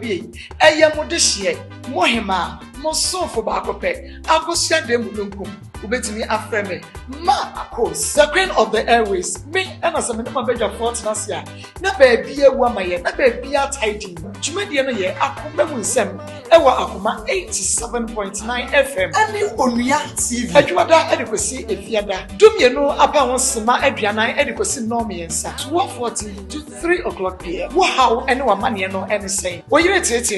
Eye modeshie mohema mo sonfo ba akope akosua dem mununkum ubetimi afreme Maa Akos, the queen of the airways. Me and as a minimum bedja fortnasia. Na baby a woman, na baby a tidy. Jumediana ye, Akoma Winsem, Ewa Akoma 87.9 FM. And the Onuya TV. Edwada adequacy if yada. Dumiano upon Sima Edriana adequacy normi and sa. 12:40 to 3 o'clock p.m. Wow, anyone money no any say. Well, you ate it,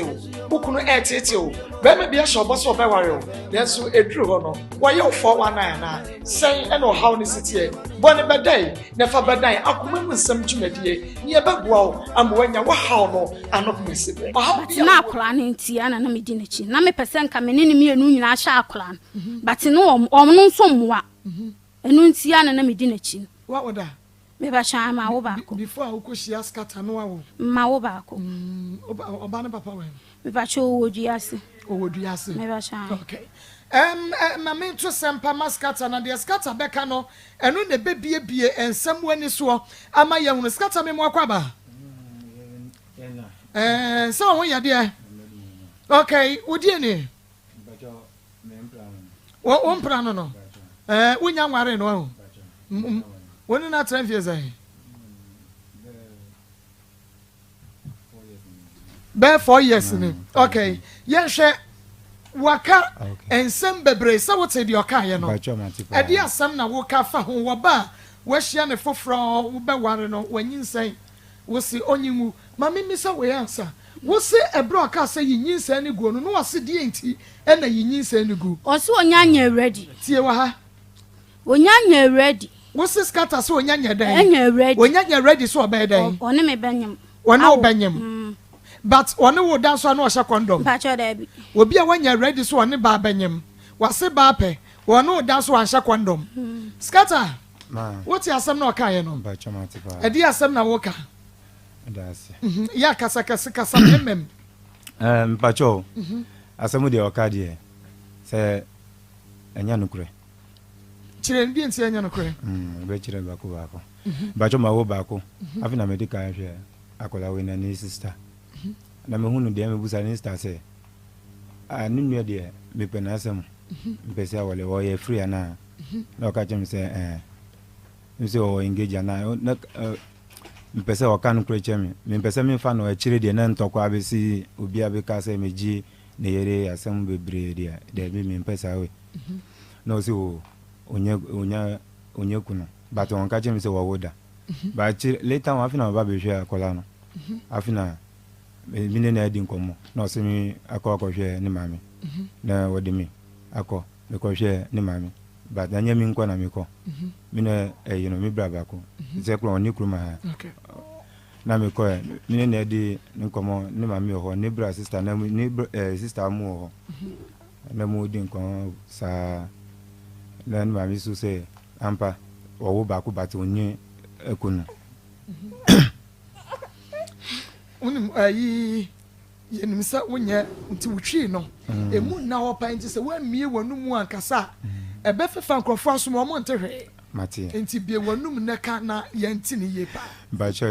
Ukuno ate it, Bema be a shop or so bewario. There's so a true honor. Why you 419 say and how ni sitie bone bedai nefa bedai akoma nsem twumedie ne ebegwa am wanya wa haw no anokomesibe na akora ne ntia na medi nachi na me pese nka me ne mienu nyina sha akora but no omno nso mwa enu ntia na medi nachi wa oda me ba sha ma wo ba ko before akoshia scatter no awo ma wo ba ko oba ne papa we me ba cho woduase me ba sha okay mama to sempa maskata na de skata beka no enu ne bebie ensem wani so ama ye hunu skata me mo akwaba so won ye de okay udie ni wo mpra no wonya nware no ahu woni na transfer zai be 4 years ni okay ye hwe waka ensem bebre sa wote di oka ye no edi asam na wo ka fa ho wo ba wo hia ne foforo wo be ware no wanyinsen wo si onyimu mami mi sa we ansa wo se ebro aka sa yinyinsen ne guo no no wase die enti e na yinyinsen ne gu o se onyanya ready tie wa ha onyanya ready wo se scatter so onyanya dan enya ready onyanya ready so obey dan one me banyem one obanyem but one wo dance no ohya condom ba cho da bi obi a wanya ready so one ba banyem wase ba pe one wo dance so ohya condom scatter what you asem na oka ye no ba cho matipa edi asem na wo ka dase ya kasa memem ba cho asem de oka de se enya nukure chire ndi enti enya nukure be chire ba ko ba cho ma wo ba ko afina medical hwe akola we na ni sister na me hunu de me busa ni sister se anu nua de me penasem mpese awole wo ye free ana na oka chem se nse o engage ana mpese o kan kure chem me mpese me fa no a chire de na ntokwa abesi obi abeka se meji na yere asem bebre de me mpese awe no se o onye kuno but on ka chem se wo woda but later on afina ba be hwe akola no afina mine na edi nkomo na o se mi akọ hwe ni mami na wodi mi akọ me ko hwe ni mami but anya mi nko na mi ko mine mi braba ko ze kro oni kruma ha na mi ko mine na edi nkomo ni mami ho ni bra sister na ni sister mu ho na mu di nko sa na ni mami su se ampa wo ba ko but onye ekunu unim yenimsa wonya nti wutwi no emu na opa nti se wamie wanum ankasa ebe fefa nkrofo aso mo nte hwe mate nti bie wanum na ka na yanti ne ye pa ba cho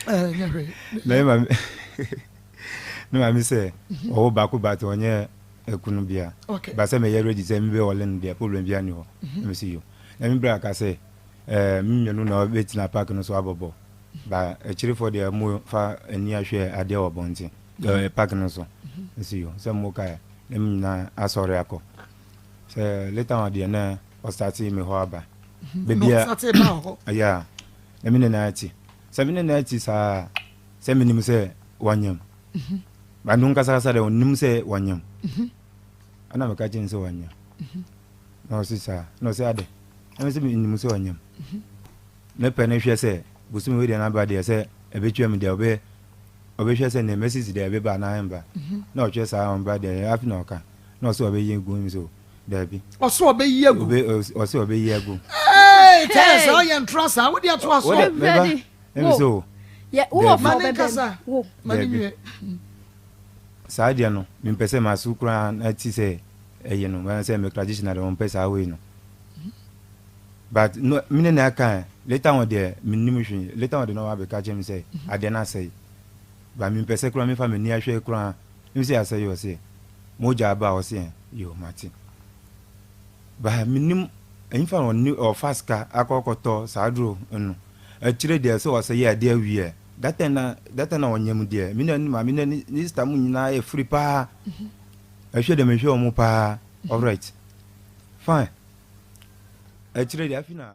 nyahwe no mami se wo ba ko but onye ekunu bia ba se me ye ready se me be wole no dia problem bia ni ho me see you na mi bra ka se mmenu na betina park no so abobo ba chiri for the mo fa ani ahwe ade obonti park no so see you se mo ka na asore akọ se later on de na o start me ho aba bebia ya na mi na ati se mi na ati sa se mi nim se wanyam ba nun ka sa de nim se wanyam ana me ka chin se wanyam no si sa no se ade na se mi nim se wanyam me pe na hwe se busumi we de na ba de se ebetwa mi de obe hwe se na message de ebe ba na hemba na o hwe sa on ba de afi na oka na so obe yegu mi so da bi o so obe yegu o so obe yegu tell us how you trust how would you trust so ready so yeah wo for kasa wo mani sa dia no mi pese masu kura na ti se eye no ma se me traditional on pesa we no but no mine na aka later on there minimum later on the no be catch me say ade na say ba mi pese kura mi fa me ni ahwe kura mi se asa yo se moja ba o se yo mati ba minim enfa on ni o faska akokoto sadro no akire de so o se ye ade awie data na onyam de mi na ni star mu nyina e free pa ahwe de me hwe o mu pa all right fine akire de afina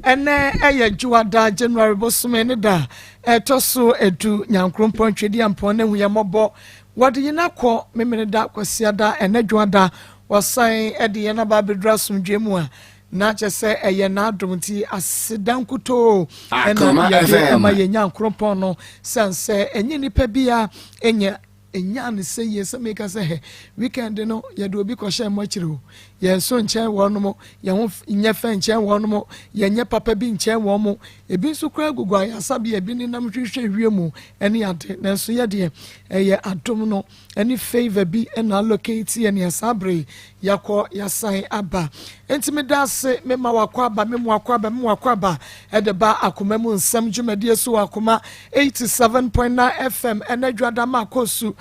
ene eye juada January bosume ne da etoso edu nyankrompon twedi ampon na huye mobo wode yina kɔ memene da kwasia da ene juada wasan ede yana ba bedra sumdwemu a na kyese eye na adomti asidankuto ena ya ma ye nyankrompon no sanse enye nipa bia enye enya say yes make us say weekend no ye do obi ko share mo chiro ye so nchen wo no mo ye ho nya fa nchen wo no mo ye nya papa bi nchen wo mo ebi so kra gugu ya sabe ebi ni nam hwehwe wiemu ene ade na so ye de ye adom no ene favor bi ena allocate ye ne sabre yakọ yasan aba entime da se me ma wakọ aba me wakọ aba ede ba akoma mu nsam dwumade so akoma 87.9 FM ene dwada ma kosu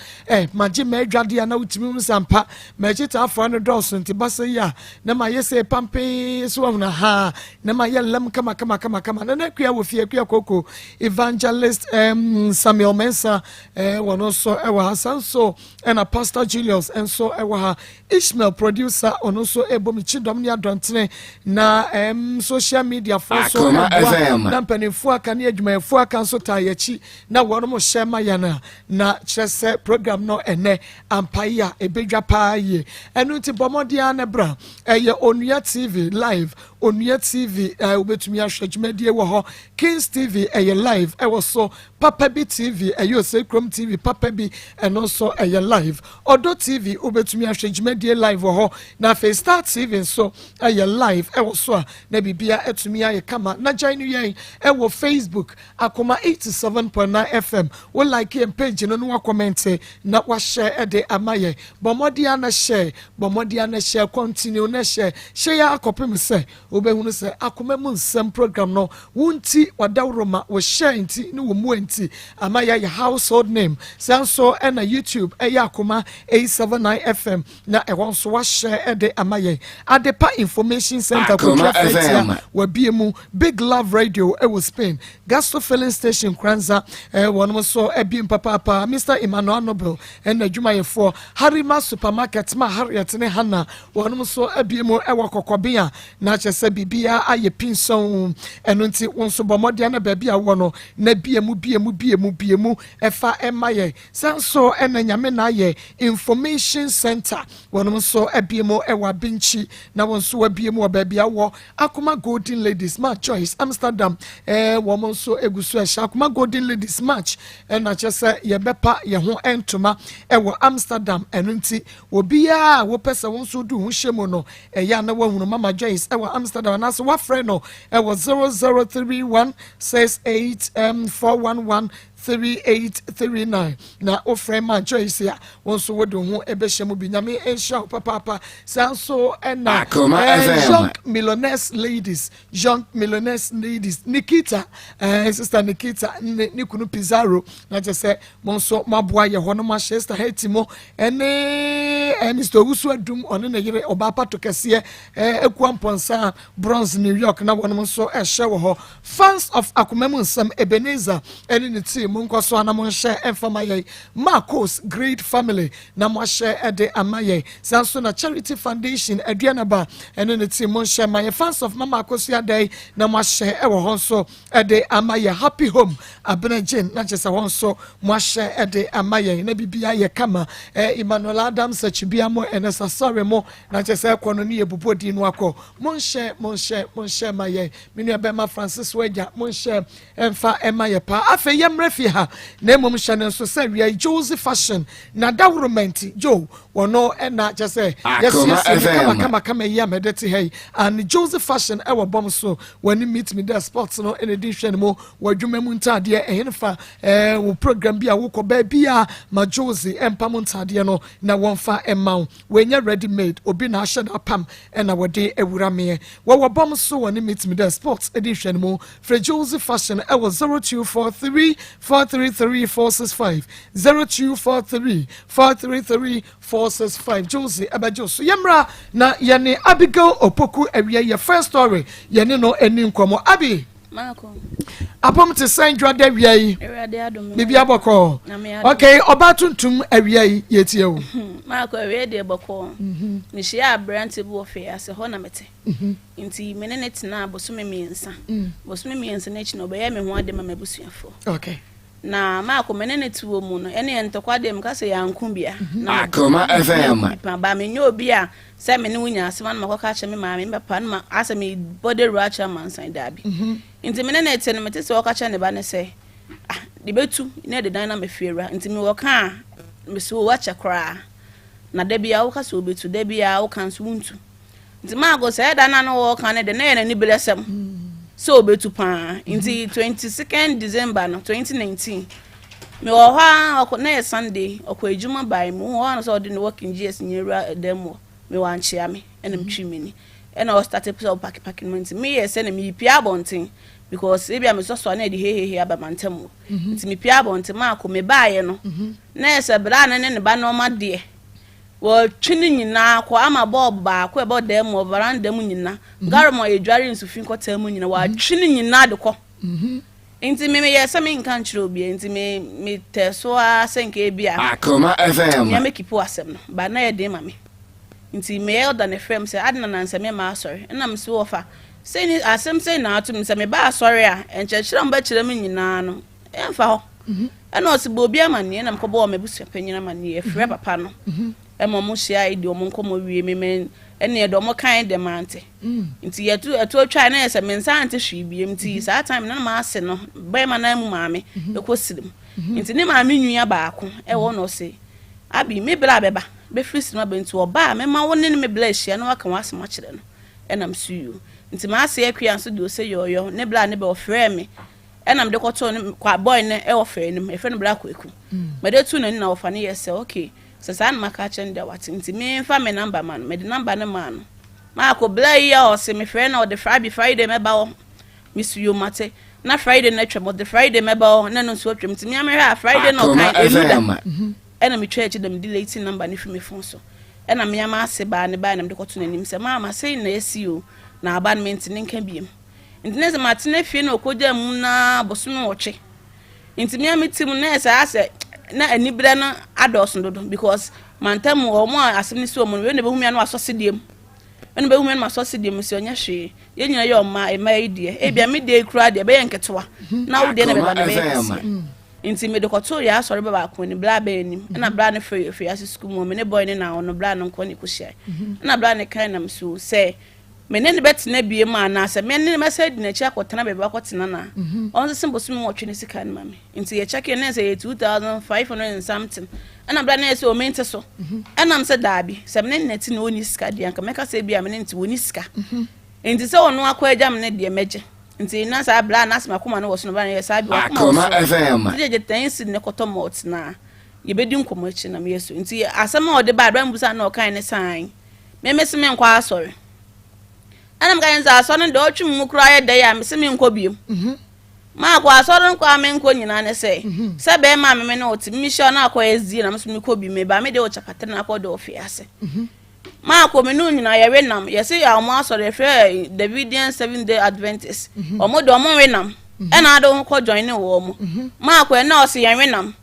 maji me dwade ya na utimi msampa mejita afọ no dọso nti basa ya na ma yese pampe so na ha na ma yelam kama na nakua wo fie akua koko evangelist Samuel Mensa wono so ewa Hasan so ena Pastor Julius enso ewa ha Ishmael producer ono so ebomi chidom ni adontene na social media for so na mpanefo aka na adwumayefo aka so tayechi na wono mo shema yana na chese program no ene ampaya ebedwa paaye enu ti bomodia na bra Onua TV live Onua TV obetumi ahwe adwumadie wo ho Kings TV live ewo so Papa B TV Sekrom TV Papa B eno so live Odo TV obetumi ahwe adwumadie live wo ho na fe Star TV so live ewo so na bibia etumi aye kama na join you ewo Facebook Akoma 87.9 FM wo like and page no no comment na wa share de amaye bomodia na share continue na share ya akopem se obehunu se Akoma mu nsem program no wunti wadawroma wo share nti ni wo mu nti amaya ya household name sanso na YouTube Akoma 879 FM na ewon so wa share de amaye Adepa Information Center Kutrafetia wa biemu Big Love Radio ewo Spain Gasto Filling Station Kranza won so ebiem papa Mr. Emmanuel Nobel na adwumayefo Harima Supermarket ma Harriet ne Hana won so ebiemu ewo kokobia na chese bibia aye pinson eno nti wonso bomodia na babia wono na biemu efa emaye sanso ena nyame na aye Information Center won so ebiemu ewa binchi na wonso wabiemu babia wo Akoma Golden Ladies Match Choice Amsterdam won so egusu Akoma Golden Ladies Match na chese ye bepa ye ho entoma ewo Amsterdam eno nti obia wo pese wonso du ho hyemu no ya na wahunu Mama Joyce ewo Amsterdam na so wa frɛ no ewo 003168 3839 na ofre ma Joyce ya wonso wodo ho ebehye bi nyame ensha papa sanso na young millionaires ladies Nikita sister Nikita Nikunu Pizarro na je monso maboa ye ho no Manchester Hetimo ene Mr. Wusu adum ono na yire obapa to kese ekuamponsa Bronze New York na wono so ehye wo ho fans of Akoma mu nsam Ebenezer ene ne team munkoso anamon share enfamaye Maa Akos great family na mo share ede amaye sanso na Charity Foundation aduanaba ene ne team mon share my fans of Mama Akos ya day na mo share ewo ho so ede amaye happy home abenagin na chese ho so mo share ede amaye na bibia ye kama Emmanuel Adams achibia mo ene sorry mo na chese kono ne ebubodi no akọ mon share maye minu abema Francis Weja mon share emfa emaye pa afa yemrefi ha na emom hye so say we Joseph fashion na dawromenti Joe wono na chese yes kama ya medeti hey and Joseph fashion ewo bom so when meet me there sports no in edition mo wadwuma mu ntade enfa wo program bia wo ko ba bia ma Josie empam ntade no na wonfa emma wenya ready made obi na ahye da pam na wode ewura me wo bom so when meet me there sports edition mo for Joseph fashion ewo 0243 433-465 0243-433-465 Josie Abajoso Yemra na yene Abigail Opoku area your first story yene no eni nkomo abi Maa Akos apom te san dwada area yi bibi aboko okay oba tuntum area yi yetie wo Maa Akos area de boko ni hia abrante bu ofe ase ho na mete nti menene tena bosume miensa na chi no be ya me ho ade ma mabusuafo okay na Maa Akos menene tuwo mu no ene ntokwa de mka se yanku bia na Akoma FM ba me nyo obi a se me ne wunya asema na makoka che me ma me papa na ase me body racha mansan dabi nti menene tene mete se woka che ne ba ne se de betu ne de dan na me fiera nti me woka me so wacha kra na de bia woka so betu de bia woka so wuntu nti Maa Akos se da na no woka ne de na ni belesem so betu pa nti 22nd December no 2019 me wo ha na Sunday okwa ejuma by mu ho na so de working GS nyera demo me wan chia me enam twimini ena o started to pack me yes na me pia bonten because e bia me so na de hehehe aba mantem nti me pia bonten Maa Akos me baaye no na ese bra na ne ba no ma de wo twini nyina kwa ama bob ba kwa ebo demo veranda mu nyina garmo edware nsufin kota mu nyina wa twini nyina de ko nti me yes me nkan kire obi nti me teso a senke bia Akoma FM ya me kipo asem no ba na ye de ma me nti me elder ne frem say adna na nseme ma sorry na me so ofa say ni asem say na atum say me ba sorry a enchechira mba kire me nyina no emfa ho na osibo obi amane na mkobo me busu panyina amane e frɛ papa no emo mo hia ide o mo nkomo wie me ene do mo kan de mante nti yetu atwa na yesa me nsa ante hwe biem nti saa time na ma ase no bai ma na mu maame ekosirim nti ne maame nwua baako e wo no se abi me bra beba be frisi ma bentu oba me ma woni ne me bla hia no aka wase ma kire no enam suyu nti ma ase akua nso de o se yoyo ne bla ne be ofre me enam de koto ne kwa boy ne e ofre ne e fre ne bla ko eku me de tu na na ofa ne yesa okay sasa na maka chen de wat nti me mfa me number man me de number ne man Maa Akos bla ya o se me friend o de Friday me ba o miss you mate na Friday na twem de Friday me ba o na no so twem nti me amere Friday no kan eluda ena me church dem delete number ne fi me phone so ena me ama ase ba ne ba na me de koto nanim se mama sei na esi o na abandment ne nka biem nti ne se matene fie na okoja mu na bosume woche nti me amitim na esa ase na anibra na ados ndodo because mantam o mo asem so mo we ne be humia no asosediem ene be humia no asosediem si onya hwe ye nyina ye o ma e ma idie e bia me de kura de be yenketewa na wo de ne be ba na be nti me de koto ya asori be ba ko ni bla be nim na bla ne free as school mo me ne boy ne na ono bla no ko ni ko hia na bla ne kan nam so say me ne ne betena bie ma na se me ne message na chi akotena be ba akotena na on se bosu me wotwe ne sika ne mame nti ye check ne say 2500 and something ana bla na say o mente so ana am se daabi se me ne ti na oni sika de anka meka se bia me ne nti woni sika nti se ono akwa agya me ne de meje nti na sa bla na asema koma no wo so no bla na ye sa bi wa Akoma FM je tensi ne kotomot na ye bedi nkomo achi na me yeso nti asema o de ba bra mbusa na o kan ne san me mesi me nkwa asori anam kan za so no de otwum mu kura ye de ya mesi me nkɔ biem Maa Akos asɔre nkɔ ame nkɔ nyina ne se be ma me na oti mi hye na akɔ ezi na mesi me kɔ bi me ba me de o chapate na akɔ de ofi ase Maa Akos me no nyina ye wenam ye se ya mo asɔre frɛ Davidian 7-day Adventist omo de omo wenam ena ado nkɔ join ne wo mo Maa Akos na o se ye wenam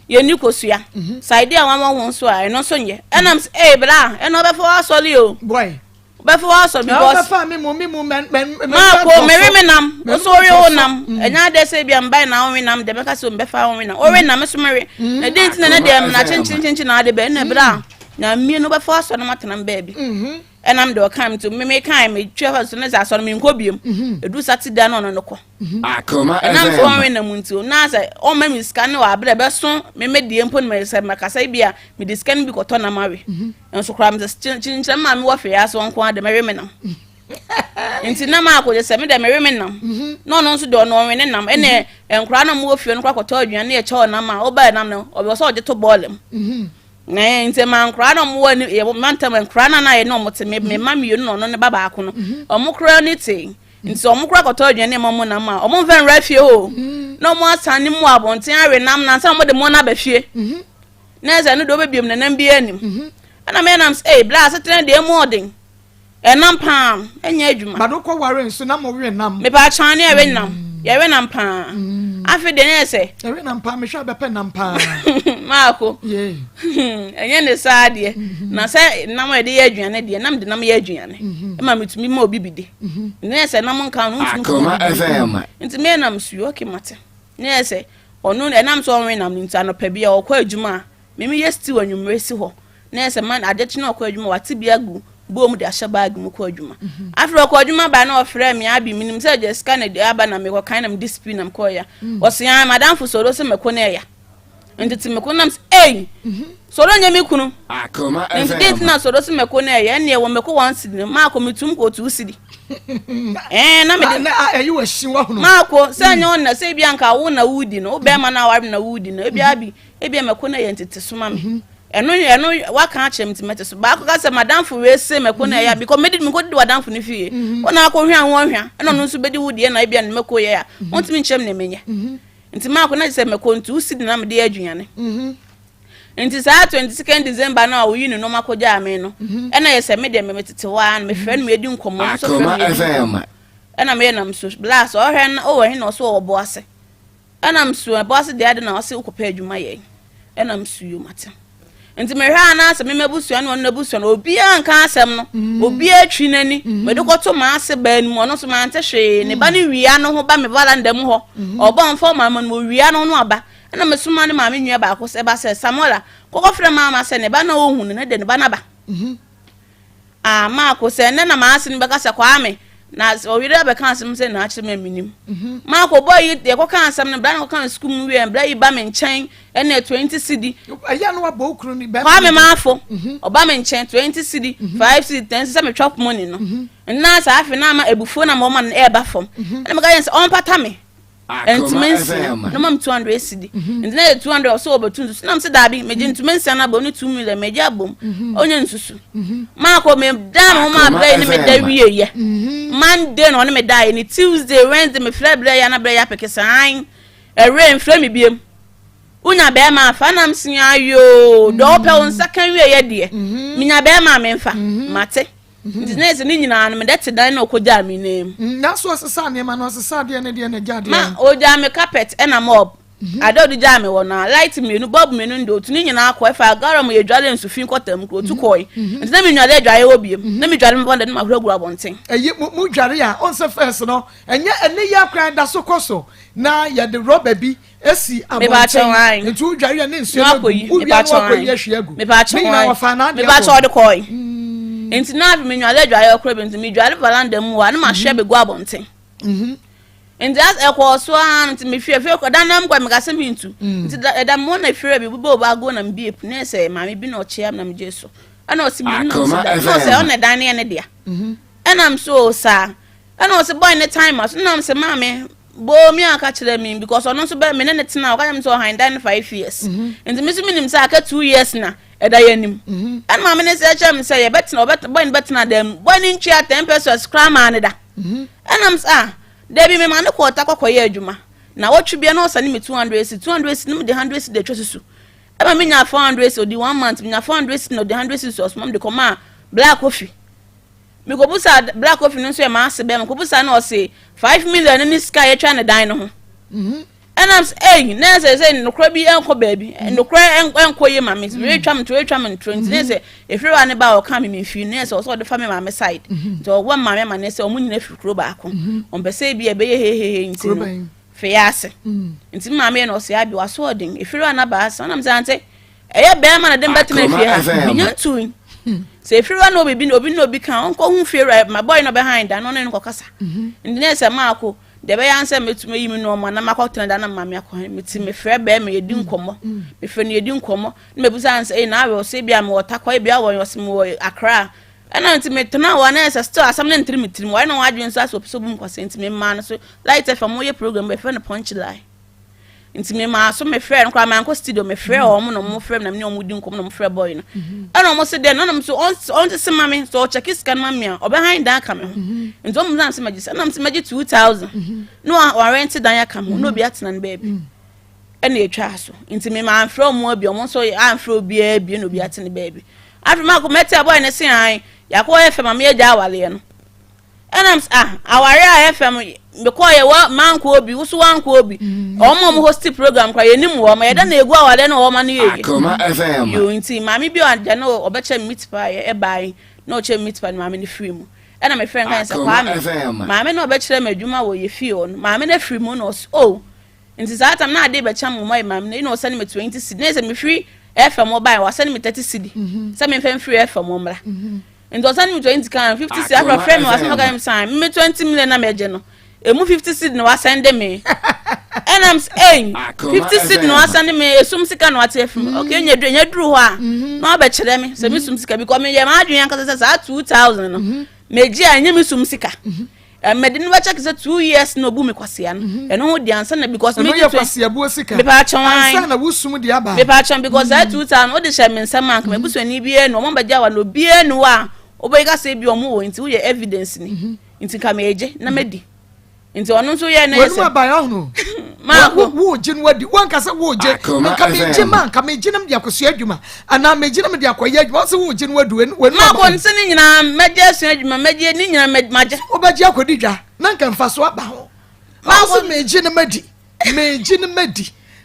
ye ni kosua side a wama ho so a eno so nye enam bra eno be fo asɔre o boy before also because Maa Akos me nam so re o nam enya de se bia mbai na o nam de meka se o befa o nam o nam so mere na de ntina na de na chinchin na de be na bra na mi no before also na matena baby enam de o kam to me kan me twa so na za so me nko biem edu Saturday na no ko Akoma enam so o nam nti na say o ma mi scan wa abra be so me die mpo na se maka sai bia me di scan bi ko to na mawe enso kram ze chinchin ma me wo fe ya so nko ade me nam nti na Maa Akos se me de me nam no nso de no we ne nam ene enkura na mo wo fe no kwa koto aduane e che o nam a o ba nam no o be so o je to ballem na nti man kra no mo ni e mantam kra na na ye no mo te me ma mi no no ne baba ko no o mo kra ni te nti omo kura koto aduane mo na ma omo ven rafie o no mo asane mu abonten awe nam na nsa mo de mo na ba fie na eze no do bebiem na nam bi anim ana me nam bla setre de mo odin enam pam enya adwuma madoko ware nso na mo we nam me ba chan na ewe nam ye we nam pam afi de na ese ewe nam pam me hwa be pe nam pam maako ye enye ne saade na se nam e de ye aduane de nam de nam ye aduane e ma metumi ma obi bide na ese nam nka no ntumi Akoma FM. nti me nam suyo ke mate na ese onu enam so onwe nam nti anopa bia okwa adwuma mimi ye stew anwumre si ho na ese man adechi na okwa adwuma wate bia gu bom de ahye bag mu kwa adwuma afro kwa adwuma ba na ofre me abi minim se je scan na de aba na me kwa kan nam discipline nam kwa ya osia madam fu soro se meko na ya nditi meko nam soro nya me kunu Akoma nditi na FM. soro se meko na ya ne wo meko wan sidi ma ko mitum ko tu sidi na me de na ayi wa shi wa hono ma ko se nya on na se bia nka wo na wudi no be ma na war na wudi no ebia meko na ya ntiti suma me eno waka achem timete so ba ko ka se madam fu we se meko na ya because me ko di madam fu ni fie wona akọ hwa won hwa eno no nso bedi wudi na ebia ne meko ye ya won timi nchem na menye nti ma ko na se meko ntu si di na me de aduane nti sa 22 December na wo yinu no makoja ame no ena ye se me de me tete wa na me fre no me di nkomo so Akoma FM. ena me na mso blast o hwe na o hwe na so wo bo ase ena mso bo ase de ade na o se ukopa adwuma ye ena mso yo mate nti me hwa na ase me mabusua no na busua no obi anka asem no obi atwi nani me de koto ma ase ba ni mo no so ma ante hwe ne ba ni wia no ho ba me bala ndam ho obo mfo ma mo wia no no aba ena me suma ne ma me nua ba ko se ba se Samuela kokko frɛ mama se ne ba na ohunu ne de ne ba na ba ma ko se ne na ma ase ne be ka se kwa ame na owire be kan asem se na ache me minim ma ko boy de ko kan asem ne bra na ko kan school mu we bra yi ba me nchen ene 20 cedi aya no wa bo okru ni be kwa me ma afo oba me nchen 20 cedi 5 cedi 10 se me chop money no na sa afi na ma ebufo na mo ma na e ba fom ene me ga yen se on pata me Akoma FM. no mam 200 cedi and na 200 so obetun so na me se dabi me je ntumensia na ba oni 2 million me je abom onye nsusu ma ko me da mo ma bra ni me da wie ye Monday no me da ni Tuesday Wednesday me fly bra ya na bra ya pekesan rain fly me biem unya be ma fa nam sin ayo do pe on second wie ye de minya be ma me mfa mate business ni nyina no me det dan na okoja mi nem na so sesa ne ma no sesa de ne de ne gade ma oja me carpet ena mob ado di ja me wona light me no bob me no ndo tu ni nyina akọ efa agara mo ye dwale nsufin kotam ko tu koi nti na me nywale dwaye obiem na me dwale me bonde na mahura abonten mu dware ya on se first no enye ene ya kran da so koso na ya de rubber bi esi abonten nti dware ya ne nsu no u bia no akoyi ahwe agu me ba cha me ba cha ode koi nti na me nywale dwaye okro be nti me dwale valanda mu wa na ma hwe be gu abonten and that ekwoso an nti me fie ko dan nam kwa me gase me ntu nti da mo na fie bi bo ba go na me bi na se ma me bi na oche am na me jeso ana osi bi na so se on dan ne dia ana am so sa ana osi boy ne time as na am se ma me bo mi aka kire me because ono so be me ne tena o ka me so han dan 5 years nti me so minim sa aka 2 years na eda yanim ana ma me ne se chem se ye betena boy ne betena dem boy ne nchi 10 pesos scram an da ana am sa Debi me man ko ta kwakoye adwuma na wotwe bia na osane me 200 nim de 100 de twosusu e ma me nya 400 odi 1 month me nya 400 no de 100 so mom de koma black coffee me ko busa black coffee no so e ma ase be me ko busa na o se 5 million ni sky e twa ne dan no ho enam na say no kra bi enko baabi no kra enko ye ma me we twa me 20 na say efiri wa ne ba o ka me fi na say o so de fa me ma me side so wo ma me ma na say o mu nyina fi kro ba ko on be say bi e be ye he nti no fe yase nti ma me na o say abi wa so odin efiri wa na ba sa na me say ante eye be ma na dem betena fi ha me nya tuin say efiri wa na obi kan onko hu fi my boy no behind and no no kasa nti na say ma ko de be yanse metume yimi no ma na makotena da na mame akọ meti me frɛ be me yedi nkomo me frɛ ne yedi nkomo na mebusa anse na awe o se bia me wotakwa bia wo yosem wo akra ana nti metena wa na ese still asam ne ntiri mitiri wo na wadwen so aso so bum kwase nti me ma no so light fm wo ye program be frɛ no punch line nti me ma so me frɛ no kwa man ko studio me frɛ o mo no mo frɛ na me no mo di nkom no mo frɛ boy no ana mo se de no so on se mami so check scan mami a obehan dan ka me ho nti o mo san se magise na mo se magi 2000 no wa rent dan ya ka mo no bi atena no baby ena etwa so nti me ma frɛ mo abi o mo so an frɛ obi abi no bi atena baby after ma ko meta boy ne se an yakọ FM ma me ja awale no enam aware FM because ye wa man ko obi wo so wan ko obi o mo host program kwa ye nim wo ma ye da na egu awale na wo ma ne ye Akoma FM yo nti ma me bi anja na obeche meet pa ye e bai na o che meet pa ma me ne free mu ena me friend kan say kwa me ma me na obechere ma adwuma wo ye fie on ma me na free mu no oh nti za tam na ade becha mo ma me na o send me 20 cedi na say me free FM mo bai wa send me 30 cedi say me free FM mo mra and was only 20 can 50 cedi after friend was no game sign me 20 million na meje no emu 50 cedi no send me and I'm saying 50 cedi no send me esum sika no atef okay nya duru ho a no ba kire me say me sum sika because me ye ma adwen yanka say 2000 no meji anya me sum sika me din ba check say 2 years no bu me kwasea no eno ho di ansa na because me ye kwasea bu sika me pa chon ansa na wusum di aba me pa chon because 2000 o de share me nsama nka me busuani bie no mo ba gya wa no bie no a oboyika say bi omo wo nti wo ye evidence ni nti ka meje na medi nti ono nso ye na yese wo ba ya hono ma wo je no wadi wan ka say wo je ka meje man ka meje nam dia kwasua adwuma ana meje nam dia kwaya adwuma say wo je no wadu we ma ko nse ni nyina meje asua adwuma meje ni nyina maje obaje akodi dwa na nka mfa so aba ho ma so meje na madi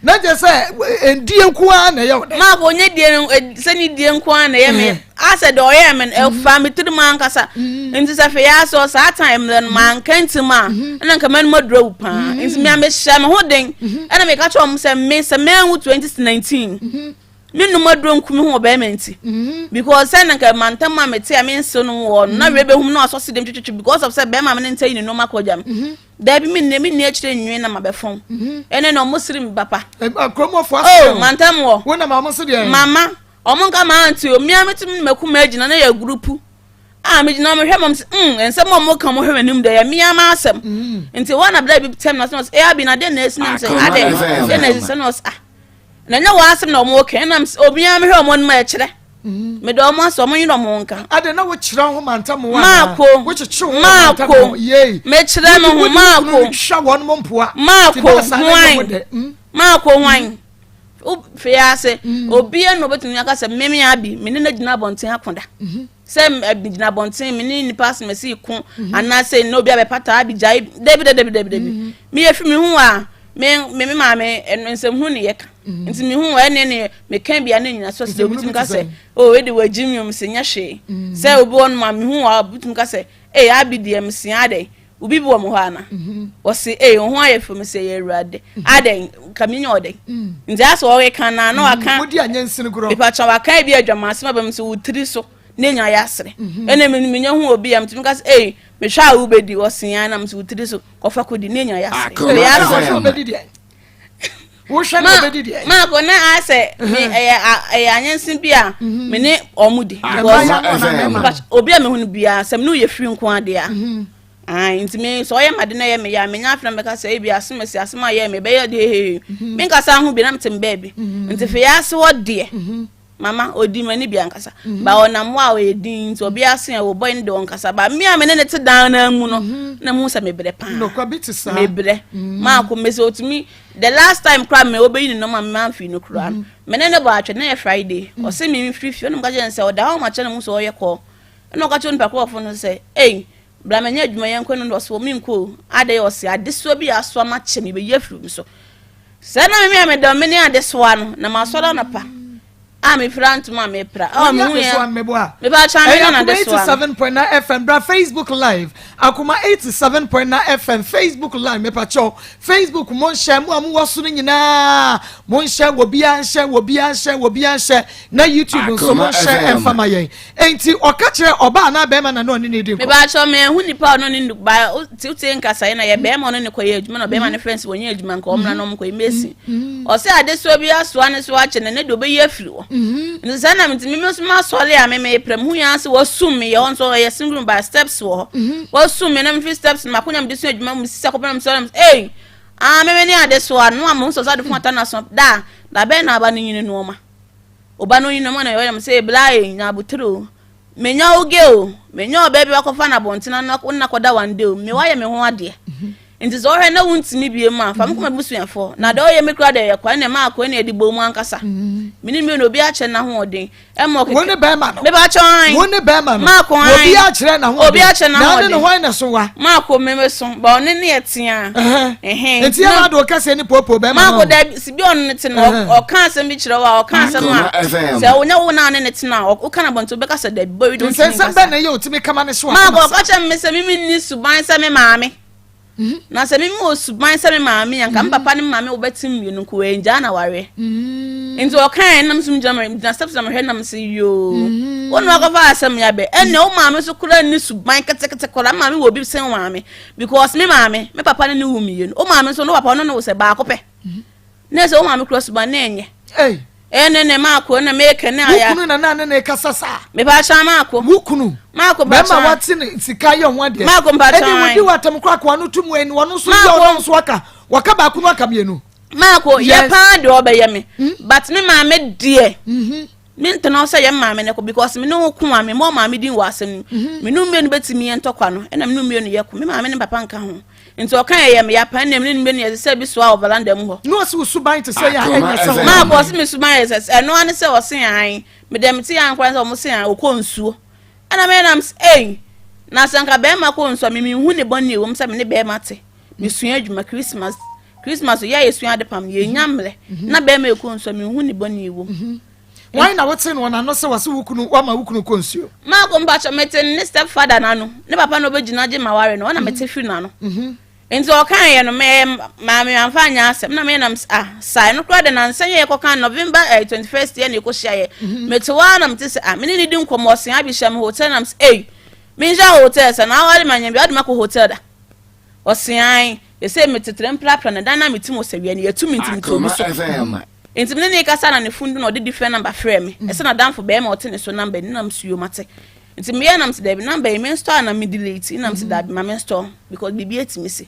na je say endie nko a na ye ma ko nye die se ni die nko a na ye me ase do ye men e fa mi tudu man kasa nti se fe ya so sa time len man kanti ma na nka man modro pa nti me amehia me ho den na me ka cho mo se me 2019 me no modro nkumi ho ba menti because say nka man tam ma me te me nso no wo na rebe hum na so sidem twetwe because of say be ma me ntai ni no makodam da bi me ne akire nwe na mabefon ene no muslim papa akromofo oh man tam wo wona ma mo se de mama omonka ma anti o mia metum makuma agina na ya grupu me gina mo hwe mom ensem mo ka mo hwe nim de ya mia ma asem nti wana bla bi tem na so e abi na de na esi nim se ade de na esi no na nya wa asem na mo ke na obi a me hwe mo ma kire me do mo aso mo yin mo nka ade na wo kire ho mantam wa wo chichu mantam ye me kire me ho mako hwa won mo mpoa mako hwan o fiase obi e no betun aka se meme abi me ne gina bonten akonda se gina bonten me ni pass me si ku ana se no obi abepata abi jai debi me yefi me hu a me ma me ensem hu ne yeka nti me hu wa ne me kan bia ne nyina so se obitum ka se o we de wagimyum se nya hwe se obi won ma me hu a obitum ka se abi de em se ade ubi bi wo mo hana o se ho ayefo me se ye ruade aden kamenyo ode nti aso o kan na no aka wodi anyansin gro ipa cha wa kan bi adwama se mabam se wutiri so ne nya ya sere ene me nya hu obi am timi ka se me hwa u bedi o se ya na me se wutiri so kofa kodi ne nya ya sere ya so bedi de wo hwa no bedi de ma ko na ase me anyansin bi a me ne omudi obi a me hu bia sem no ye firi nko ade a nti me so ye made na ye me ya me nya afra me ka say bi asem a ye me be ye de me nka sa ho bi na mtem baby nti fe ya se wo de mama odi mani bi ankasa ba ona mo a we din nti obi ase e wo boy ndi onkasa ba me a me ne te dan na mu no na mu sa me bre pa no kwa biti sa me bre ma ko me so otumi the last time cry me obeyi no ma me amfi no kura me ne ba atwe na ye Friday o se me free fio no ka je nse o da ho ma che na mu so o ye ko no ka che on pa ko fo no say bla menya adwuma yen kwenu ndo so minko ade yo se ade so bi aso ma che me be yefru so se na me ameda me ni ade so ano na ma so na pa me front ma me pra me hu ya me ba cha me na ade so 87.9 FM bra Facebook live Akoma 87.9 FM Facebook live me pa cho Facebook mon share mu amu woso ni nyina mon share wo bia share na YouTube so mon share em fama yen enti oka kire oba na be ma na no ni ne me ba cho me hu nipa no ni ba ti nkasa na ye be ma no ni koye adwuma no be ma ne friends wonye adwuma nka omra no mko emesi o se ade so bia so ane so ache ne do be yefiri wo nzana mtimi me sole a me prem hu ya se wasum me ye onso ye single by steps wo wasum me na me steps ma konya me de so adwuma mu sisa ko pem so me ni ade so anu am so de fun atana so da be na aba no yin no ma oba no yin no ma na yo say blai nya buturo menya oge o menya obabi wakofa na bontina na koda one day o me wa ye me ho ade nti so hwe na wuntimi bie ma fa mkoma busuafo na de oye me kra de yakwa na ma akwa na edigbo mu ankasa mini me no obi a che na ho odin e mo ke woni be ma no me ba chon woni be ma no ma ko obi a che na ho obi a che na ho odin na ho na so wa ma ko me so ba oni ne etia nti ya ma do ka se ni popo be ma ma ko da si bi on ne na o kan asem bi kire wa o kan asem a se wonya wo na ne tina o kan abonto be ka se da bo wi do nti se be na ye otimi kama ne so ma ko ka che me se mi ni suban se me maame na se mi mo suban se me maame yanka papa ne maame obetim mienu ko enja na ware nti o kan nam sum jama na steps am hwe nam se yo wonu akafa asem ya be enne o maame so kura ni suban kete kora maame wo bi sen maame because me maame me papa ne wu mienu o maame so no papa no no se ba akope na se o maame kura suban na enye ne mako na meke na ya wukunu na na kasasa me ba sha mako wukunu mako ba sha ma watine sika ye ho ade mako ba sha edi wodi watam kwa kwa no tumu eni wono so ye wono so waka ba ku no aka mienu mako ye pa de obaye me but me ma me die me ntena so ye ma me ne ko because me no ku ma me mo ma me din wasem me no me no betimi entokwa no na me no me no ye ko me ma me ne papa nka ho nti o kan ye me ya pa na me no me no ye se bi so a overland dem ho no so suban to say ya enya so mako se me suban ye se eno ane se o se an me dem ti an kwan se o mo se an o ko nsuo ana me nam na sanka be ma ko nsuo me hu ne bonni wo se me ne be ma te me sua adwuma Christmas ya yesu ade pam ye nyamle na be ma ko nsuo me hu ne bonni wo why na wotin wona no se wase wukunu wa ma wukunu ko nsuo ma ko mba cho mete ne step father na no ne papa no begina je maware no na mete fi na no nti o kan ye no me ma me amfanya asem na me nam sai no kra de na nsan ye ko kan November 21st ye ne ko hia ye mete wa na mete se me ni di nkomo sen abihia me hotel nam me ja hotel se na wale manya bi aduma ko hotel da o sen ye se mete trempla na dan na mete mo se wi ne yetumi ntim so nti me ne kasa na ne fundu na o de different number frame me ese na danfo be ma o te ne so number ni nam suyo mate nti me nam se da bi number me store na me delete nam se da bi ma me store because bibi etimi se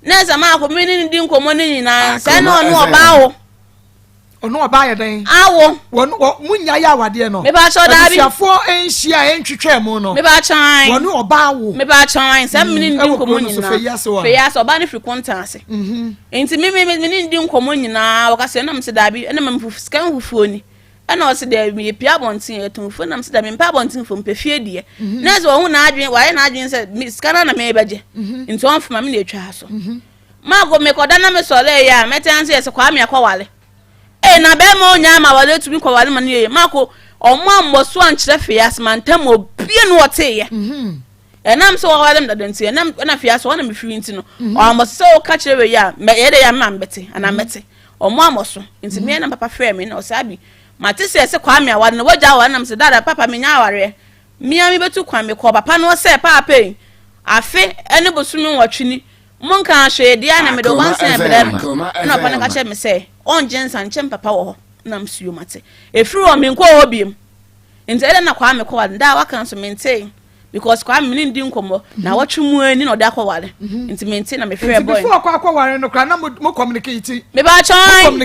neza ma ko me ni di nkomo ni nyina se na onu oba ya den awo wonu munya ya wade no me ba cho da bi siafo enhia entwetwe mu no me ba chan wonu oba awo me ba chan se me ni di nkomo nyina fe ya so ba ni free contact enti me ni di nkomo nyina wakase na mse da bi na me scan hufuo ni ana o se da me pia bontin etonfo na mse da me pa bontin fo mpefie die neza wo hu na adwen wa ye na adwen se scan na me beje enti on fo ma me na etwa so ma go me koda na me sole ya metanse ye se kwa me akwale na be ma onya ma wale tumi kwa wale mani ye mako omo amboso ankyere fias mantam obie no wote ye enam so wale mdadanti enam na fias wona me firi nti no amboso o ka kyere we ya me ye de ya ma mbete ana mete omo amoso nti me na papa frɛ me na o sabi mate se kwa me awale no wagya wa nam se dada papa me nya aware me ami betu kwa me ko papa no se papa afe ene bosumi nwatwini monka hwe dia na me do wan se brɛ na papa na ka kyere me se on jensan chem papa wo nam suyo mate efiri o me nko ho biem nti ele na kwa me ko wale da waka so maintain because kwa me ndi nkomo na watwemu ani na oda kwa wale nti maintain na me frɛ boy before kwa wale no kra na mo communicate me ba chan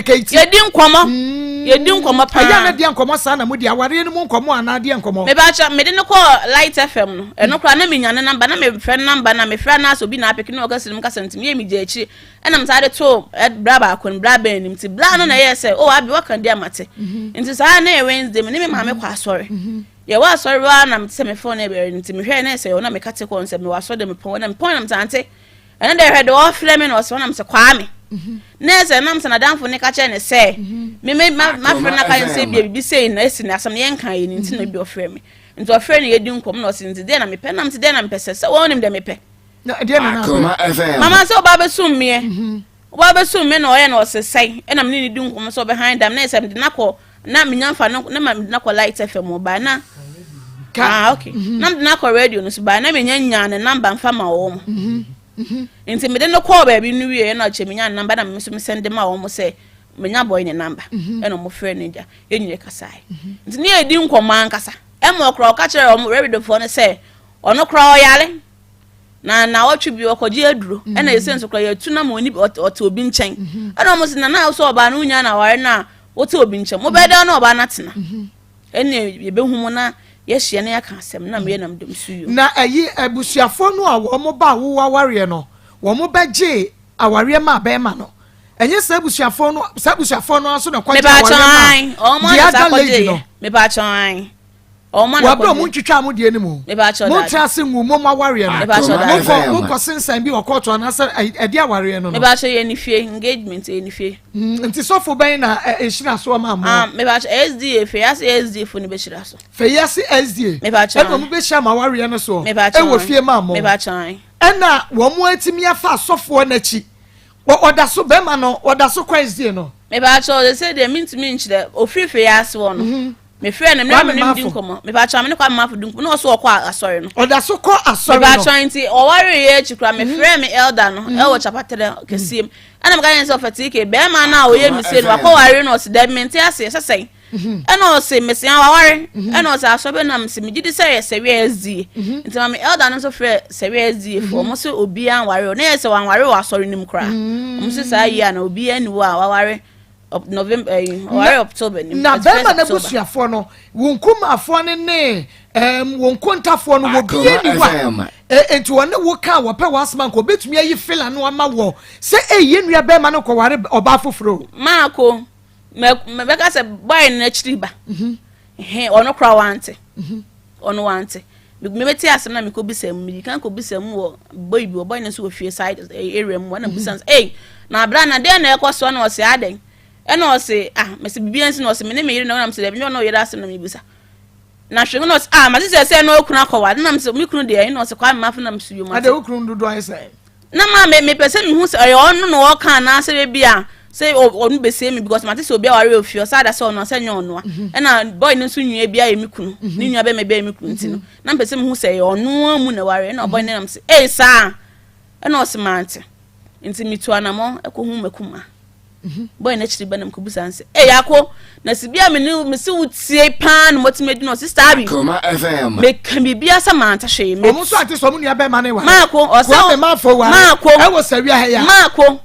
ye di nkomo pa ya na di nkomo sa na mo di aware ni mo nkomo ana di nkomo me ba chan me de no ko Light FM no eno kra na me nyane number na me frɛ number na me frɛ na so bi na apeki no ka sinim ka sentim ye mi je achi ena mtade to bra ba akon bra ben nim ti bra no na ye se o abi waka ndi amate nti sa na Wednesday me me ma me kwa sorry ye wa sorry wa na mtse me phone e be nti me hwe na se o na me kate ko nse me wa so de me pon na me pon na mtante ena de hwe de o flame na o so na mse kwa me nese na mse na danfo ne ka che ne se me ma fre na ka nse bi sei na esi na asam ne nkan ye nti na bi o fre me nti o fre ne ye di nkom na o si nti de na me pe na mse de na me pe se wo nim de me pe Akoma FM. Mama so ba be sum me. Ba be sum me na oye na osesai. E na me ni di nkom so behind them na se me na ko na me nyamfa no na me na ko Light FM ba na. Okay. Na me na ko radio no so ba na me nya ne number mfa ma wo mo. Nti me de no call ba bi nu wie na che me nya number na me so me send ma wo mo se me nya boy ne number. E no mo friend ne ja. E nyire kasai. Nti ne e di nkom ankasa. E mo kro ka kire wo radio phone se ono kro yale na watwe bi okoje aduro e na yesen so kra ya tu na mo ni ote obi nchen e na mo se na so oba na unya na ware na wote obi nchen mo be da na oba na tena ene ye be hu mo na ye hye na ya ka asem na me na mdom suyo na ayi abusuafo no a wo mo ba wo aware no wo mo beje aware ma be ma no enye sabusuafo no aso na kwaje aware ma o mo na sa kwaje me ba chan o mo na wa bro mu twitwa mu de animu me ba chan mo trase nwu mo ma aware no mo ko sensan bi okoto na sa edi aware no me ba chan ye ni fie engagement ye ni fie nti sofo ben na ehira so ma mo me ba chan SDA fe as SDA fo ni be hira so fe yes SDA me ba chan e mo be hira ma aware no so e wo fie ma mo me ba chan na wo mo atimi afa sofo na chi oda so be ma no oda so kwa SDA no me ba chan they say they mean to me nchire ofri fe yes wo no me friend me din komo me ba chan me kwa ma fudun no so okwa asori no oda so ko asori no me ba chan ti o ware ye chikra me friend me elder no e wo chapatere kesiem ana me ga yen so fatike be ma na o ye mi se no akwa ware no se da menti ase sesai ena o se mesia ware ena o se asobe na me se me gidi se sewe SD nti ma me elder no so frɛ sewe SD fo mo se obi an ware na ye se wan ware wa asori nim kra mo se sa yi na obi ani wa ware November or October na bema na busuafo no wonkumafo ne wonkontafo no wo bie ni wa enti wona wo ka wo pe wasman ko betumi ayi fila no ama wo se eye nua bema no ko ware oba foforo maako me beka se boy na chiriba ono kra wante ono wante me beti asem na me ko bisam mi kan ko bisam wo boy bi boy na so fie side area mu na bisam na bra na de na ekoso na o se aden ena o se mesi bibiansi na o se me yire na se de no yire asem na me bisa na hwe no ma se no okunu akọwa na me se me kunu de na o se kwa me mafu na me suyo ma ade okunu dodo ai sai na ma me pese me hu se ono no o kan na se bia se onu bese me because ma se obi aware ofio sa da se ono se nya ono ena boy no so nwia bia ye me kunu ni nwia be me bia me kunu ntino na pese me hu se ono mu na ware na boy na me se sa ena o se mante nti mitu anamo ekohu mekuma boy na chiri banam ko busanse yako na sibia me se utie pan motimedi no sister abi Akoma FM me kan bibia samanta hwe me omo so ate so mu nua be ma ne wa maako o se me ma fo wa maako e wo sawia he ya maako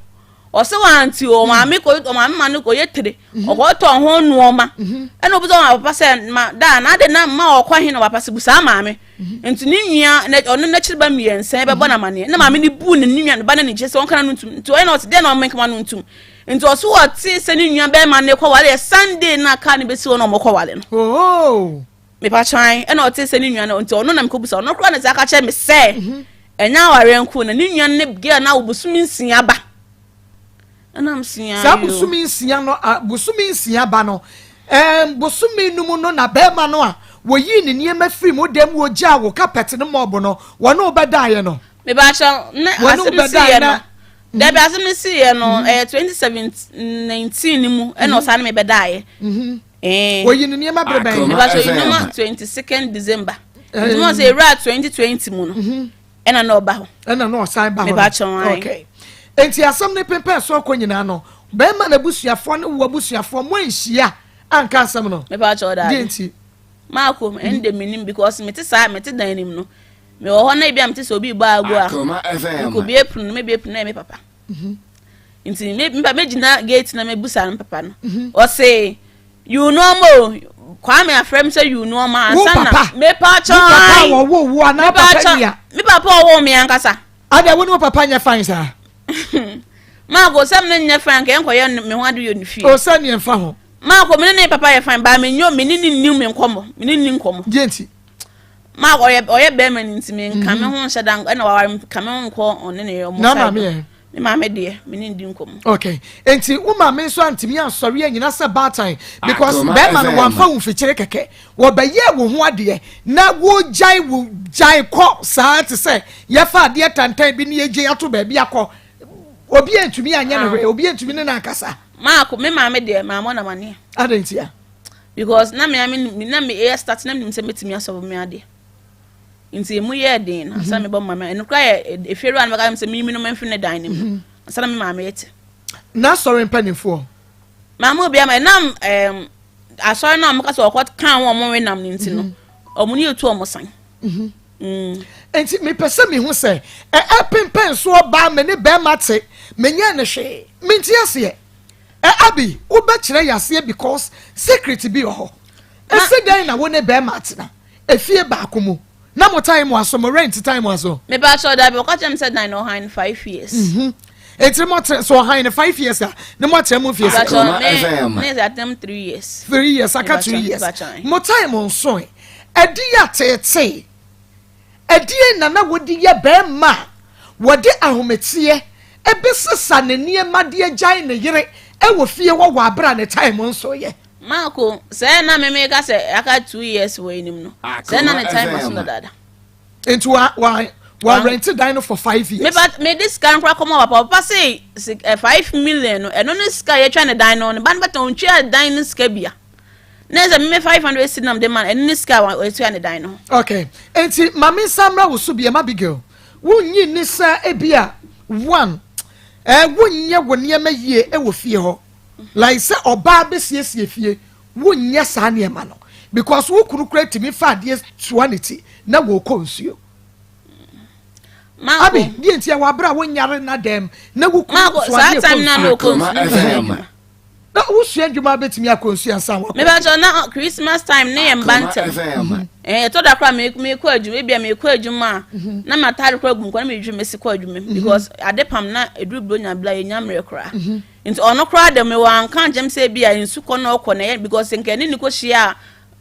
o se wa anti o ma me ko o ma ma ne ko yetere o ko to ho nuoma e no buzo ma papa se ma da na de na ma o kwa he no papa se busa ma me enti ni nwia ono na chiri ba miensa be bona mane na ma me ni bu ne nwia no ba na ni chese on kana no ntum nti o e no se de na o menka ma no ntum nti oso wati se ni nwia be ma ne kwa wale Sunday na ka ne be si ono mo kwa wale no oh me pa chan e na oti se ni nwia no nti ono na me ko busa ono kra na se aka che me se enya ware nku na ni nwia ne ge na obusumi nsia ba na msia sa busumi nsia no busumi nsia ba no busumi numu no na be ma no a wo yi ni niema free mo dem wo gya wo carpet no mob no wo no obedaaye no me ba chan na asimsi na da ba asimsi no 2019 mu e no sa na me bedaaye wo yi ni niema breben me ba chan no 22nd December mo say ra 2020 mu no e na oba ho e na no san ba ho me ba chan okay enti asam ne pepe so akonyina no be ma na busuafo ne wo busuafo mo anhia anka asam no me ba chan da denti maako ende minim because me te dan nim no me wo ho na bia me te so obi ba agu a Akoma FM ko bi epunu me bi epunu na me papa nti me gina gate na me busa na papa no o say you know mo kwa me afrem say you know ma ansana me pa chan papa wo na papa nia me papa wo me ankasa ada wo no papa nya fine sa maako sam na nya fine ke enkoye me ho adu yo ni fi o sa nia fa ho maako me ne papa ye fine ba me nyo me ni me nkomo me ni nkomo denti ma oye be man ntimi nka me ho hyedan na waware ka me nko one ne yo mo na ma me ma me de me ni ndi nkom okay enti wo ma me so antimi ansori anyina se batan because be man wan fa wo fikire keke wo be ye wo ho ade na wo jai ko saa te se ye fa ade tantan bi ne ye gye ato ba bi akọ obi entumi anya ne hwe obi entumi ne na akasa ma ko me ma me de ma mo na mane adentia because na me start na me se metimi aso me ade nti mu ye den asa me bo mama enu kra eferu an maka me se mi no manfi ne dan nim asa na me mama yete na sorry penifo mama obi ama nam asorry na maka so okot kan won mo we nam nti no omu ni etu omo san enti me pese me hu say pempen so ba me ne be mate me nya ne hwe me nti ase abi wo be kire yase because secret bi ho ese dan na wo ne be mate na efie ba akomo na mo time aso mo rent time aso me ba sure that because them said I know in 5 years it's more so high in 5 years no more time of years me at them 3 years 3 years aka 2 years mo time on so edi atete edi na na wodi ye be ma wodi ahomete ebesesa ne niema de agyan ne yere e wo fie wo abra ne time on so ye Marco say na me ka say aka 2 years we nim no say na ne time on so dada into why rented dino for 5 years me this can come up papa say 5 million and no sky you try ne dino on ban but on try dino ska bia na me 500 sinam de man and this sky we try ne dino okay enti mama samra wo so bia ma big girl wonyi ni sa ebia one wonye wonye ma yie e wo fie ho like say oba be siesie fie wonye sa ne ma no because wo kunu create me fa de suanity na wo konsuo abi die ntia wa bra wonyare na dem na wo kunu suanity time na no konsuo na wo sua djuma betimi akonsuo ansan wo me ba jo na Christmas time na yem bantem to da kra me ko adwuma e bia me ko adwuma na matare kra gum kwa na me dwuma si ko adwuma because adepam na edurubdo nya bla ye nyamre kra nti ono kra de me wan kan jem se bia nsu ko na okọ na because nkani ni ko hia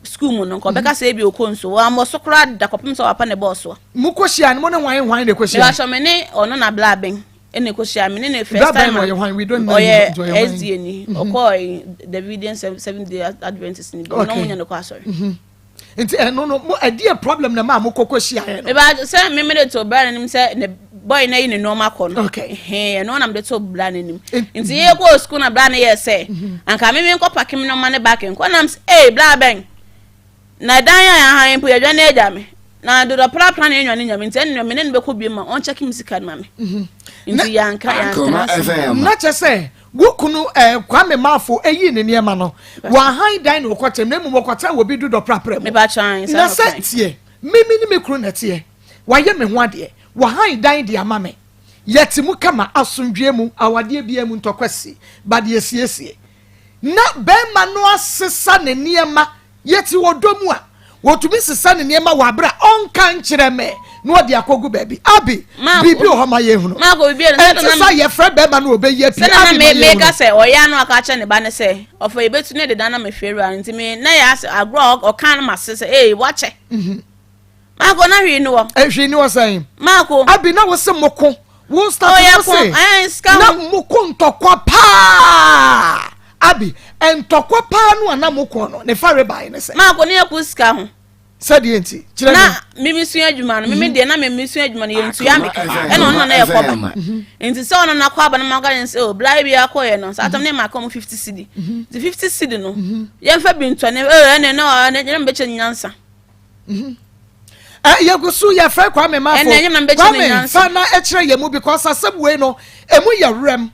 school mu no ko beka se bia okonso wa mo so kra da kopim so wapa ne boss wa mu ko hia ne mo na hwan ne ko hia me ba so me ne ono na bla ben ene ko hia me ne first time we don't know SDA ni okoi Davidian 7 day Adventist ni no munya no kwa sorry nti no mo idea problem na ma mo kokko hia he me ba say me de to bra nim say ne boy na yin normal kon okay no na me de to bra nim nti ye ko school na bra na ye say anka me nko pakim no ma ne back nko na bra ben na dan ya han po ye na eja me na do pra plan enyo ne nyame nti enyo me ne be ko bi ma on check music man me nti yanka na chese gukunu kwame mafo eyi ne niema no wa han dan no kwatem na mu kwata wo bi do prapra me ba chan na setie mimi ni me kru na tie wa ye me ho ade wa han dan de ama me yetimu kama asundwe mu awade bia mu ntokwasi ba de esiesie na be ma no asesa ne niema yeti wodomu a wotumi sesa ne niema wa bra onka nkyere me no odi akogu baby abi bibi o homa ye hunu ma ko bibi na sa ye frɛ be ma no obeye pi abi me ka se oya no aka che ne ba ne se ofo yebetu ne de dana me feru anti me na ya agro o kan ma se wache ma ko na hwi no wo hwi ni wo san ma ko abi na wo se moko wo start to say na moko ntokwa pa abi entokwa pa no na moko no ne fare bai ne se ma ko ne akuska ho sadi enti kire na mimi sua adwuma no mimi de na mimi sua adwuma no yentu ya me e no no na ye koba enti se ono na kwa ba na magarin se o bla bia koye no sa atam ne ma kom 50 cedi the 50 cedi no ye fa bi ntwane ne no ne mbe che nyansa ye gusu ye fa kwa me ma fo ne mbe che nyansa fa na e kire ye mu because asebwe no emu ye rem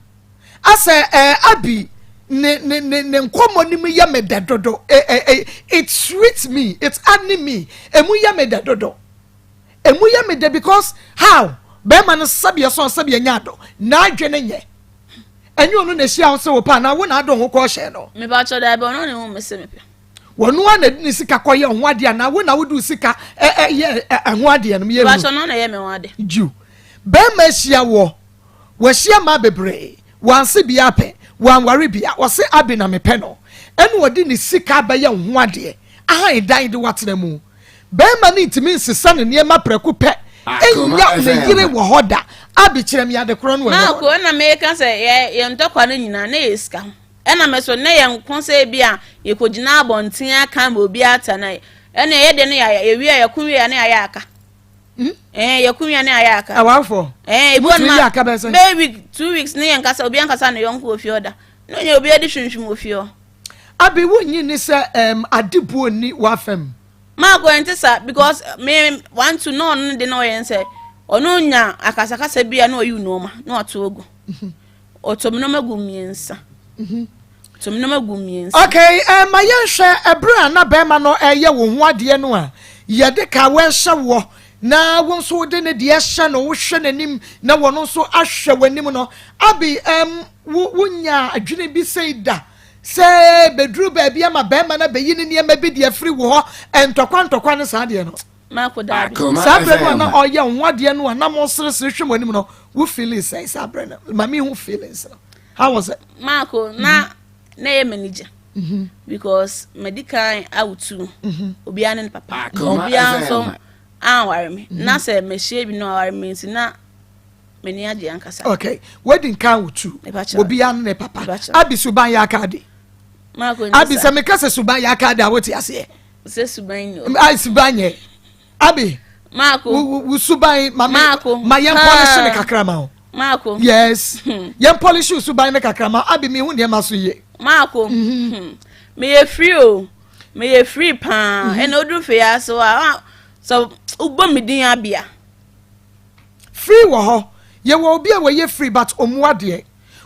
ase abi ne nkomo ni me ya me dadodo it sweet me it's enemy emu ya me dadodo emu ya me de because how be man sabia so sabia nyado na adwene nye enyo no na hia so wo pa na wo na ado ho ko hye no me ba cho da be no ne ho me se me pe wonu ana ni sika koye ho ade na wo na wo du sika ye ho ade no me ye ba cho no na ye me ho ade ju be ma hia wo hia ma bebre wanse bia pe wanware bia wo se abi na me pe no enu odi ni sika ba ye ho ade aha dan de watena mu be ma ni ntimi nsesa ne niema preku pe enya ne yire wo hoda abi kire me ade kro no ma ko na me ka se ye ntokwa no nyina na ye sika ena me so na ye nkonse bia ye kogina abonten aka ma obi ata na ena ye de ne ye wi ye kunwi ya na ya aka ye kunwi na ya aka awafo ebu na maybe 2 weeks ne ye nkasa obi nkasa na yonko ofi oda no ye obi edi hwunhwum ofi o abi wonyi ni se adibu ni wafem ma go entisa because me want to know no de no yen say ono nya akasa kasa bia na oyu no ma na oto ogu otomno magumiensa tomno magumiensa okay ma yenhwe ebra na be ma no eye wo ho ade no a ye de ka we hye wo na won so de ne de hye no wo hwe nanim na wono so ahwe wanim no abi wonya adwene bi sei da se bedru ba bia ma ba ma na be yini ne ma bi de afri wo ho entokwa ne sa de no Mako da bi sa bre na oye nwade no na mo sere hwe wanim no wo feel say sa bre na mami who feelings no how was it Mako na ye manager because medical out too obi an papa obi an so aware me na say me share bi no aware me na meni age ankasa okay wedding can with two obi an ne papa abi suban ya kade Mako abi se me kase suban ya kade a woti ase se suban ai suban ye abi Mako wo suban ma yen polish ne kakra ma Mako yes yen polish suban ne kakra ma abi me hu ne ma so ye Mako me ye free pa and odu fe ya so ubo me din abia free wo ho ye wo obi a wo ye free but omuade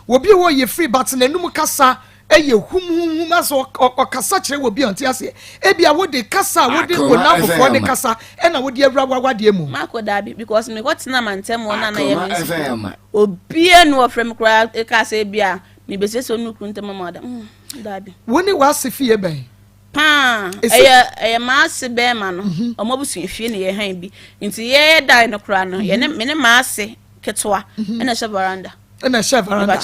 obi wo ye free but nanum kasa eye hum aso okasa kire wo bi onti ase ebia wo de kasa wo de onam fo de kasa e na wo de awura wade mu Mako dabi because me got na mantem wo na ye me obi enu ofrem kra e kasa ebia me be se so nuku ntem mama dabi woni wa se fie ben pa eye ma se be ma no omobusu fie ne ye han bi nti ye dai no kra no ye ne me ne ma se ketwa e na she veranda na chef aranda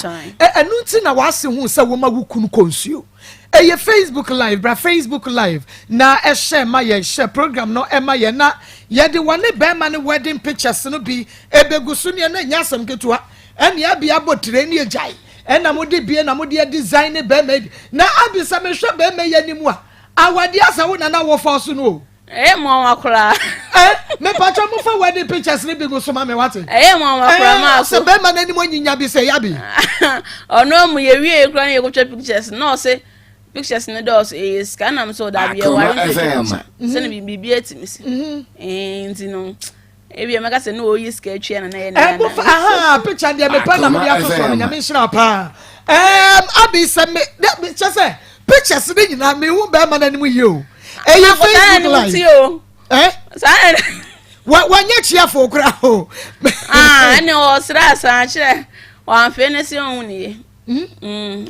enu nti na wa se hu se wo ma wukunu konsuo eye Facebook live na share ma ye share program no e ma ye na ye de one be ma ne wedding pictures no bi ebegusu ne na nyasam ketua ene abia botire ne ejai ena mo de bie na mo de design be ma na abisa me hwe be ma ye nimu a awade asa wo na wo fa so no mo wakura me pacho mo fa wedding pictures ni bigu so ma me wate mo wakura ma so be ma nani mo nyinya bi se ya bi ono mo ye wie kura ye ko pictures no say pictures ne dos is can am so that we are se ne bibi etimisi nti no ebi me ka se no oyi sketch na na ye na aha picture dia me pa na mo dia so so nya me shira pa abi se me chese pictures ni nyina me hu be ma nani mo yi o Facebook live wanye chiafo kura ho ene o sra sa kire wan fe ne si ohun ni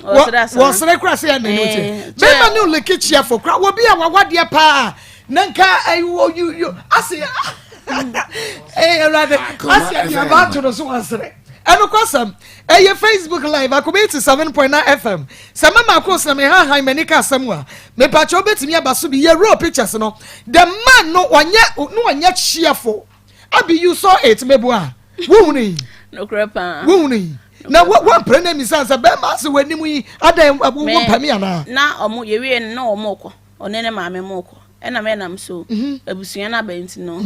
o sra sa wo sra kura se ene no te be ma ne leki chiafo kura wo bi a wawade pa nanka you ase rather ase ya ba to no so answer eno kwasam Facebook live Akoma 7.9 FM sama Maa Akos na me ha menika asem me pa cho betimi abaso bi ye raw pictures no the man no wanya chiafo abi you saw it mebu a wo huni no crepa wo huni na one prene mi sansa be ma se wanimu yi adan wo pami ana na omo ye wie na omo ko onene maame mo ko ena me nam so abusuan na benti no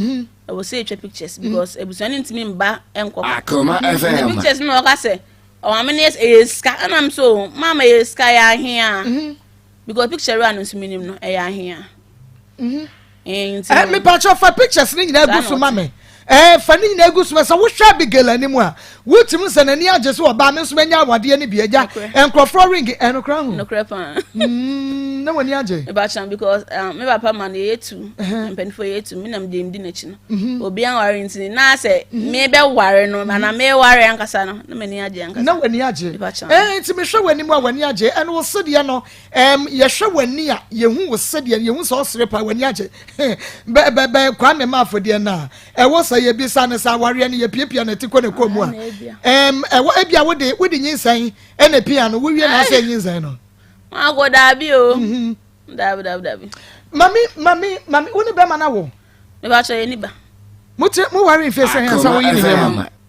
I will say etwa pictures because abusuan ntimi mba enko Akoma FM pictures no ka se o amene is ska and I'm so mama is ska ya here because picture run no minim no e ya here me patch for pictures ni na egu so mama fa ni na egu so so wo hwa bigela ni mu a wutim se na ni age so oba me so benya awade ni biaja enkrofro ring enokra hu no crepa na wani age e ba chan because me papa man e yetu mpenfo yetu me nam dem di na chi no obi an ware ntini na se me be ware no na me ware ankasa no na mani age ankasa na wani age nti me hwe wani mu a wani age en wo sede no ye hwe wani a ye hu wo sede ye hu so sere pa wani age be kwa me ma afode na e wo sa ye bi sa ne sa ware ne ye piepia na tikọ na komu a wo ebia wo de nyinsan e na pia no wo wie na sa nyinsan no Mako dabi o dabi mami uni be mana wo me ba cho ye ni ba mu worry face hen sa wo yi ni be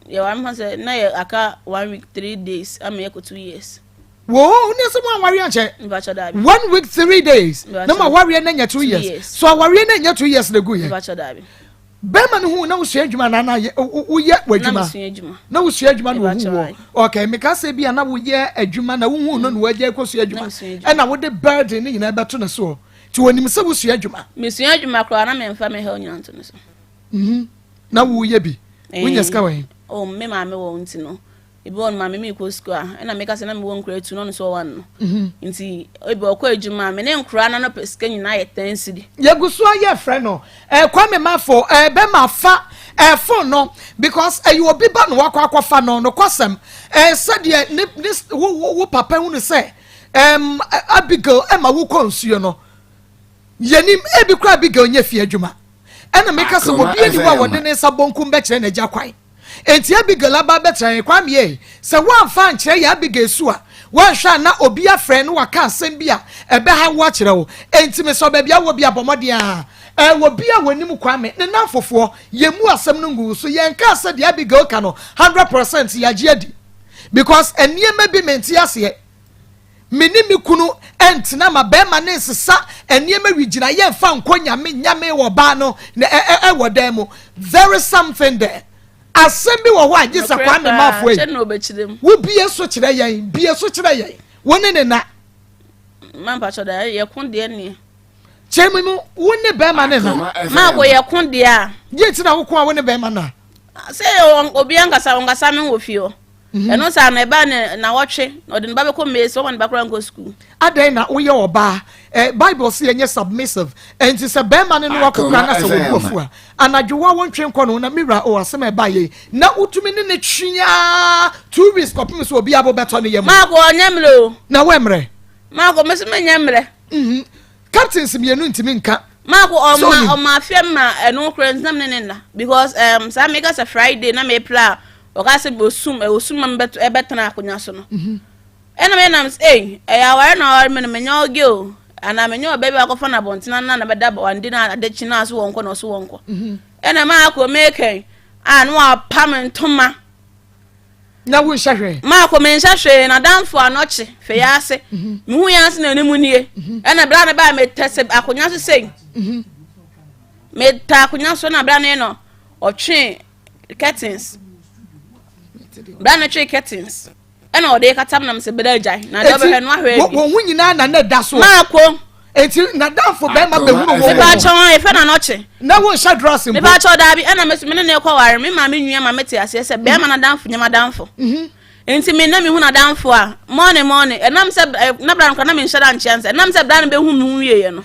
ye wa me say na ye aka 1 week 3 days am ye ko 2 years wo uni so mo worry anche me ba cho dabi 1 week 3 days na ma worry na nya 2 years so worry na nya 2 years na go ye me ba cho dabi be man hu na wo sua adwuma na wo ye wadwuma na wo sua adwuma na wo okay me ka say bia na wo ye adwuma na wo hu no wo je ko sua adwuma e na wo de burden ni nyina beto na so ti wonim se wo sua adwuma me sua adwuma kro na me mfa me ha onyanto no so na wo ye bi wo nya ska wen o me ma me wo nti no ebi on ma me ko school na me ka se na me won kura tu no so one no nti ebi okọ ejuma me ne nkura na no pesika nyina ye tensidi yegusu aye friend no kwame mafo be mafa phone no because you obi ba no akwafa no kwasem said ye wo papa hu no say Abigail ma wo konsuo no yenim ebi kura Abigail nya fi adwuma ena meka se obi eni wa wode ne sabonkum be kire na gya kwan enti Abigail aba betra kwam ye se wan fa nkire ya Abigail suwa wan hwa na obi afre no waka asem bia ebe ha wo kire wo enti me so ba bia wo bia bomode a wo bia wanim kwame ne nafofo yemu asem no ngu so yen ka se de Abigail ka no 100% ya gye adi because eniema bi menti ase minimi kunu entina ma be ma ne sesa eniema wigina ye fa nkonya me nyame wo ba no wo dem there is something there asembi wo ho agisa kwa me mafo e wo bie so kire yen bie so kire yen woni ne na man pa cho da ye kun de ni chemi mu woni be ma ne na ma go ye kun de a ye tina wo kun a woni be ma na se obi angasa me wo fio eno sa na eba na wotwe odi no ba be ko mesi wo man ba kura ngo school adan na wo ye oba Bible say enye submissive and it's a be man no wakokra na se wo bofua anadwowa wontwe nko no na mira o asema eba ye na utumi ne twia 2 weeks kopim so obi abo beto ne yem ma ko onyemre na wemre ma ko mesi menyemre captains mienu ntimi nka ma ko o ma afia ma eno kra nsam ne na because sa make us a Friday na me plan o ka se osum ma beto e betana akonya so no ena me nam say ya ware na me menya oge o ana menyo baby akofa na bontina na beda wande na adachi na so wonko no so wonko ena ma akọ meken anu apam ntoma na wo nhahwe ma akọ men nhahwe na danfo anoche fe ya ase mehu ya ase na animu nie ena bra na ba metese akonya so sei meta akonya so na bra na no otwe curtains bra na twe curtains ena ode katam na mse beda jai na do be no ahwe wo hu nyina na da so ma akọ enti na danfo be ma be hu no wo me ba chon e fe na noche na wo sha dress me ba chon da bi ena me ne kwa ware me ma me nua ma mete ase se be ma na danfo nyama danfo enti me na me hu na danfo a morning enam se na bra nka na me nshada nchianse enam se bra na be hu me hu wie no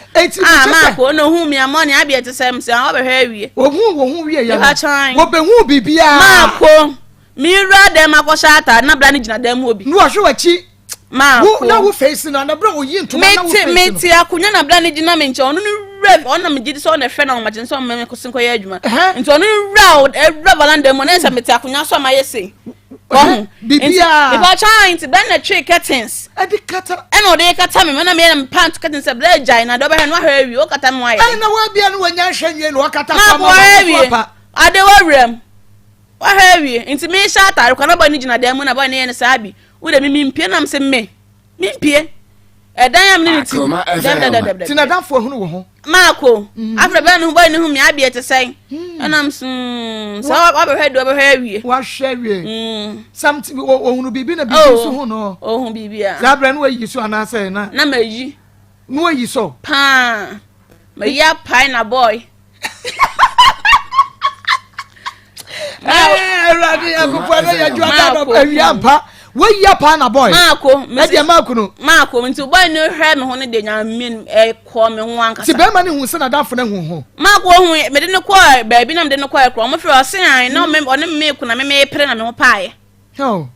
ma ko no hu me a morning abi ete se mse a wo be hwe wie wo hu wie ye wo be hu bibia ma ko mi ra dem akoshata na bra ni gina dem obi no ahwe wachi ma ko na wo face na bra o yi ntoma na wo face meti akunya na bra ni gina me nche onu ni rev ona me gidi so na fe na o ma gin so me ko sin ko ye adwuma nti onu ra valanda mo na se meti akunya so ma yesi bibia if I try to then the tree curtains adi kata eno de kata me na me pant curtains e bla jai na do be no ahwe wi o kata me wa ye na wa bia no wanya hwenye no kata fa ma ade wa rem wa heavy inti me sha atare kwa na ba ni gina dem na ba ne ne sabi wo de mi mpie nam se me mpie edan am ni ti tina danfo hu no wo ho ma ko afra ba no ba ni hu me abi ete sai enam so wa be hwe do be hwe wa hwe something wo hu no bibi na bibi so hu no o hu bibi a zabra no yi so ana sai na ma yi no yi so pa ma ya pai na boy radi akupo na ya juada no awiampa we ya pa na boy mako me dia mako no mako nti boy no hwe me ho ne de nya men ko me ho anka ti be ma ne hu se na danfo na hu mako hu me de ne ko ba bi na me de ne ko ekro mo fere osen an na me one me ku na me pere na me ho paaye oh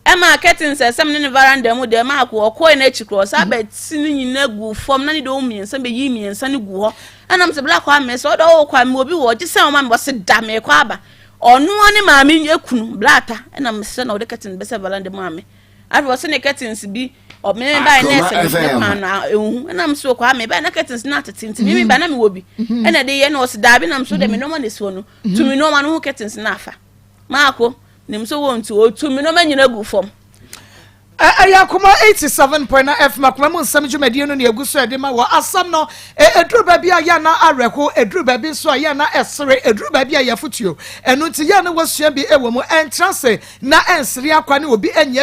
ema curtains sem ne veranda mu de mako okoi na chikro sa ba ti ni nyina gu fom na ne de o miensa be yi miensa ne gu ho anam se black kwa me so do o kwa me obi wo ji se o ma me se da me kwa aba onu oni maami ekunu blata na mse na ode curtain bese balande maami afro se ne curtains bi o me ba na se ne na ehu na mse ko ame ba na curtains na tetinti mi ba na me wobi na de ye na o se da bi na mse de me no ma ne so no tumi no ma no curtains na afa maako ne mse wo ntu o tumi no ma nyina gu fom Akoma 87.9 F makoma mu nsam dwumadie no ne aguso ede ma wo asam no eduru ba bia ya na areko eduru ba bi so ya na esere eduru ba bia ya futuo eno nti ya na wasua bi ewo mu entrance na ensere akwa ne obi anya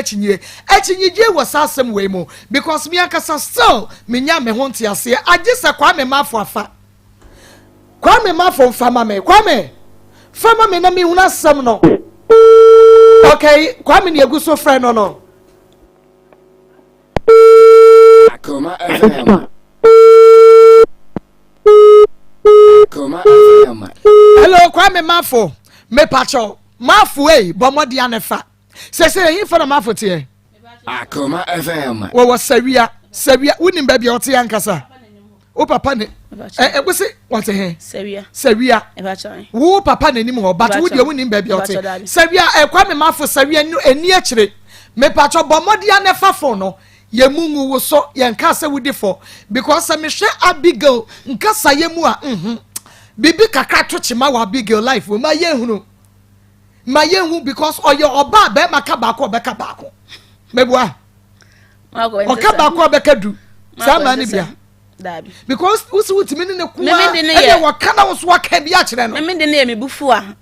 achinyije wo sasem we mu because me akasa still menya me ho nti ase agisa kwa me mafo afa kwa me mafo fama me kwa me fama me na me hu na asam no Okay, kwame ni eguso friend no. Akoma FM. Akoma FM. Hello, kwame Mafo. Me pacho. Mafo bomodi anefa. Se yin for na Mafo tie. Akoma FM. Wo sawia unim ba bia ote yankasa. O papa ne wose what he? Sawia. Wo papa nanim ho but wo de unim ba bia ote. Sawia kwame Mafo sawia eni akire. Me pacho bomodi anefa fo no. Ye mungu wo so ye nkasa wudi for because me hwe Abigail nkasa ye mu a bibi kakra to chima wa Abigail life wo ma ye hunu because oye oba be maka ba ko mebua oka ba ko be kadu sama ni bia because usi wutimi ne kuma e wo kana wo so waka bia kire no me de na me bufu a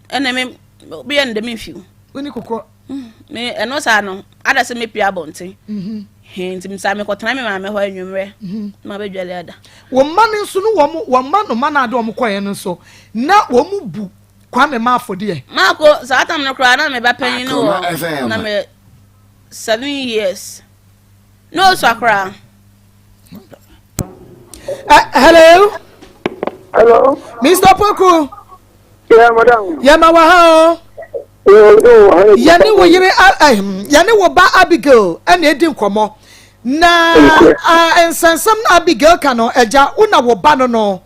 ena me bia ndem mfiu oni kokko me eno sa no ada se me pia bonte hintim sa me kotena me ma me ho anwumre ma be dwale ada wo ma ne nso no wo ma no ma na ade wo koye no nso na wo mu bu kwame Mafo de mako sa atam no kra na me ba panyin no na me 7 years no so akra hello Mr. Poku. Yeah, madam. Yeah, ma wa ha yani wo yire yani wo ba Abigail ene edi nkomo na ensansam na Abigail kano eja una wo ba no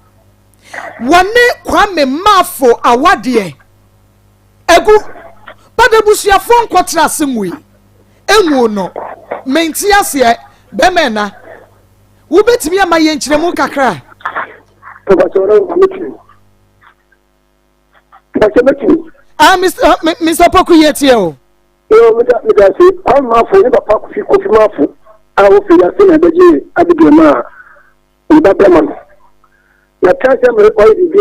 wone kwame Mafo awade egu padebusuafo nkotra semwe enwu no menti ase be mena wo betimi ama ye nkyeremu kakra Mr. Poku yetio. Yo, Mr. say, I'm Mafo, never pack Kofi Mafo. I will feel a thing at the J. Abigail in that man. Na kasa me kwa di bi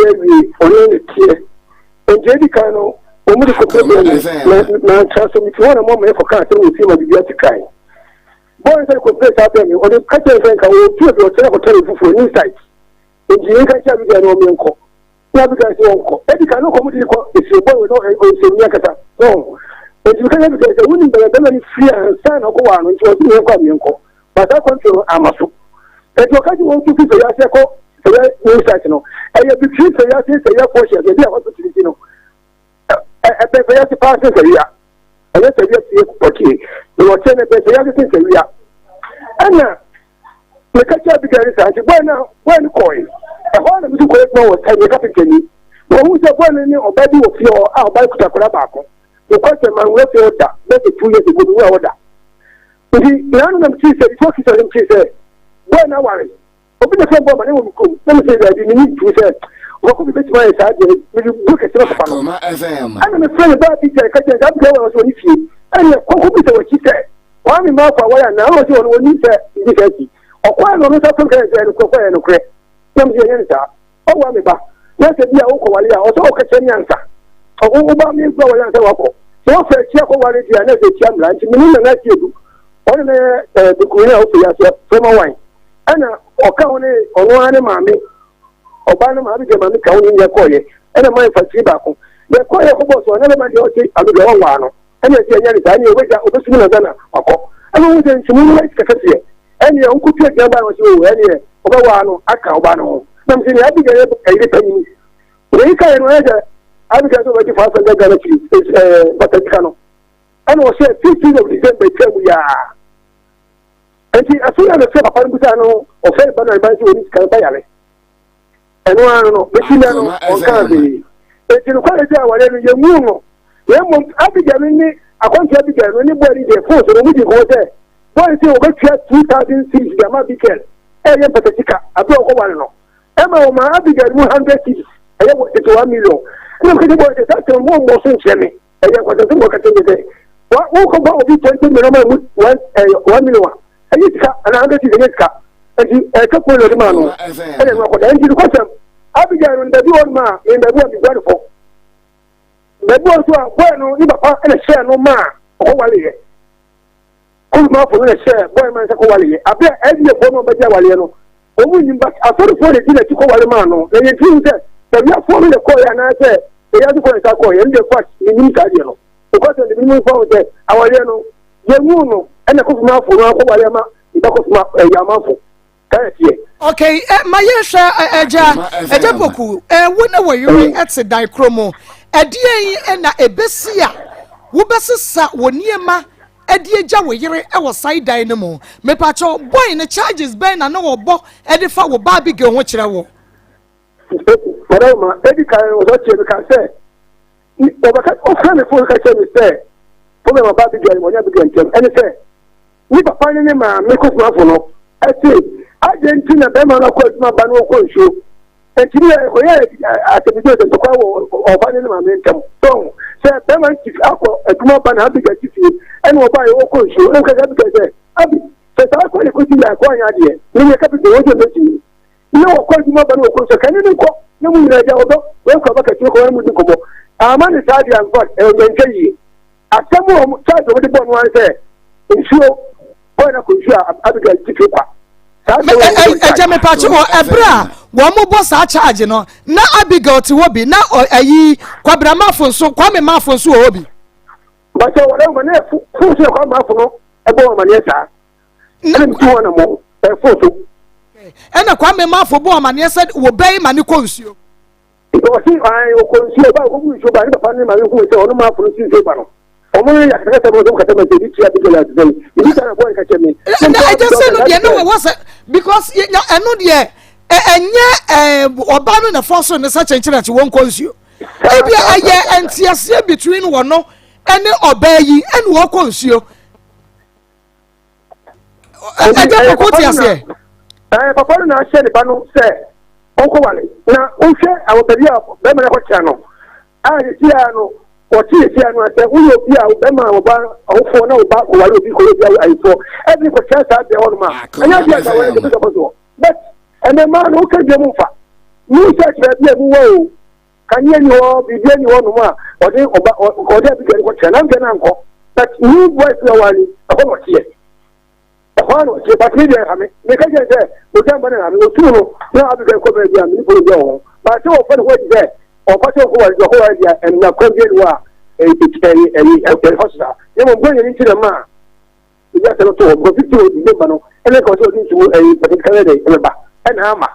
oni ne tie. Enje kan no, o mu ko problem na kasa mi tuwa na mo me for kan so ti ma bi atikai. Boy say ko place out me, o de kasa say kan o tu do tell ko tell fufu ni site. Enje kan cha bi ga no me nko. Ya bi ga si onko. E di kan no ko mu di ko esi boy no o se ni akata. So, enje kan bi ga say woni be ga ni free and sign ko wa no nti o ti ko mi nko. But that control amaso. E do ka ti won tu fi ya se ko insight no e between say ya portion dey be opportunity no e be ya ti pass say ya e say ya ti okay no ten be say ya ti say ya ana me ka cha bi gari sa ti when coin e ho na mi ko no wo tan ka pikeni wo hu se when ni obadi wo fi o a obadi kutakura ba ko the question man we fi order be 2 years ago we order ndi nanu na mti say to ki say when na worry obi the phone bomb na wo ko na me say that you need to say wo ko be try say that you book it to papa Akoma FM ana me friend ba bi say ka say that go was oni fi ana ko bi say wo ki say wa mi ma kwa waya na wo say oni say ni say ki okwa no no say ko say ko ko no kre na me say nta o wa me ba na say bia wo ko wale a o so o ka che nyansa o ba mi gba wale say wo ko so fa chi ko wale dia na say chi amla nti mi na na ti edu o ne de ko ya o fi ya so ma wan ana oka woni onu ane maami oba na maami je maami ka woni nye koye ana mai fatiri ba ko ye koye ko bo so na le ma de o ti abido won wa no ana ti anya ni ta ni obeja obesu na zana akọ ana wo je ntimu ni ka kase ani ya nkutu e ba wo si o ani oba wa no aka oba no na msi ni abiga ye ile tani we ka ye no ya abiga so ba ti fa sa ga na ti batatika no ana wo se 15 of December temu ya enti asuya no se papa ngusa no o fe bana ba si oni kan ba yale eno ano no besina no o kan bi enti no kwale ja wale no ye mu no ye mu abiga ni akonti abiga no ni bori de fo so no mu di ko te bori se o be tia 2006 ga ma bikel e ye patatika abi o ko wale no e ma o ma abiga mu 100 cities e ye wo 1 million no ke de bori de ta te mo mo so ncheme e ye ko te mo ka te de wo ko ba obi 20 million ma mu 1 million ayika ana anga ti zenyeka enti ka ko lo ma no ele ma ko da enti ko sam abiga no ndabi won ma e ndabi won bi fo ndabi won so a boy no ni papa ele share no ma ko wale ye ko ma fo no share boy man sa ko wale ye abe e bi ko no ba ja wale no o mu nyimba afori fo de ti na ti ko wale ma no e ye ti nse da ya fo no de ko ya na se e ya ti ko sa ko ye nde kwa ni ni ka die no because the minimum for the our no ye no and the customer for no ko wale ma the customer yamafo okay my yesha eja boku wona wayure etse dan kromo edie na ebesia wo besesa woniema edie ja wayire e wo side dan no mo me pacho boy ne charges ben na no bo edifa wo ba big ho kire wo Madam, Edica was what you can say. O friend for ka say me say. For me ba big girl, when you begin and say, "We ba find any man make us for no." I say, Argentina be man ko ma ba no ko show. And today o ya at the video to ko o find any man make so say be man chief akọ eduma ba na big chief and o ba yo ko show. O ka ga big say, "Abi, say ta ko ni ko ti la ko anya de." Ni ka bi o je me no ko di ma ba no ko so kan ni ko na mu na ja odo we ko ba ka ti ko mu di ko bo amani sadi an god e nje yi atamu charge o di bo no an say nsuo ko na ko nsuo abiga ti kwa eje me pa chi wo ebra wo mo bo sa charge no na abiga ti wo bi na ayi kwabra mafo nso kwa me mafo nso wo bi ba so wo na na fu so kwa mafo no e bo ma ne sa na mi ti wona mo e fu so ena kwa me mafo bo ma ne said wo bai ma ne konsuo o si ai o konsuo ba ko konsuo ba ni pa ni ma hu se onu mafo si se ba no o mo ya ka ta bo ka ta ma se ti abi la de ni ta ko ka che me na I just say no de no was because eno de enye oba no na force no sa chenchira che won konsuo e bia aye entiase between wo no ene oba yi ene wo konsuo e de ko ti ase papa na share the banu say onko wale na unse awobeli apo be ma ko chano ti ano o ti ano ate uyo bi a be ma oba awofo na oba ko wale obi ko bi ayifo every ko chance ade on ma anya bi aka wale ko so but and the man who can get mufa ni search be bi mu wo kanye ni ho bi bi ni ho no ma o de oba ko de bi ko chana am na nko but new voice na wali akọ tie kwano ke bakiri ya hame me kaje se o jamba na me tuno na abi ko be dia mi ko dia o ba se o fa ko je o pa se ko wa ko wa dia en na ko je wa hosta ye mo gbe ni ti na ma ya se to ko fiti o di ba no ene ko se o di tu particular day e ba en ama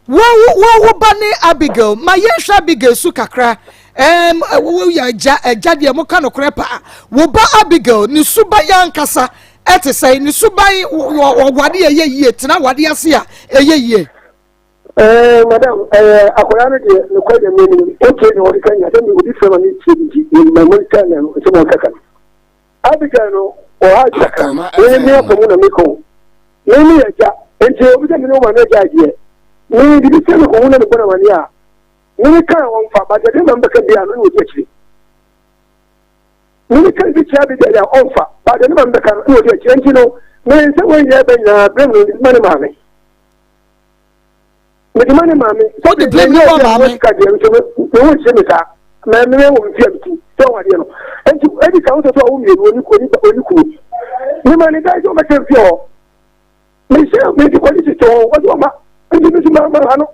wo bani Abigail ma yesha Abigail su kakra wo ya ja de mo ka no kre pa wo ba Abigail ni suba yankasa ete say ni subai wade ye tena wade ase a ye madam akoya no de no kwa de meni o ke ni wori kan ya de mi odi fema ni ti ni ma mo kan na so mo kaka Abigail no o ha jaka ni ko mu na mi ko ni ya ja enti obi de mi no ma na ja je ni di se ko mu na ko na mani a ni kan won fa ba de ma mbaka bia no ni o je ni kan bi cha bi da onfa ba da ni man da kan no de chenji no me se wo ye ben na blame ni mani mame me di mani mame so the blame no mame ka de so me wo che me sa me wo mfi amti so wa de no enti edi ka wo so wo mi ni ko ni mani da jo ma che fi o me se me di ko ni to o do ma enti ni ma no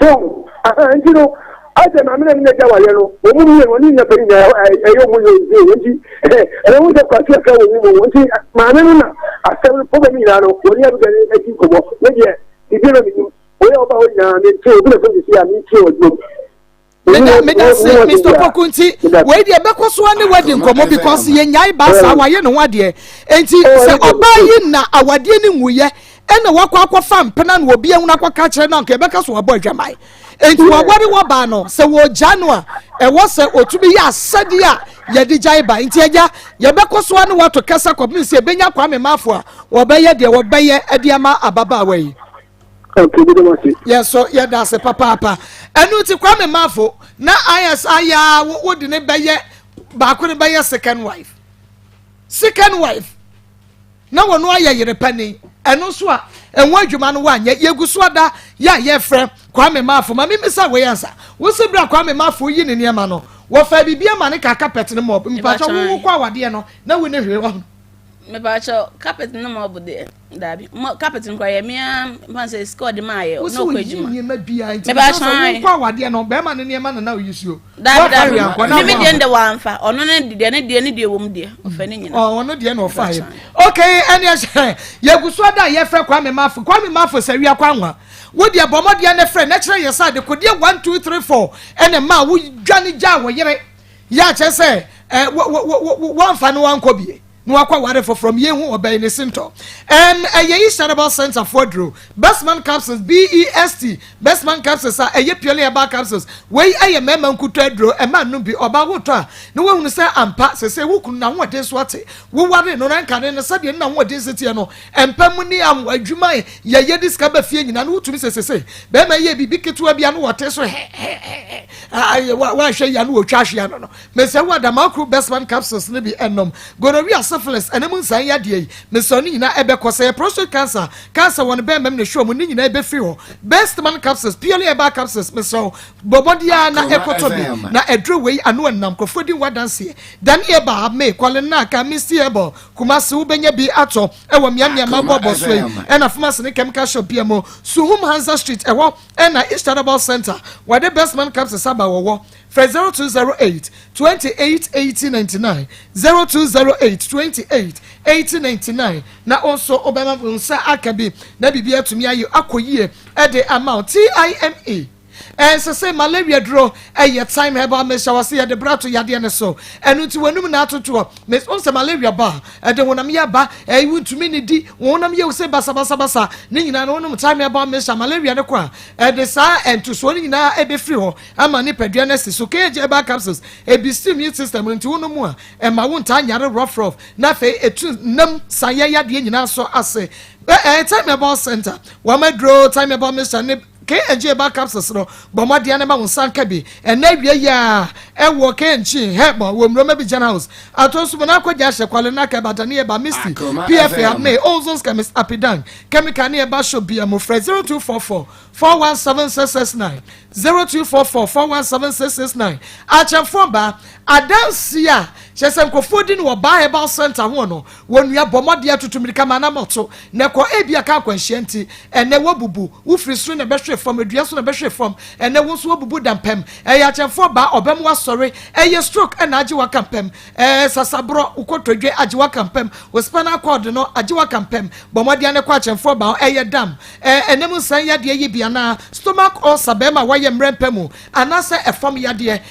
so enti no aje na mena ni ja wale no o mu ni woni na pe nya ayo mu yo nti e wo de kwa tia ka wo mu nti ma me na asem po be mi na no woni abu gani e ti ko bo we je ti bi na mi o ya ba wo na me ti o bi na so ti ya mi ti o do me da say Mr. Pokunti we de be ko so ani wedding komo because ye nyai ba sa wa ye no wade enti se oba yi na awade ni nwuye ene wakwa fam pena na obi ehuna kwa ka kire na nke be ka so abo adwamai enti wagwari wo ba no se wo January e wo se otubi ya asade a ye di jai ba enti eja ye be ko so ani wato kasa ko mi se benya kwa me mafo a wo be ye de wo be ye ediama ababa ayi yes so ye da se papa enu ti kwa me mafo na ISI ya wo de ne be ye ba ko ne be ye second wife na wono aye yere pani eno so a enwa adwuma no wa nya yeguso ada ya ye frɛ kwa me mafo ma me misa we yansa wo se bra kwa me mafo yi ne niema no wo fa bibia ma ne ka carpet ne mo mpacho wo kwa wade no na wo ne hwe wo me ba cho carpet no mo bude dabi carpet nkwa ye me man say score de maye no kwajuma me ma bia nti me ba cho nkwa awade no be ma ne ne ma na uyisuo dabi me de nde wanfa ono ne de wom de ofa ne nyina ono de na ofa ye okay ene ye guso da ye frɛ kwa me mafo sawia kwa nwa wo de bomode ne frɛ na kyerɛ ye sa de kodie 1 2 3 4 ene ma wo dwane gya wo yere ya kyerɛ sɛ wanfa no wankɔ bie no akwa ware for from ye hu obey ne sinto ye Cerebral Center for Dro Bestman capsules BEST Bestman capsules ye purely about capsules we mema nkuto adro ma no bi oba woto a no we hunu say ampa se wo kunu na ho de so ate wo ware no ranka ne se de na ho de setie no empam ni am adwuma ye diska ba fie nyina no wutumi se be ma ye bibi keto bia no wote so wa hwe ya no wotwa hwe no me se wo da macro Bestman capsules ne bi enom gonorrhea syphilis and amun san ya de me so ni nyina ebe kose prostate cancer won be mem ne show mu ni nyina ebe fi ho Bestman capsules purely about capsules me so bobodia na ekoto bi na edro wei anu annam kofodi wadanse dan e ba me kwale na ka misi ebo kuma se wo benya bi ato e wo miamia mabobo so e na famasi ne chemical shop bi mo Suhum Hansa Street e wo e na Cerebral Center where Bestman capsules aba wo 0208 28 1899 0208 28 1899 na also obama unsa akabi na bibia tumi ayo akoyie e de amount TIMA say malaria draw time herbal measure was here the brato yade ne so enu ti wanum na atoto me on say malaria ba de wonam ya ba wutumi ne di wonam ye say basa ne nyina no wonum time herbal measure malaria ne kwa de sa ento so ne nyina e be free ho ama ne padua ne so keje herbal capsules e bi immune system nti wonum a ma wonta nyare rough na fe etu nam saye yade nyina so ase time herbal center wa madro time herbal measure ne KNG ba capsules no bomade ne ma wonsan ka bi na wie ya e wo KNG hebo wo mroma bi jana house atonso na akwaja hye kwale na ka badane e ba misty PFA me ozons chemist apidan chemical ne e ba show bi am frɛ 0244 417669 0244 417669 achafo ba adansia chesem ko fodi no ba herbal center ho no wonua bomade atutumirika mana moto ne ko ebia ka kwanhyianti ene wo bubu wo frisru ne behwe fam adua so ne behwe fam ene wo so wo bubu dampem ya achafo ba obem wa sori ye stroke na age wa kampem sasabro ukotodwe age wa kampem wo spinal cord no age wa kampem bomade ne ko achafo ba ye dam enem san ya de ye bia na stomach ulcer be ma wa ye mrempemu anase efam ya de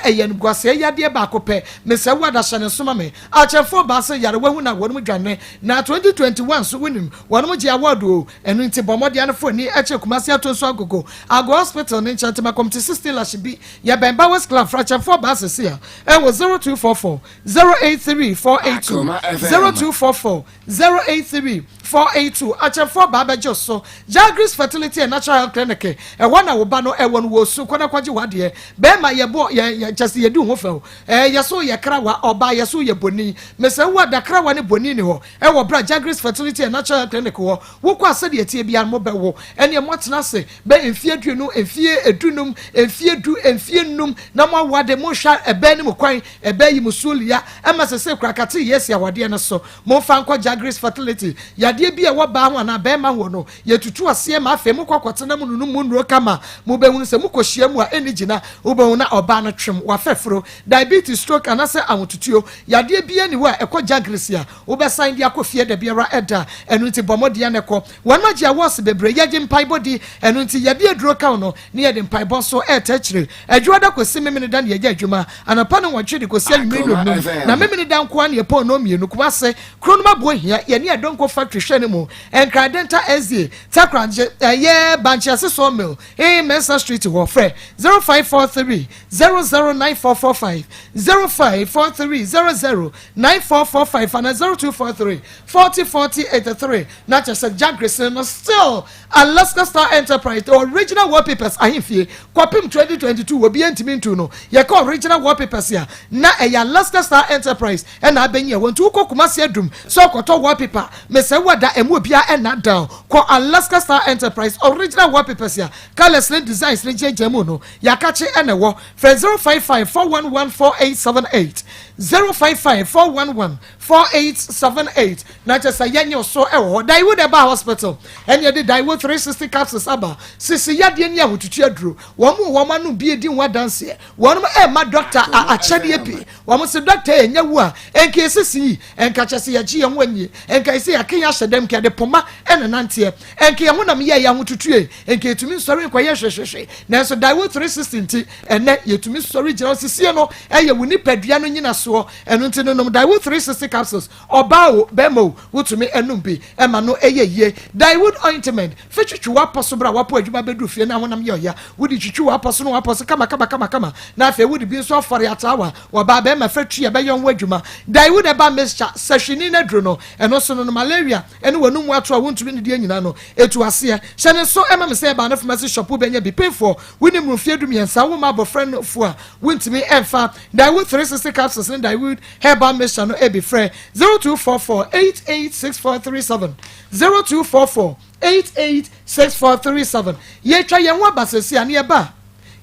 ye nguase ya de ba kopɛ mese wada hyane soma me achefo ba se yare wahu na wonum dwane na 2021 so wonim wonum je award o enu nti bomode anfo ni eche kumase atonso agogo ago hospital ni chantema community 60 lashibi ya bemba west club frachefo ba se sia e wo 0244 083 482 0244 083 482 achefo ba bejo so Jagris Fertility and Natural Health Clinic e wana wo ba no e won wo su kwana kwaje wade be ma ye bo ye just ye du ho fa yeso ye krawa oba yeso ye boni mese wo da krawa ne boni ni ho e wo bra Jagris Fertility and Natural Health Clinic ho wo kwa ase de tie bia mo be wo ene mo tena se be enfie aduonu enfie edunum enfie du enfie num na mo wade mo hwa ebe ni mo kwan ebe yi musulia e ma se krakate yes ya wade ne so mo fa nkwa Jagris Fertility yade bia wo ba ho na be ma ho no ye tutu ase ma afa mo kwakotena mu nunu mu nuro kama mo be hunu se mo kohyia mu a eni gina wo be hu na oba na twem wa fefro diabetes stroke anase amotutuo yade bia ni wa ekọ Jagris ya wo be sign dia kofie da biara eda enu nti bomode ne kọ wana gia was bebre yaje mpaibodi enu nti yade aduro ka no ne yade mpaibon so etachire adwo da kosi memene dan ye adwuma anapa no wotwe de kosi anwiro no na memene dan ko an ye pon no mienu kuma se kronoma bo hia ye ne adonko factory hwene mu enkra dental SDA takranje ye banchiase sawmill Mesa Street wo frɛ 0543 009445 0543 009445 and 0243 404083 na chese Jagris no still Alaska Star Enterprise the original wallpapers ahimfie kwapim 2022 obi antimi ntu no ye ka original wallpapers ya na Alaska Star Enterprise na abenye wontu kokuma se adum so koto wallpaper mese wada emu bia na down ko Alaska Star Enterprise original wallpapers ya colors and designs ni jejemu no yakache enewo 055 411 4878 055 411 4878 na just say yenyo so Daiwood Eba Hospital and ye did Daiwood 360 capsules aba sisi yade ni awotutu aduro woman no bi edi nwa dance here won ma doctor a chede pi won se doctor enya wu a enke sisi enka chese ye ji ye nwanyi enka ise yakenya hyedem ke de poma ene nante enke ye honam ye ya hotutu enke etumi sori kwa ye hwehwehwe na so Daiwood 360 nti ene yetumi sori gina sisi no eye wuni padua no nyina so eno nti no Daiwood 360 capsules obawo bemo wutumi enum bi ema no eye Daiwood ointment fetwitwu waposo bra wapo adwuma bedu fie na honam ye oya wudi twitwu waposo no waposo kama na afi wudi bi so afore atawa waba be ma fetwu ye be yon wadwuma Daiwood Eba mixture sashini na dro no eno so no malaria ene wonum ato a wontumi ne die nyina no etu ase hyene so ema me se ba na pharmacy shop benya bi pay for wini mu fie dum yensa wo ma bofriend fu a wontumi emfa Daiwood 360 capsules and Daiwood herbal mixture no ebi frɛ 0244886437 0244886437 ye twa ye ho abasesi ane eba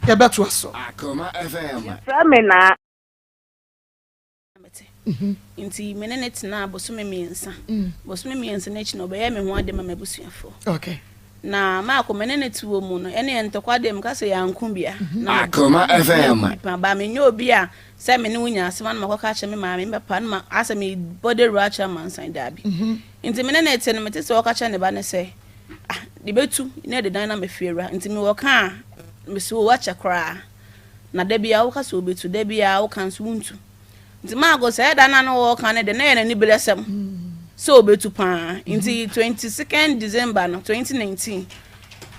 ye beto aso Akoma FM. Samina. Inti menene tina bosume miensa. Bosume miensa na chi no be ye me ho ade ma mabusuafo. okay Na ma ko menene tuwo mu no ene entokwa dem ka se yanku bia. Na Akoma FM. ba me nyo obi a se me ne wunya asema na makoka che me ma me pa na asa me body racha mansan dabi. Inti menene tene mete se woka che ne ba ne se de betu ne de dan na me fiera inti me woka me se wo wacha kra na da bia woka se obetu da bia woka nso wuntu. Inti ma go se da na no woka ne de na ni belesem. So betu pa inti 22nd December no 2019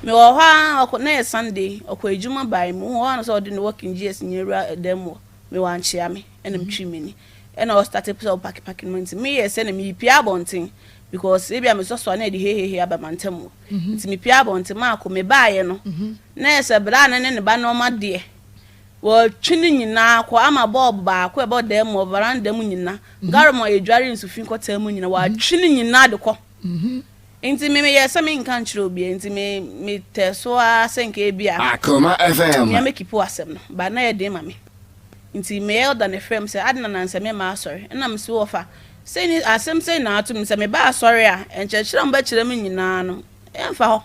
me wo ha na Sunday okwa ejuma by mu ho na so de working GS nyera demo me wan chia me enam twimini and I started to pack money me yes and me pia bontin because maybe I'm so na de he aba mantem nti me pia bontin ma ko me baaye no na ese bra na ne ba no ma de wo twini nyina ko ama bob ba ko e bo dem mo veranda mu nyina garmo edware nsufin ko tam nyina wa twini nyina de ko nti me yes me nkan kire obi nti me teso a senke bia Akoma FM. me make po asem no ba na ye de ma me nti me elder ne frem say adna na nseme ma sorry na me so ofa say ni asem say na atum say me ba sorry a enchechira mba kire me nyina no emfa ho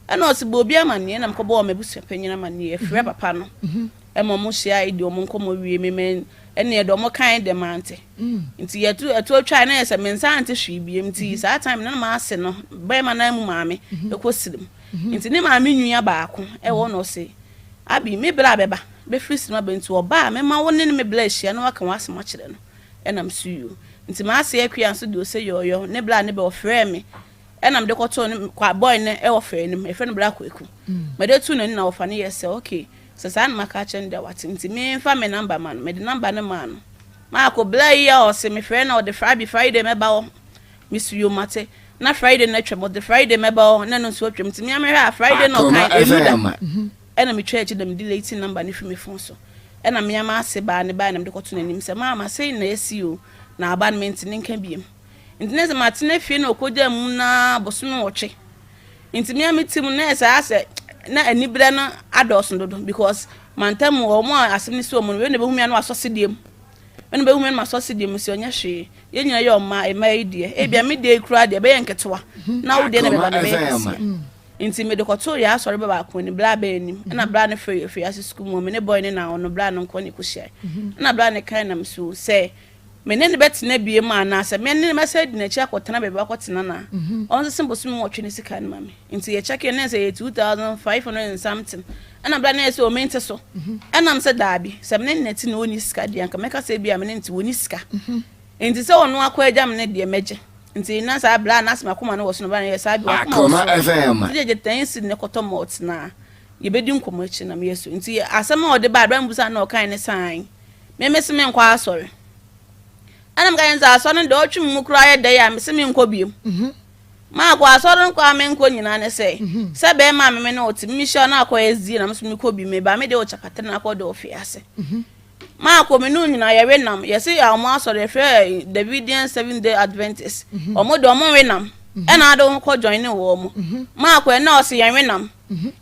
ana osibo obi amane na mkobo o mebusu panyina mane efre papa no emo mo hia idi o mo nkomo wie me ene edo mo kan de mante nti yetu atwa na yesa me nsa ante hwe biem nti saa time na ma ase no ba ma na mu maame ekosirim nti ne maame nwia baako e wo no se abi me bra beba be free sinema bentu oba me ma woni ne me bla hia no waka wase ma kire no enam suyu nti ma ase akua nso de o se yoyo ne bla ne be ofre me enam de koto kwa boy ne e ofre nim e fe no bla kwaku me de tu no na ofa ne yesa okay sasa na maka chen da wati nti me fa me number man me de number ne man ma ko bla ya o se me frɛ na o de Friday me ba o miss you mate na Friday na twem o de Friday me ba o na no so twem nti me amehwe Friday no kan eluda ena me church dem de late number ne fi me phone so ena me ama ase ba ne ba na me de koto nanim se ma sei na esi o na abandment ne nka biem nti ne se mate na fi na okoja mu na bosono woche nti me amitim na esa ase na anibra na ados ndodo because mantem wo mo asem so mo we ne behumia no asosediem we ne behumia no asosediem si onya hwe ye nyina ye oma e mai die e bia me de kura de be yenketewa na wo de ne be ba ne be nti me de koto ya asore be ba ko ni bla ba enim na bla ne fe ase school mo me ne boy ne na ono bla no ko ni ko hia na bla ne kan na me so say me ne betena bie ma na se me ne message na chi akotena be ba akotena na on se mbosu mo twene sika ne mame nti ye check ne say 2500 and something ana bla na se o mente so ana am se daabi se me ne neti na oni sika de anka meka se bia me ne nti woni sika nti se ono akwa agya me ne de meje nti na sa bla na asma koma no wo so no bla na ye sa bi wa Akoma FM. nti je tensi ne koto mot na ye bedi nkomo chi na me yeso nti asema o de ba bra mbusa na o kan ne san me meseme nkwa asori anam ganza asono de otwum mu kura ye de ya meseme nko biem ma kwa asono kwa me nko nyina ne se se be ma me ne oti misho na akwa ezi na meseme ko bi me ba me de o chapate na akwa de ofiase ma ko me no nyina ye wenam ye se ya mo asori fe Davidian 7-day Adventist omo de omo wenam e na ado ko join ne wo mo ma ko na o se ye wenam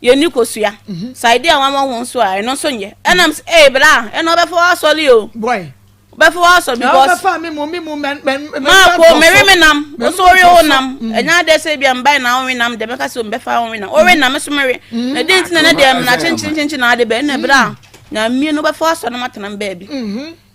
ye ni kosua side a wama won so a no so nye enam e bra e no be fo asori o boy before so because me ma ko me nam so ori o nam enya de say bia mbai na o nam de be ka so befa o nam o nam so mere na de ntina na de na chin na de be na bra na mi no before so no matena baby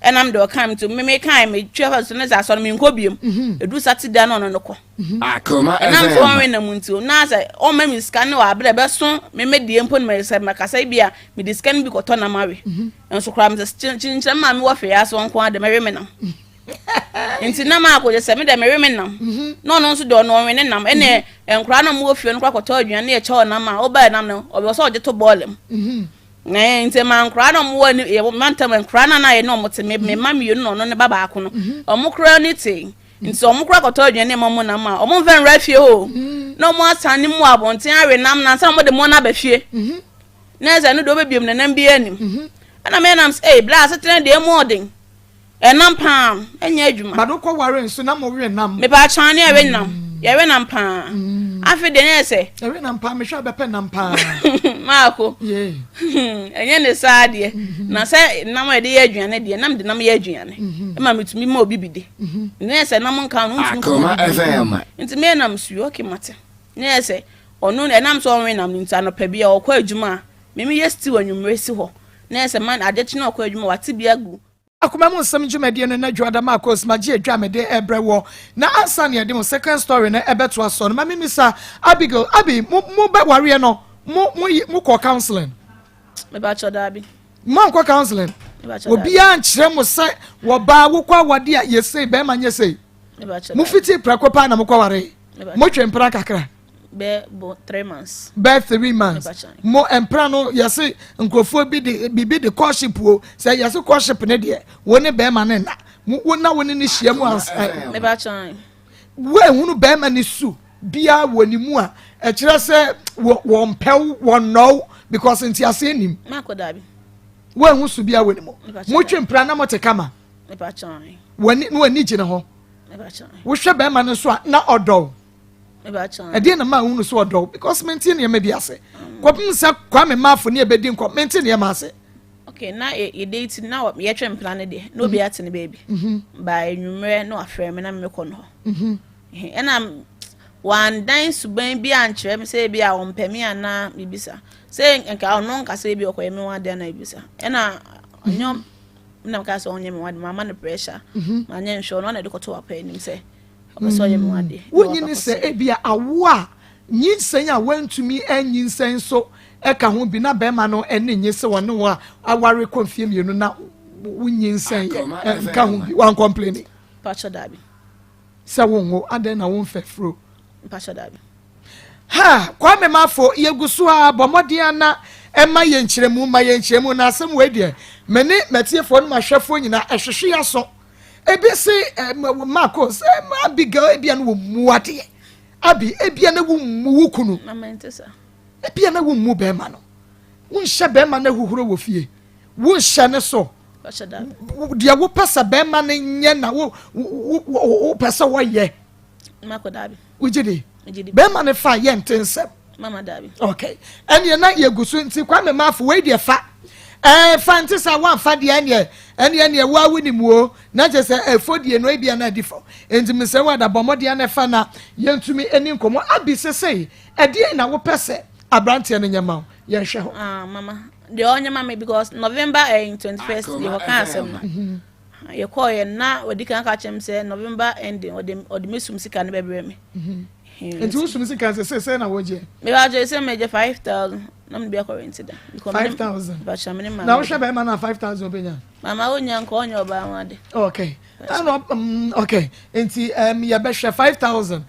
enam de come to me kan me twa so na so me nkobiem edu Saturday na no ko Akoma enam so o nam nti na say o ma mi scan wa abra be so me die mpo me say makasa bia me di scan bi ko to na mawe enso kra me chin ma me wo fe ya so nko ade me nam nti na ma ko je se me de me nam no nso de no we nam ene enkra na mo ofie no kwa koto aduane e che o nam a o ba nam no o so je to ballem nti man kra na mo wani e mantam kra na ye no mo te me ma me no no ne baba ako no o mo kra ni te nti o mo kra koto aduane mo na ma o mo ven rafie o no mo atane mo abonten awe nam na sa mo de mo na ba fie na ze no do be biem na nam bi anim ana me nam say bla asetre de mo den enam pam enya adwuma bado ko ware nso na mo we nam me ba chan ne we nam ye we nam pam afi de ne se ye we nam pam me hwa be pe nam pam Maako ye enye ne saade na se nam e de ye aduane de nam de nam ye aduane e ma metumi ma obi bide ne se nam nka no Akoma FM. nti me nam suo kemate ne se onu enam so onwe nam nti anopa bia okwa adwuma me me yesti wanwumre si ho ne se man adechi na okwa adwuma wate bia gu akoma mu nsam dwumadie no na dwada Maa Akos magye adwamede ebrewo na ansa ne de mo second story na ebeto aso no mami misa Abigail abi mu be ware no mu ko counseling me ba choda abi mo ko counseling obi an kire mo se wo ba wo kwa wade a yesei be ma nyesei me ba choda mu fiti prakopa na mo kwa ware mo twempra kakra be 3 months be 3 months mo empra no yese nkrofo bi de courtship o say yese courtship ne de woni be ma ne na wona woni ni hia mu me ba chan we hunu be ma ni su bia woni mu a e kire se wo mpɛw wo no because nti ase enim ma ko da bi we hu su bia woni mo twempra na mo te kama me ba chan woni gine ho me ba chan wo hwe be ma ne so na odo e dey na ma hunu so odo because maintain ye ma bi ase kwapim sa kwa me mafo ne e be di nko maintain ye ma ase okay na e date na ye twem plan de no be at ne baby ba enwumre no afre me na me ko no ena wan dan suban bi ankyere me say bi a ompemi ana bibisa say enka ono nka say bi okoye me wa de na bibisa ena onyom na ka say onye me wa de mama no pressure ma nya nhwo no na de koto apa enim say obeso ye me wa de wonyi ni say ebia awo a nyinsen a wantumi anyinsen so eka ho bi na be ma no ene nyese wone wo aware konfie mienu na wonyinsen ka ho bi wan complaining pacho dabi sa wonwo aden na won fefro pacho dabi ha kwa me mafo yeguso a bomode na ema ye nkyeremu na asem we de mene metiefo no mahwefo nyina ehwehwe aso ebi se Maa Akos Abigail ebia no wo muade abi ebia na wo mu kunu mama ntesa ebia na wo mu be ma no won hye be ma na huhuro wo fie won hye ne so pacho dabi dia wo pesa be ma ne nye na wo pesa wo ye ma ko dabi ujidi be ma ne fa ye ntensem mama dabi okay ene na yegusu nti kwa me mafo we de fa fantisa wan fa de ene wa wini mu na je se efodie no ebia na difo enti me se wa da bomode na fa na yentumi eni nkomo abi sesei ede na wo pese abrante ne nyama ye hwe ho mama the onye mama because November 21st the hokansem na ye call ye na odi kan ka chem say November ending odi mesum sika ne bebre me enti wo sum sika se na wo je me ba je say me je 5000 na me be currency da 5000 ba chamene mama na wo hwe be ma na 5000 obenya mama onya nko onya oba amade okay okay enti ye be hwe 5000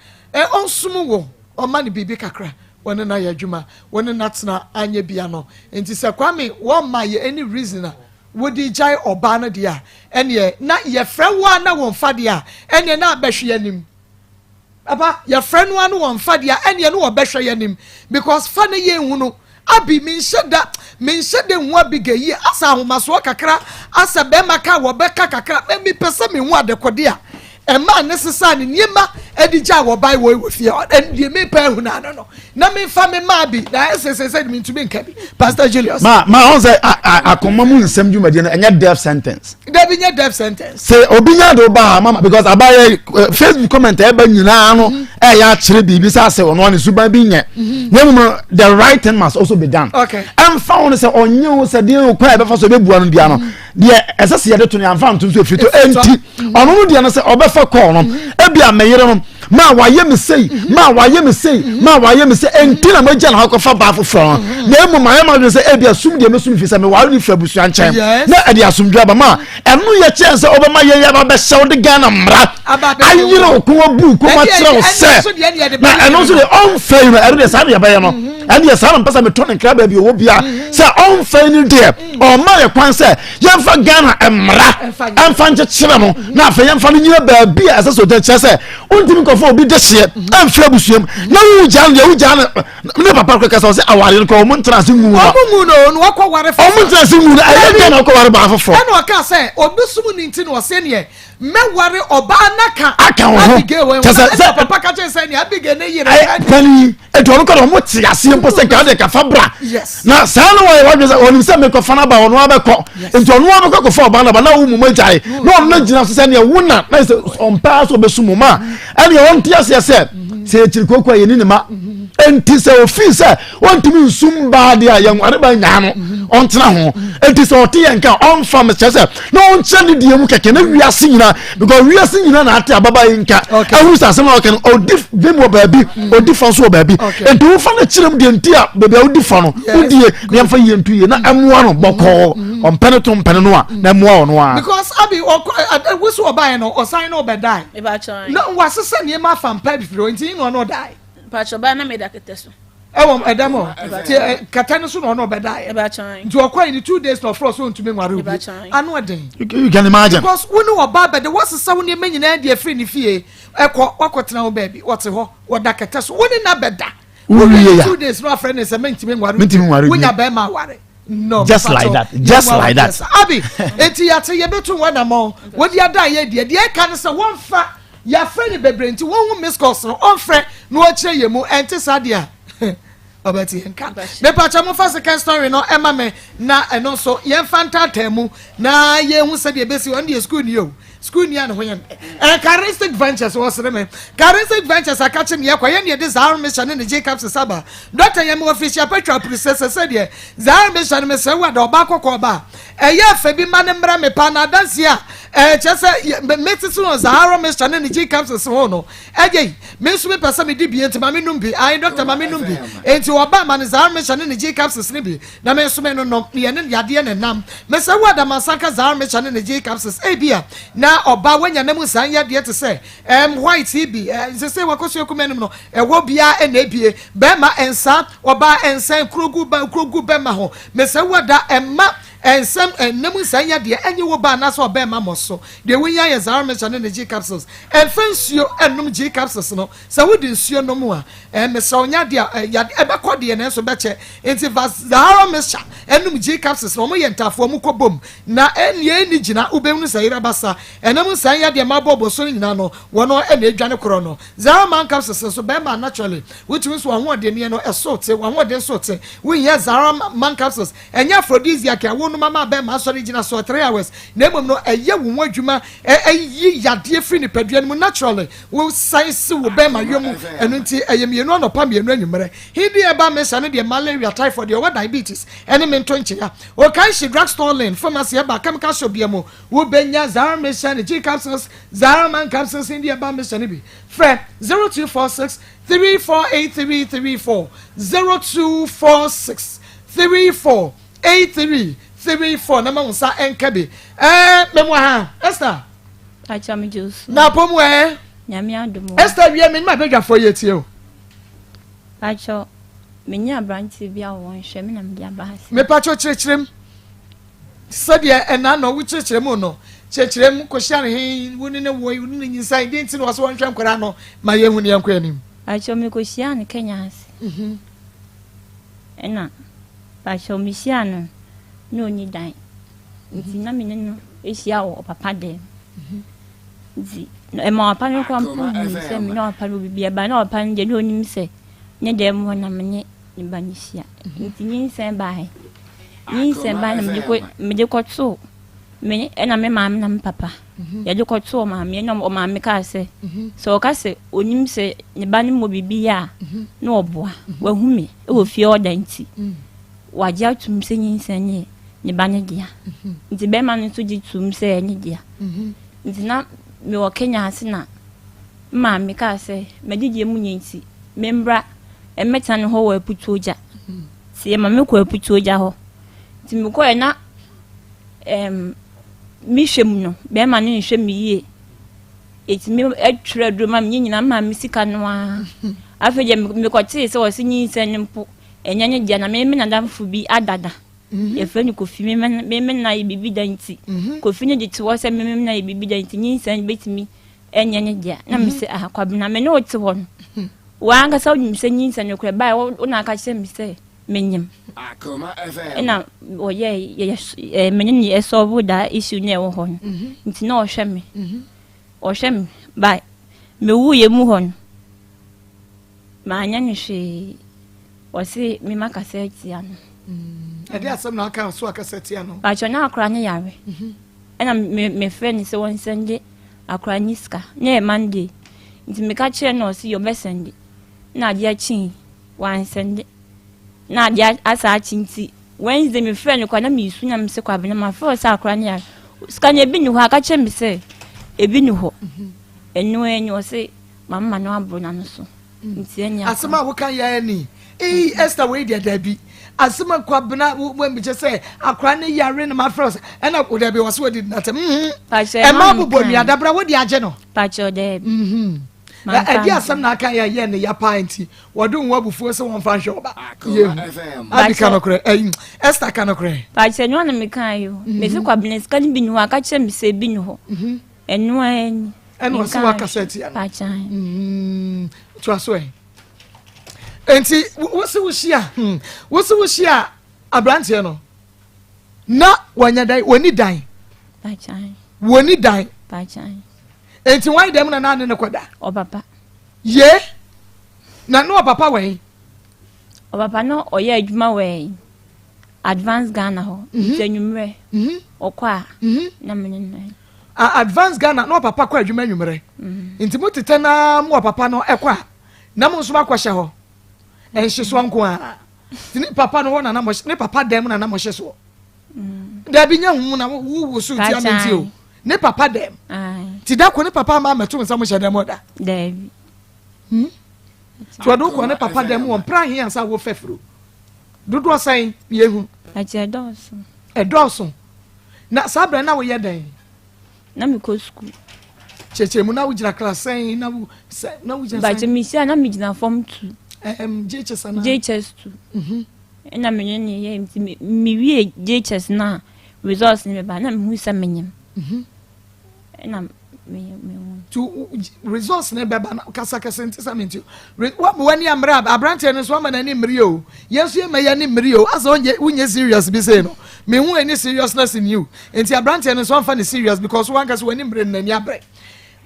onsum wo o ma ne bibi kakra wona na yadwuma wona natna anya bia no enti se kwame wo ma ye any reason wodi jai oba no dia ene na ye frɛ wo na wo mfa dia ene na abɛhwe anim aba ye frɛ no anu wo mfa dia ene no wo bɛhwe anim because fa ne ye hu no abi menhyeda hu Abigail yi asa ahomaso kakra asa be maka wo bɛka kakra me pese me hu adekode a man necessary niema edija wo bai wo fie and the me pay hu na no na me fa me ma bi na said me to be nkabi Pastor Julius ma on say akoma mu nsem dwumade no enya death sentence there be death sentence say obinya do ba mama because abaye Facebook comment e ba nyina no ya kire bibi sa say ono ne suban bi nye nyemu the right thing must also be done okay am found say onye wo say de kwa e be fa so be bua no dia no de esase ye de to ne am found to so frito enti ono no dia no say obefa call no e bia meyere no ma waye me sei ma waye me sei enti na magya na hakofa ba foforo na emu ma ya ma say e bia sum de mesum fi say me ware ni frabusu anchem na e de asumdwa ba ma enu ye chance obema ye ya ba be hyew de Ghana mra ayire ko bu ko ma tire o se na eno so de on fail na enu de sa de ba ye no enu ye sa na pesa me to ne kra ba bi owo bia say on fail ni de o ma ye kwan say ye fa Ghana emra emfa nche chire no na afa ye mfa no nyina ba bi asa so de che say ontimi ko fo obi de hye emfa busuam na wu jan ne papa ko kasa o say aware ko mo ntra se mu no wakọ ware fa o mo ntra se mu na aye Ghana ko ware ba fofo eno ka say obi sum ni nti no se ne me ware oba naka aka ho say papa ka che say ne abige ne yire pani eto ko mo ti ase mpo se ka de ka fabra na sa no wa say onim se me ko fana ba ono abekọ enti ono abekọ ko fa oba na ba na wo mu magyae na ono na gina so se ne wo na say on pass obesumu ma ene on ti ase se chirikoko ye ni ma enti se ofi se wontimi nsum ba de ayen ware ba nya no ontena ho enti se ote ye nka on fam se se no on chende die mu keke na wiase nyina because wiase nyina na ate ababa ye nka ehuru sa asem na oken odif demo baabi odifo so baabi enti wo fa na chirem de enti a bebe odifo no udie na yemfa ye ntu ye na amoa no boko on penetum pene no a na amoa ono a because abi we so oba no osan no obedai e ba chan no wasese ne ma fam pa bifiro enti no die pacho ba na me da keteso ewom edamo katane so no obedai e ba chan nti okwa in 2 days no frost so ntumi nware obi anu eden you can imagine because wonu oba be de wasese wo ne manyina de afri ne fie ekọ wakotena wo baby wote ho woda keteso woni na beda wo 2 days no afre ne se mentimi nware wonya ba ma ware no just like that abi eti yate ye betu wana mo wodi ada ye de kan se won fa ya freni bebrenti won hu miss calls no on frɛ no a kire ye mu enti sadia obeti enka me pacha mo fa second story no ema me na eno so ye fanta temu na ye hu se de besi on the school ni o school ni an ho ye Charistic Ventures was me Charistic Ventures akache me yakwa ye ne de Zahar mission ne Jacob Saba doctor ye mo official petrol process said ye Zahar mission me se wa da oba kokko ba eye fa bi ma ne mra me pa na dance a chese metisi no Zahar mission ne Jacob so no ege me so me pesa me di bi enti ma me num bi ai doctor ma me num bi enti oba ma ne Zahar mission ne Jacob ne bi na me so me no ye ne yade ne nam me se wa da masaka Zahar mission ne Jacob e bia na oba wanya namu san ya de te say white bi se say wakoso ekumenum no ewo bia e na ebie be ma ensa oba ensa krogu be ma ho me se wada emma ensem namu san ya de enye wo ba na so be ma moso de winya ye Zahar mission ne G capsules enfensuo enum G capsules no se wodi nsuo no mu a me se onya de ya e be kode ne so be che enti Zahar mission enum G capsules no mo ye ntafo mu kobom na enie ni gina ubemu se ira basa enum san ya de ma bobo so nyina no wono e na edwane koro no Zahar man capsules so be ma naturally which means wo ho de ne no esote wo ho de sote we ye Zahar man capsules enya aphrodisiac a no mama be ma sorry gina so 3 hours na emom no eye wo adwuma yi yade free ni paduan mu naturally wo science wo be ma yom enu nti eye mienu anopa mienu anwumere hidi e ba me sane de malaria typhoid or diabetes ene mento nchia o kan shi drugstore lane pharmacy e ba chemical shop bia mo wo benya Zahar mission G capsules Zahar man capsules indi e ba me sane bi fre 0246 348334 0246 348334 na ma unsa enkabe memwa ha Esther acha me juice na pomu nyame adumo Esther wie me ma bedwafo yetie o acha menya branch bia won hwe me na me dia ba hase me pacho chirechirem sadia ena no wo chirechirem no chirechirem ko hia ne woni ne wo woni ne nyinsan de nti no so won hwe nkora no ma ye hu ne yankwa anim acha me ko hia ne Kenya hase ena acha me hia no no ni dan nti na me no ehia wo papa de Di ma pa no kwa mpo se me no pa no bibia ba na pa no je no nim se nye de mo na me ni ba ni sia nti nyin se ba na me de ko so me na me ma na me papa ya de ko so ma me na o ma me ka se so ka se onim se ni ba ni mo bibia na oboa wa hu me e wo fie oda nti wa ja tum se nyin se nye ni ba ni dia nti be ma no so ji tum se nye dia nti na me wo Kenya asina ma me ka se me didie mu nyanti membra emeta no ho wa putuoja sie ma me ko putuoja ho ti me ko na mi hwem no be ma no hwem yie eti me atwere do ma me nyina ma me sika no a afeje me ko ti se wo se nyin se nimpo enyanye dia na me na damfo bi adada ye fani ko fi me na ye bibi danti ko fi ne diti wo se me na ye bibi danti nyin se betimi enyanye dia na me se kwabena me no ti won wa nga sa nyin se nyin se ne ko ba wo na ka che me se menyem Akoma FM na o ye menyin ye so bu da issue ne wo hon nti na o hwe me ba me wu ye mu hon ma anya ni hwe o se me maka se ti ano ade asem na aka so aka seti ano ba cho na akra nya yare na me friend se won sende akra niska na Monday nti me ka che no si yo be sende na dia chin wan sende na dia asa chinti Wednesday me friend kwa na me isu nya me se kwa bena ma for sa akra nya ska nya bi ni ho aka che me se ebi ni ho enyo se mama no abro na no so nti enya asema wo kan ya ni Esther we dia dabi asema kwa bena wo me je say akra ne yare na ma friends na wo dabi wo so di na tem e ma bubo mi adabra wo di age no pa cho de adi asem na aka ya ye ne ya painti wodu nwa bufuo se won fa hwe oba adi kanokre Esther kanokre pa che no na me kan yo me se kwa bena ska ni bi ni ho aka che me se bi ni ho eno eno so wa cassette ya pa cha to aso enti wo se wo shia abrante no na wanya dai woni dan pa cha woni dan pa cha enti why dem na na ne koda o papa ye na no papa wen o papa no o ye adwuma we advance Ghana ho ntenwumre o kwa na menene advance Ghana no papa kwa adwuma nwumre enti mo tete na mo papa no ekwa na mo nso akwahye ho enhyeso anko a tini papa no na mo ne papa dem na mo hyeso da bi nya hu na wo so ti amenti o ne papa dem ti da ko ne papa ma meto nsa mo hyedem oda David to do ko ne papa dem won pra hin ansa wo fefro dodo asan yehu aje doso edoso na sabra na wo ye den na me ko school cheche mu na wo jira class sen na wo jira ba je mi sia na mi jina form 2 JHS na JHS 2 na me ne ye mi wie JHS na results ni me ba na me hu sa menyem na me to results na beba na kasa nti samenti wa wani amra abrante ne so ma na ni mri o yesu ye ma ya ni mri o asa unye serious be say no me hu any seriousness in you nti abrante ne so fa ni serious because one kasa wani mri na ni abre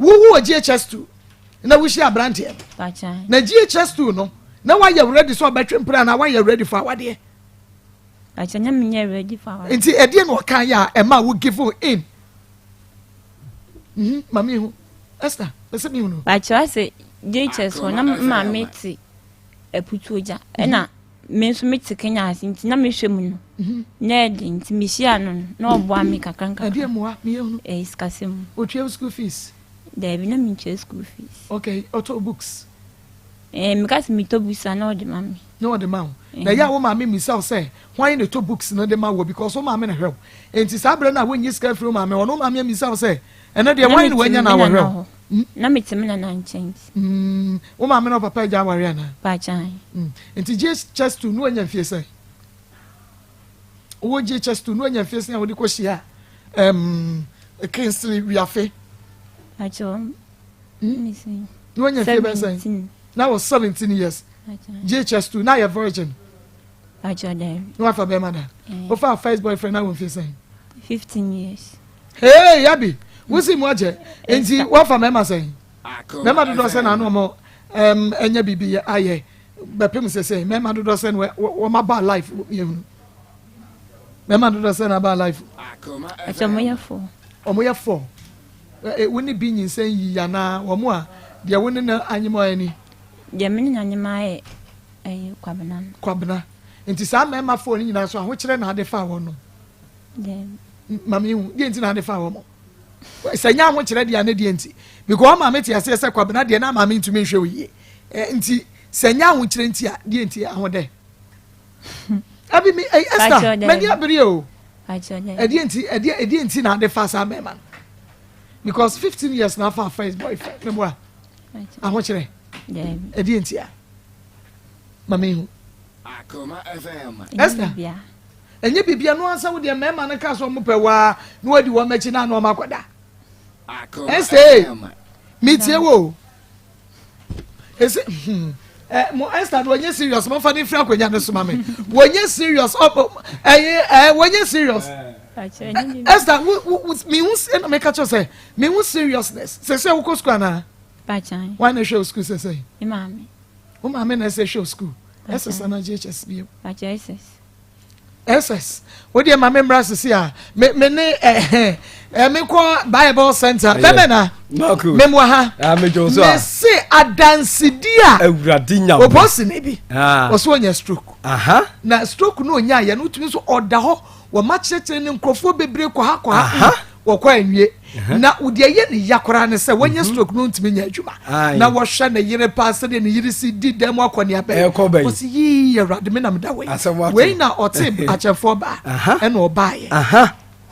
wo GHS2 na wo shi abrante na GHS2 no na wa ya ready so betwe mpra na wa ya ready for awade acha nya me ready for awade nti edie no kan ya e ma wo give in mami hu Esther pese mi hu ba cha se JHS ho na ma meti eputuoja na me nso meti Kenya asinti na me hwemu no na edi nti me hia no na obo ami kakanka adie moa me hu iskasem o tue school fees da bi na me tue school fees okay auto books me kasi me to books na odi mami no the man na ya wo mami myself say why the to books no the man wo because wo mami na hwe enti sabra na wonyi ska free mami wono mami myself say eno de why no wanya na wo hwe na metimi na 19 wo mami no papa ja ware na pa chan enti just to no wanya fie say wo just to no wanya fie say wo di ko hia Kingsley Wiafe acho me see no wanya fie be say now was 17 years JHS2 now you're virgin acho dem no afa be mother o fa first boyfriend now won fie say 15 years hey yabi Wusi mu aje. Enti wa fa mema say. Mema do say na no mo enya bibi aye. Bepem say mema do say wo ma ba life you. Mema do say na ba life. Achomoya for. Omoya for. Woni bi nyin say yi ya na wo mo a de woni na anyimo ani. De meni na anyima kwabena. Nti sa mema for ni nyina so ho kire na ade fa wo no. Mami hu de nti na ade fa wo mo. Sanya ho kire de ane de nti. Because mama te ase se kwabena de na mama ntumi hwe wo yi. Nti sanya ho kire nti a de nti ahode. Abi mi Esther, many abrio. Edi na de fast amema. Because 15 years now for first boyfriend. Memwa. I want you. Edi enti a. Mami. Akoma FM. Esther. Enye bibia no ansa wo de mema na ka so mo pewa no adi wo machi na no makoda. Akoma. Esther. Metie wo. Ese mo Esther wonye serious mo fa ni fra kwanya no so mame wonye serious wonye serious Esther me hu say na make cho say me hu seriousness say wo ko school na Bachan why na show school say imami o mame na say show school SS na JHS bio Bachan SS wo de mame mra sisi a me ne me ko Bible Center bemena memwa ha me jo so me say adansidia awurade nya o boss ne bi o so onya stroke na stroke no onya ya no tumi so oda ho wo ma chechire ne nkrofo bebre ko ha wo kwa anwie na udi ye ne yakora ne se wonya stroke no ntumi nya adwuma na wo hwa na yire pass de ne yire si di dem akoni abe o si yi awurade me na me da we na otim achefo ba e na obaye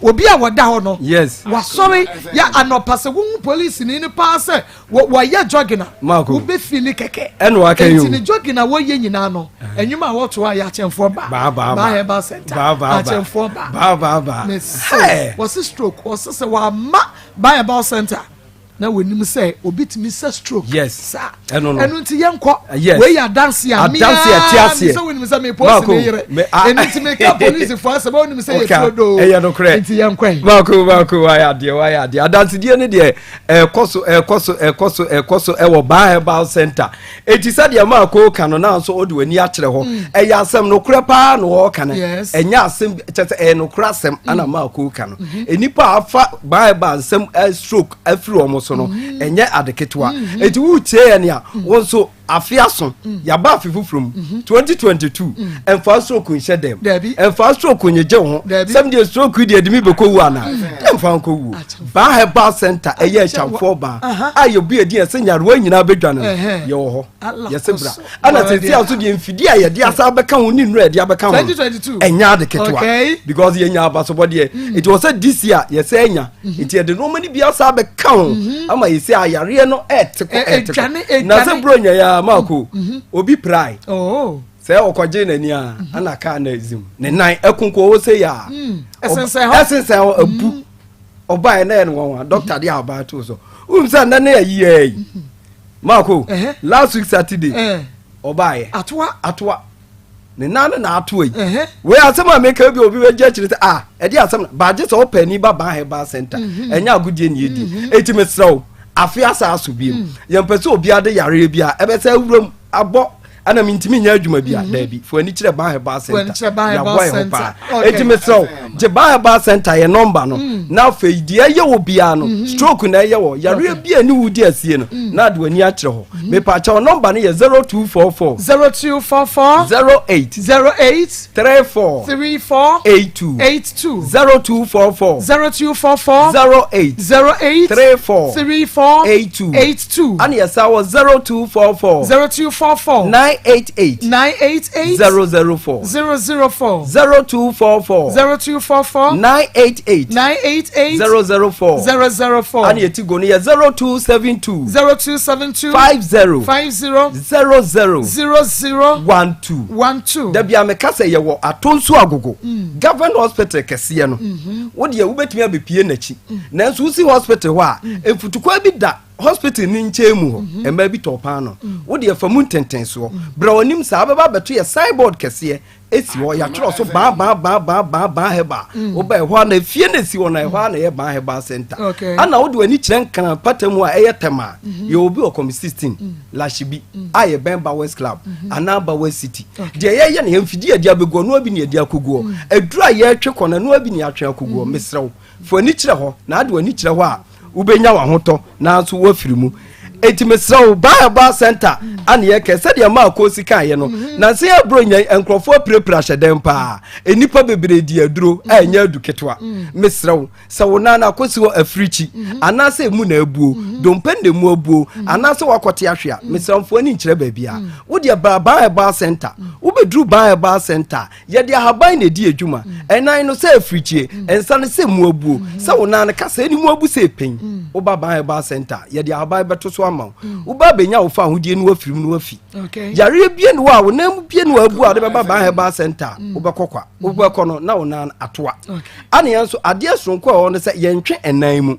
obi a woda ho no yes wa sorry ya anopase wo police ni pass wo ya jogina wo be feel keke eno aka you enti ni jogina wo ye nyina no enwuma wo to ya achemfo ba ba center achemfo ba me say was stroke was say wa ma ba center na wonim say obi timi say stroke yes eno nti yenko we ya dance ya me dance so wonim say me post me yere enti me ka police for say wonim say ye flodo enti yenko Mako why ade dance die ne de ekoso ewo ba center enti say de Mako kano na so ode wani a kire ho eya asem no kure pa no ho kana enya asem chese no kure asem ana Mako kano enipa afa ba asem stroke afiri omo so no enye adeketwa eti wu tie ne a wonso afiaso ya ba afifufrum 2022 en fa stroke nche dem en fa stroke nyeje ho sem de stroke de edimi bekowu ana en fa nkowu ba heba center eye chamfo ba ayo bi edi esenya ro nyina bedwane ye wo ho ye sebra ana tete aso de mfidi aye de asa beka ho ni nru de abeka ho 2022 enya adeketwa because ye nya abaso de it was said this year ye say enya enti de no mani bi asa beka ho ama ye say ayare no na se bro nya ya Mako obi prai say okoje nani a ana ka na ezim ne nan ekunko wo say ya essence abu oba na en won doctor dey about to so say na na yi Mako last week Saturday oba ye atwa ne nan na atwa yi we asem ameka bi obi we je kire say e dey asem ba je so opani ba heba center enya agudie ni edi etimesraw afia sa aso biem yempese obi ade yare bia ebese awuram abo ana mintimi nya adwuma bia da bi fo ani kire ba heba center ya boy ho pa etimesraw je ba heba center ye number no na feidi ye wo bia no stroke na ye wo yare bia ni wudi asie no na de wani a kire ho me pa cha number no ye 0244 08 34 82 0244 08 34 82 and yes I was 0244 988 004 0244 988 004 and yeti go ne 0272 50 12 da bia me kasa ye wo atonso agogo government hospital kese no wo de wo betimi abepie nachi nanso usi hospital ho a emfutukwa bi da hospital ni nchemu ho emba bi topa no wo de afamu tenten so bra onim sa baba beto ye cyborg kese esi wo ya tro so ba heba wo ba ho na fie na si wo na ho na ye ba heba center ana wo de ani kiren kan patamu a eye tema ye obi o com 16 lashibi aye Bemba West Club anaba West City de ye na hemfidi adi abego no abi ne adi akoguo adura ye atwe kona no abi ne atwe akoguo mesrew fo ani kire ho na ade ani kire ho a ubenya wa hoto na so wafiri mu etimesrawo ba center ane ye kese de Maa Akos kan ye no na se abronya enkrofo prepra hyeden pa enipa bebre di aduro anya aduketwa mesrawo se wona na Akosi wo africhi anase mu na abuo dompende mu abuo anase wakote ahwea mesramfo ani nkire ba bia wo de ba center wo bedru ba center ye de ahaban na di adwuma enan no se africhi ensa ne se mu abuo se wona na kasa ni mu abu se pen wo ba center ye de ahaban beto so ama uba benya wo fa hodie no afirim no afi yare bie no wa wo nam bie no abu a de ba ba center wo bekokwa wo bekono na wo na atoa ane yanso ade asronko a wo no se yentwe enan mu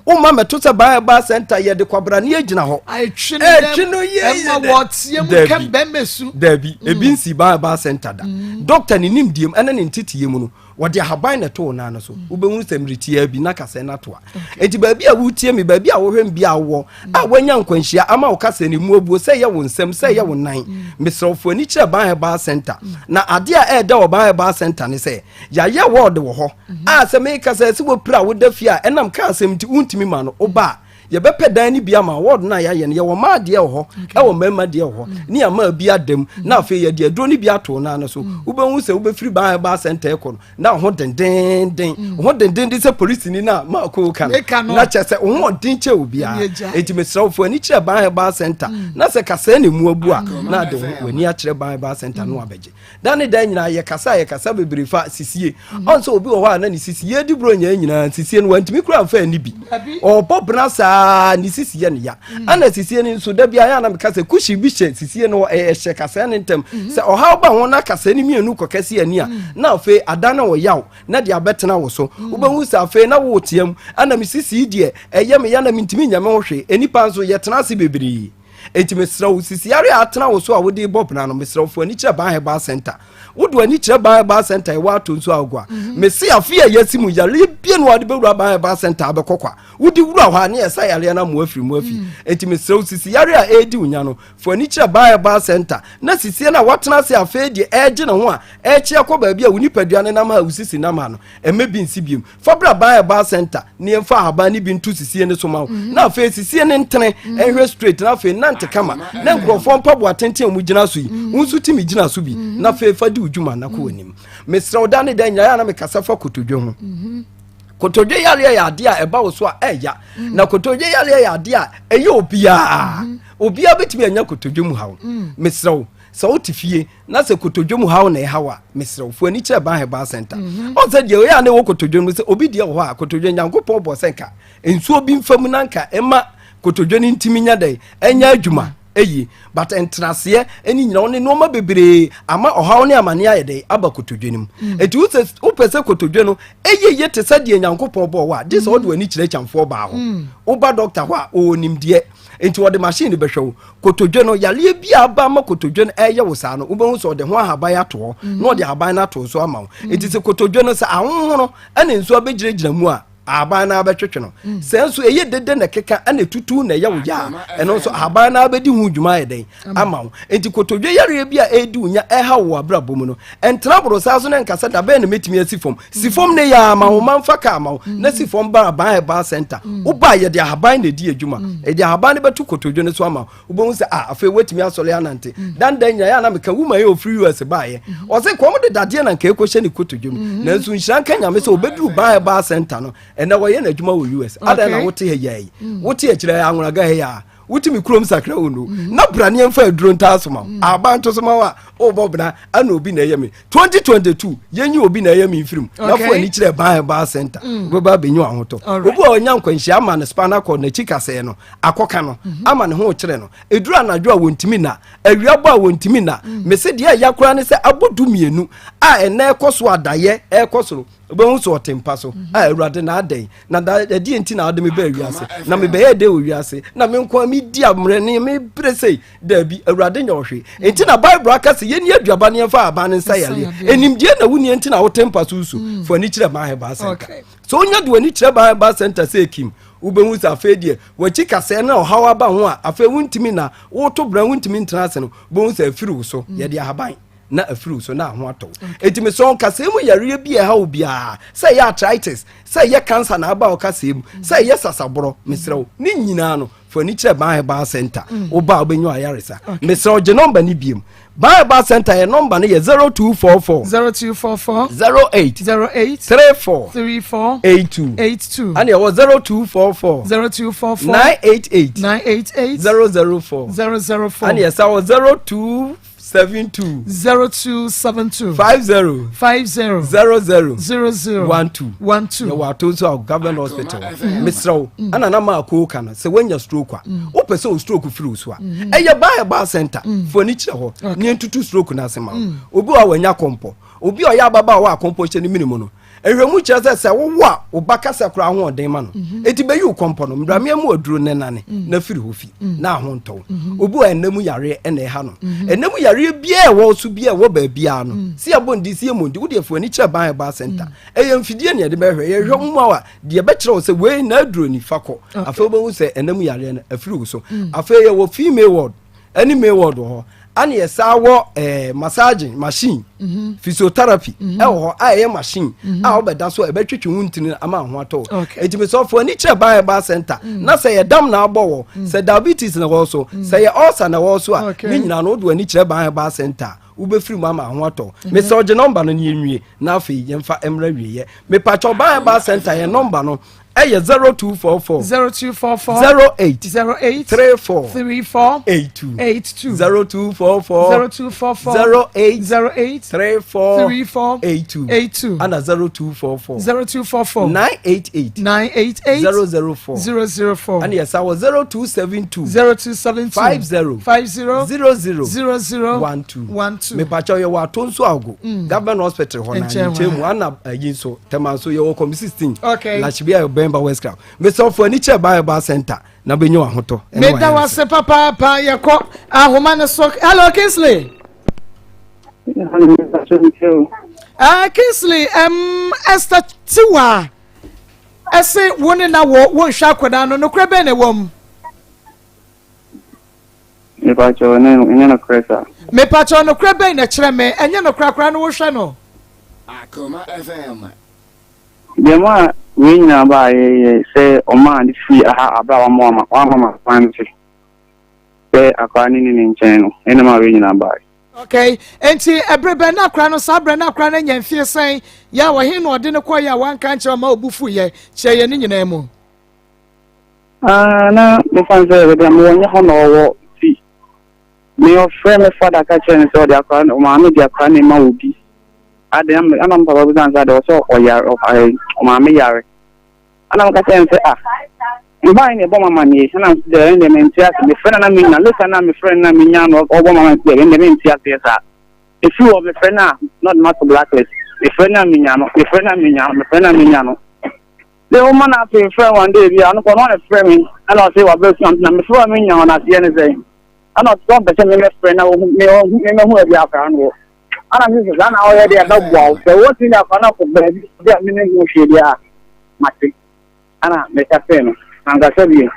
wo ma meto se ba center ye de kwabra ne agina ho etwe no ye ma wotie mu kan bemesu dabi ebi nsi ba center da doctor ni nimdiem ene ne ntitiye mu no wode ahaban na to na no so wobehunu semritia bi na kasa na toa enti baabi a wutie me baabi a wohwem bia wo a wanya nkwanhia ama wo kasa ni mu abuo sɛ yɛ wo nsɛm sɛ yɛ wo nan mesrɔfo ani kyerɛ ba center na ade a ɛda wo ba center ne sɛ ya yɛ word wo hɔ a sɛ me kasa sɛ wo pra wo da fi a ɛnam ka asɛm ti untimi ma no oba ye bepe dan ni bia ma word na ya ye ne ye wo ma de ho e wo mema de ho ni ama bia dem na afi ye de adro ni bia to na no so wo be hu se wo be free ba center e ko na ho denden se police ni na ma ko kan na che se ho den che obia enti mesrafo ani kire ba center na se kasa ne mu abu a na de wani a kire ba center no abeje dan ne dan nyina ye kasa bebre fa sisie on so obi wo ha na ni sisie di bro nya nyina sisie no wantimi kura fa ni bi o popna sa ni sisiye ne ya ana sisiye ni so da bia ya na meka se kushi bi hye sisiye no hye kasa ne ntem se oha ba ho na kasa ni mienu kokase ani a na afi adana wo yaw na de abetena wo so wo ba hu se afi na wo tiam ana mi sisiye de eye me ya na mintimi nyame ho hwe enipa nso ye tena se bebiri enti mesrawo sisiare atena wo so a wo de bobna no mesrawo fu ani kire ba center wodo ani kire ba center wa to nso agwa mesi afia yasimu yale bie no wade bewura ba center abekokwa wodi wura hwa ne esa yale na mo afi enti mesrawo sisiare a edi unya no fu ani kire ba center na sisie na watena se afa di eje na ho a eche akoba bia woni padua ne na ma usisi na ma no emebi nsibiem fabra ba center ne emfa haba ne bi ntu sisie ne so ma na afa sisie ne ntene ehwe straight na afa nante kama na nkrofo mpabo atenten mu gina so yi unsu timi gina so bi na fa di udwuma na ko anim mesrawo da ne dan ya na me kasa fa kotodwe ho kotodwe yale ya ade a eba wo so a eya na kotodwe yale ya ade a eye obia betimi anya kotodwe mu hawo mesrawo sa otifie na se kotodwe mu hawo na e hawa mesrawo fu ani kire ba center o se de ya na wo kotodwe mu se obi de ho a kotodwe nyankopon bo senka ensu obi mfam nanka ema kotodwe ni ntimi nya dai enya adwuma eyi but entrase eni nyina one no ma bebre ama ohaw ne amane ayede aba kotodwe nim eti wo pese kotodwe no eye ye te sade nyankopon bo wa dis wo do ani kire chamfo ba ho wo ba doctor ho a onim de enti wo de machine be hwewo kotodwe no yale bia aba ma kotodwe no eye wo sa no wo be hu so de ho ahaba ya to no de ahaba na to so ama wo enti se kotodwe no sa ahonhono ane nso abegiregyina mu a aba na abetwetwe no senso eye dede na keka ane tutu na yawo ya eno so aba na abedi hu dwuma yeden ama enti kotodwe yare bia edi unya eha wo abrabom no entrabro sa so na nkasa da be na metimi asifom sifom ne ya ama wo manfa ka ama na sifom ba center wo ba ye de ahaban na di adwuma e de ahaban ne betu kotodwe ne so ama wo bo hu se afa wetimi asole anante dan nya ya na meka wuma ye ofri US ba ye o se kom de dade na nka ekohye ne kotodwe na nso nhran kanya me se obeduru ba center no ena wo ye na adwuma wo US ada na wote he yai wote e kire anwuraga he ya wotimi krom sakra onu na brane mfa aduro nta asoma abanto soma wa bobna ana obi na yemi 2022 yenyi obi na yemi mfirim na fo ani kire ba center beba benyu ahoto obi onya nkwanhia ama ne spinal cord na chikase no akoka no ama ne ho kire no eduru anadwo a wontimi na awiabo a wontimi na mese de yakura ne se abodu mienu a ene ekoso adaye ekoso obehu so otempa so a awurade na adan na da die nti na adem be awiase na me be ye de owiase na me nko mi di amre ne me presei da bi awurade nya ohwe enti na bible aka se yeni aduaba ne fa aba ne nsa yale enimdie na wuni enti na wotempa so so fo ani kire ma he ba center so onya de wani kire ba center se kim ubehu sa afedie wachi kase na ohawa ba ho a afa wuntimi na woto bra wuntimi ntrase no behu sa afiru so ye de ahaban na afiru so na ho ato etimi so kase mu yare bi ha obia say ya arthritis say ya cancer na aba o kase mu say ya sasaboro misrew ni nyina no fo ni kire ba center oba obenyu ayaresa misrew je number ni biem Bible Center your number is 0244 08 34 82 and it was 0244 988 004 and yes I was 0272 50 12 you were told so government hospital Mr. and na Maa Akos kana say when you stroke o person stroke free so e ye Bible Center for ni kire ho ni entutu stroke na asema obi a wanya kompo obi o ya baba wa kompo che ni minimum no ehwemu kire se wo a obaka se kura ho odin ma no eti be yu kompo no mbramia mu aduro ne nane na firi hofi na ho nto obi a enemu yare ene ha no enemu yare bia wo so bia wo ba bia no si abondi si emundi wo de fu ani kire Bible Center eye mfidie ne de be hwe ye hwe mu a de be kire wo se we na aduro ni fako afa obo se enemu yare na afiri wo so afa ye wo female ward any male ward ho ani yesa wo massaging machine physiotherapy ho aye machine a obeda so ebetwetwe wuntini ama ho ato etimi so for ni kire Bible Center na say ye dam na agbowo say diabetes na wo so say ye ulcer na wo so a ni nyina no do ni kire Bible Center ube free mama ho ato me so je number no ni enwie na afi ye mfa emra wiye me pacho Bible Center ye number no 0244 08 34 82 0244 08 34 82 and 0244 988 004 and yes I was 0272 50 12 me pacho ye wa tonso ago government hospital ho na chemu ana yin so temanso ye wo kom 16 la chibia Bemba West Club. Mr. Furniture Bible Center. Na benyo ahoto. Meda wase papa yako ahoma so. Hello Kingsley. Kingsley Esther Tiwa. Ese woni na wo hwa kwada no kra be ne wom. Me pacho ne no kresa. Me pacho no kra be na kire me enye no kra no wo hwa no. Akoma FM. Dema we na ba say o man di fi aha aba wa mama fancy say akwani ni nchen no ene ma we na ba okay enti ebrebe na kra no sabre na kra na nyamfie sen ya wo he no ode ne kɔ ya wan kan kye ma obufu ye kye ye ni nyina mu na mo fancy we dem wo nya ho no wo fi me o friend me father ka kye ne so de akwa o ma me de akwa ne ma obi Adam anam papa bi danza de so oyare o ma me yare anam ka say mba ni bo mama ni na de ne me ntia me friend na me na listen na me friend na me nya no o bo mama de ne me ntia pesa if you of me friend na not matter blacklist me friend na me nya no me friend na me nya no the woman na friend one day bi anu ko no na friend me ana say wa be na me friend me nya na tie ne say ana so be say me friend na me hu e bi aka no ana mi se na o ye de da bua so what in na kana ko be dia mi ne mo hwe dia mate ana me ka fe no anga se bi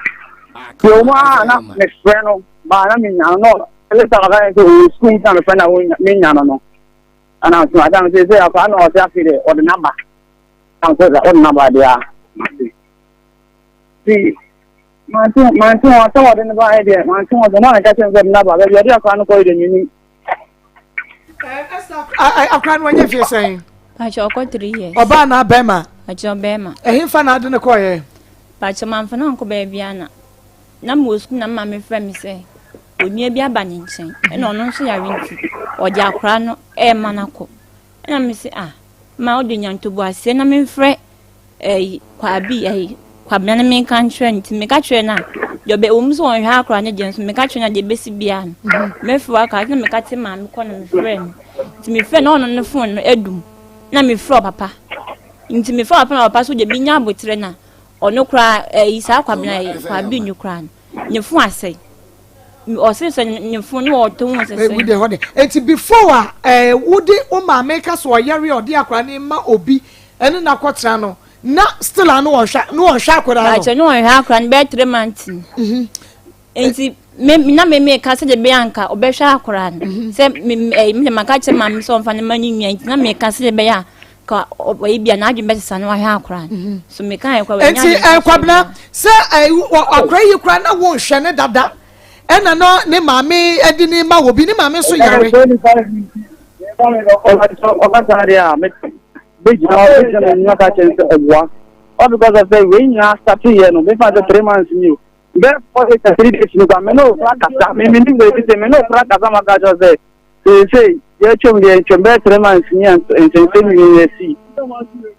ko ma na me friend no ba na mi nya no ele ta ga to school ta me friend na mi nya no ana so ada me se aka na o se afire o de number an ko da o number dia mate si mate o ta o de na ba dia mate o de na ka se na ba be dia aka no ko de ni I can't when you feel saying. Pacho ko 3 years. Oba na bema. Pacho bema. Ehimfa na ade ne koye. Pacho man fa na ko ba bia na. Na mo school na ma me fra me say. onua bi aba ne nkyɛn ɛna ɔno nso yare nti ɔde akora no ɛma nakɔ ɛna me se ma ɔde nyantobo ase na memfrɛ kwabi kwabena me kan kyerɛ nti me ka kyerɛ na yobe so ɔnhwɛ akora ne gye nso me ka kyerɛ na de besi bia no mefrɛ aka na me ka te ma me kɔ na me frɛ no nti me frɛ na ɔno ne phone no adum na me frɛ papa nti me frɛ papa na papa so de bi nya abotre na ɔno kora saa kwabena kwabi nyu kora ne phone asɛe ɔsɛ sɛ ne phone no ɔtɔ mu sɛ we dey hold it enti before wodi o ma make so ɔyare ɔde akora ne ma obi ɛne na kɔtra no na still anu ɔhwɛ akora no akyɛ no ɔhwɛ akora no bɛ 3 months enti me ka sɛ de be anka ɔbɛhwɛ akora no sɛ me maka kyɛ ma me sɛ ɔmfa ne ma ne nua enti na me ka sɛ de be ya ka ɔyɛ bia na adwene bɛsesa no ɔhwɛ akora no so me ka ekwa enti kwabena sɛ akora yi kora na wo hwɛ ne dada ɛna no ne maame edi ne ma obi ne maame so yare all because of the when you are starting here no be for the 3 months new be for the 3 days no ka me no prakasa me me no prakasa maka just say ye chom 3 months new and you see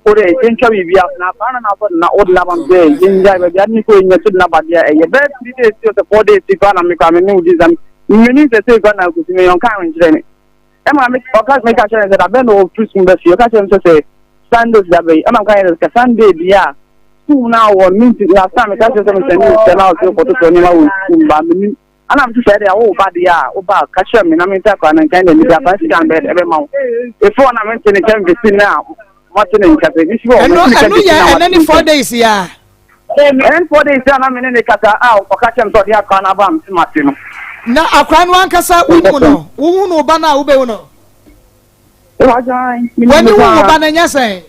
ore encha bibia na bana na od labam be jinja be ani ko nyetu na badia e be 3 days to 4 days ka na me ka me no dis am me ni say go na go me yon kan nchire e ma me ogas me ka chere that be no fruits me be fi o ka chere say Sundays that way. I'm going to Sunday, yeah. 2 now or minute last time. I can't just send out to Tony. And I'm to say, oh, bad, yeah, about catch me. I mean, that kind of Japan bed every month. If one I went to the can be seen now, what's in the and then 4 days, yeah. And 4 days, I'm in the Kata out or catch him to the Akanabam, Martin. Now, I can't one Casa Uno, Uno Bana Ubeuno. When you were banana say,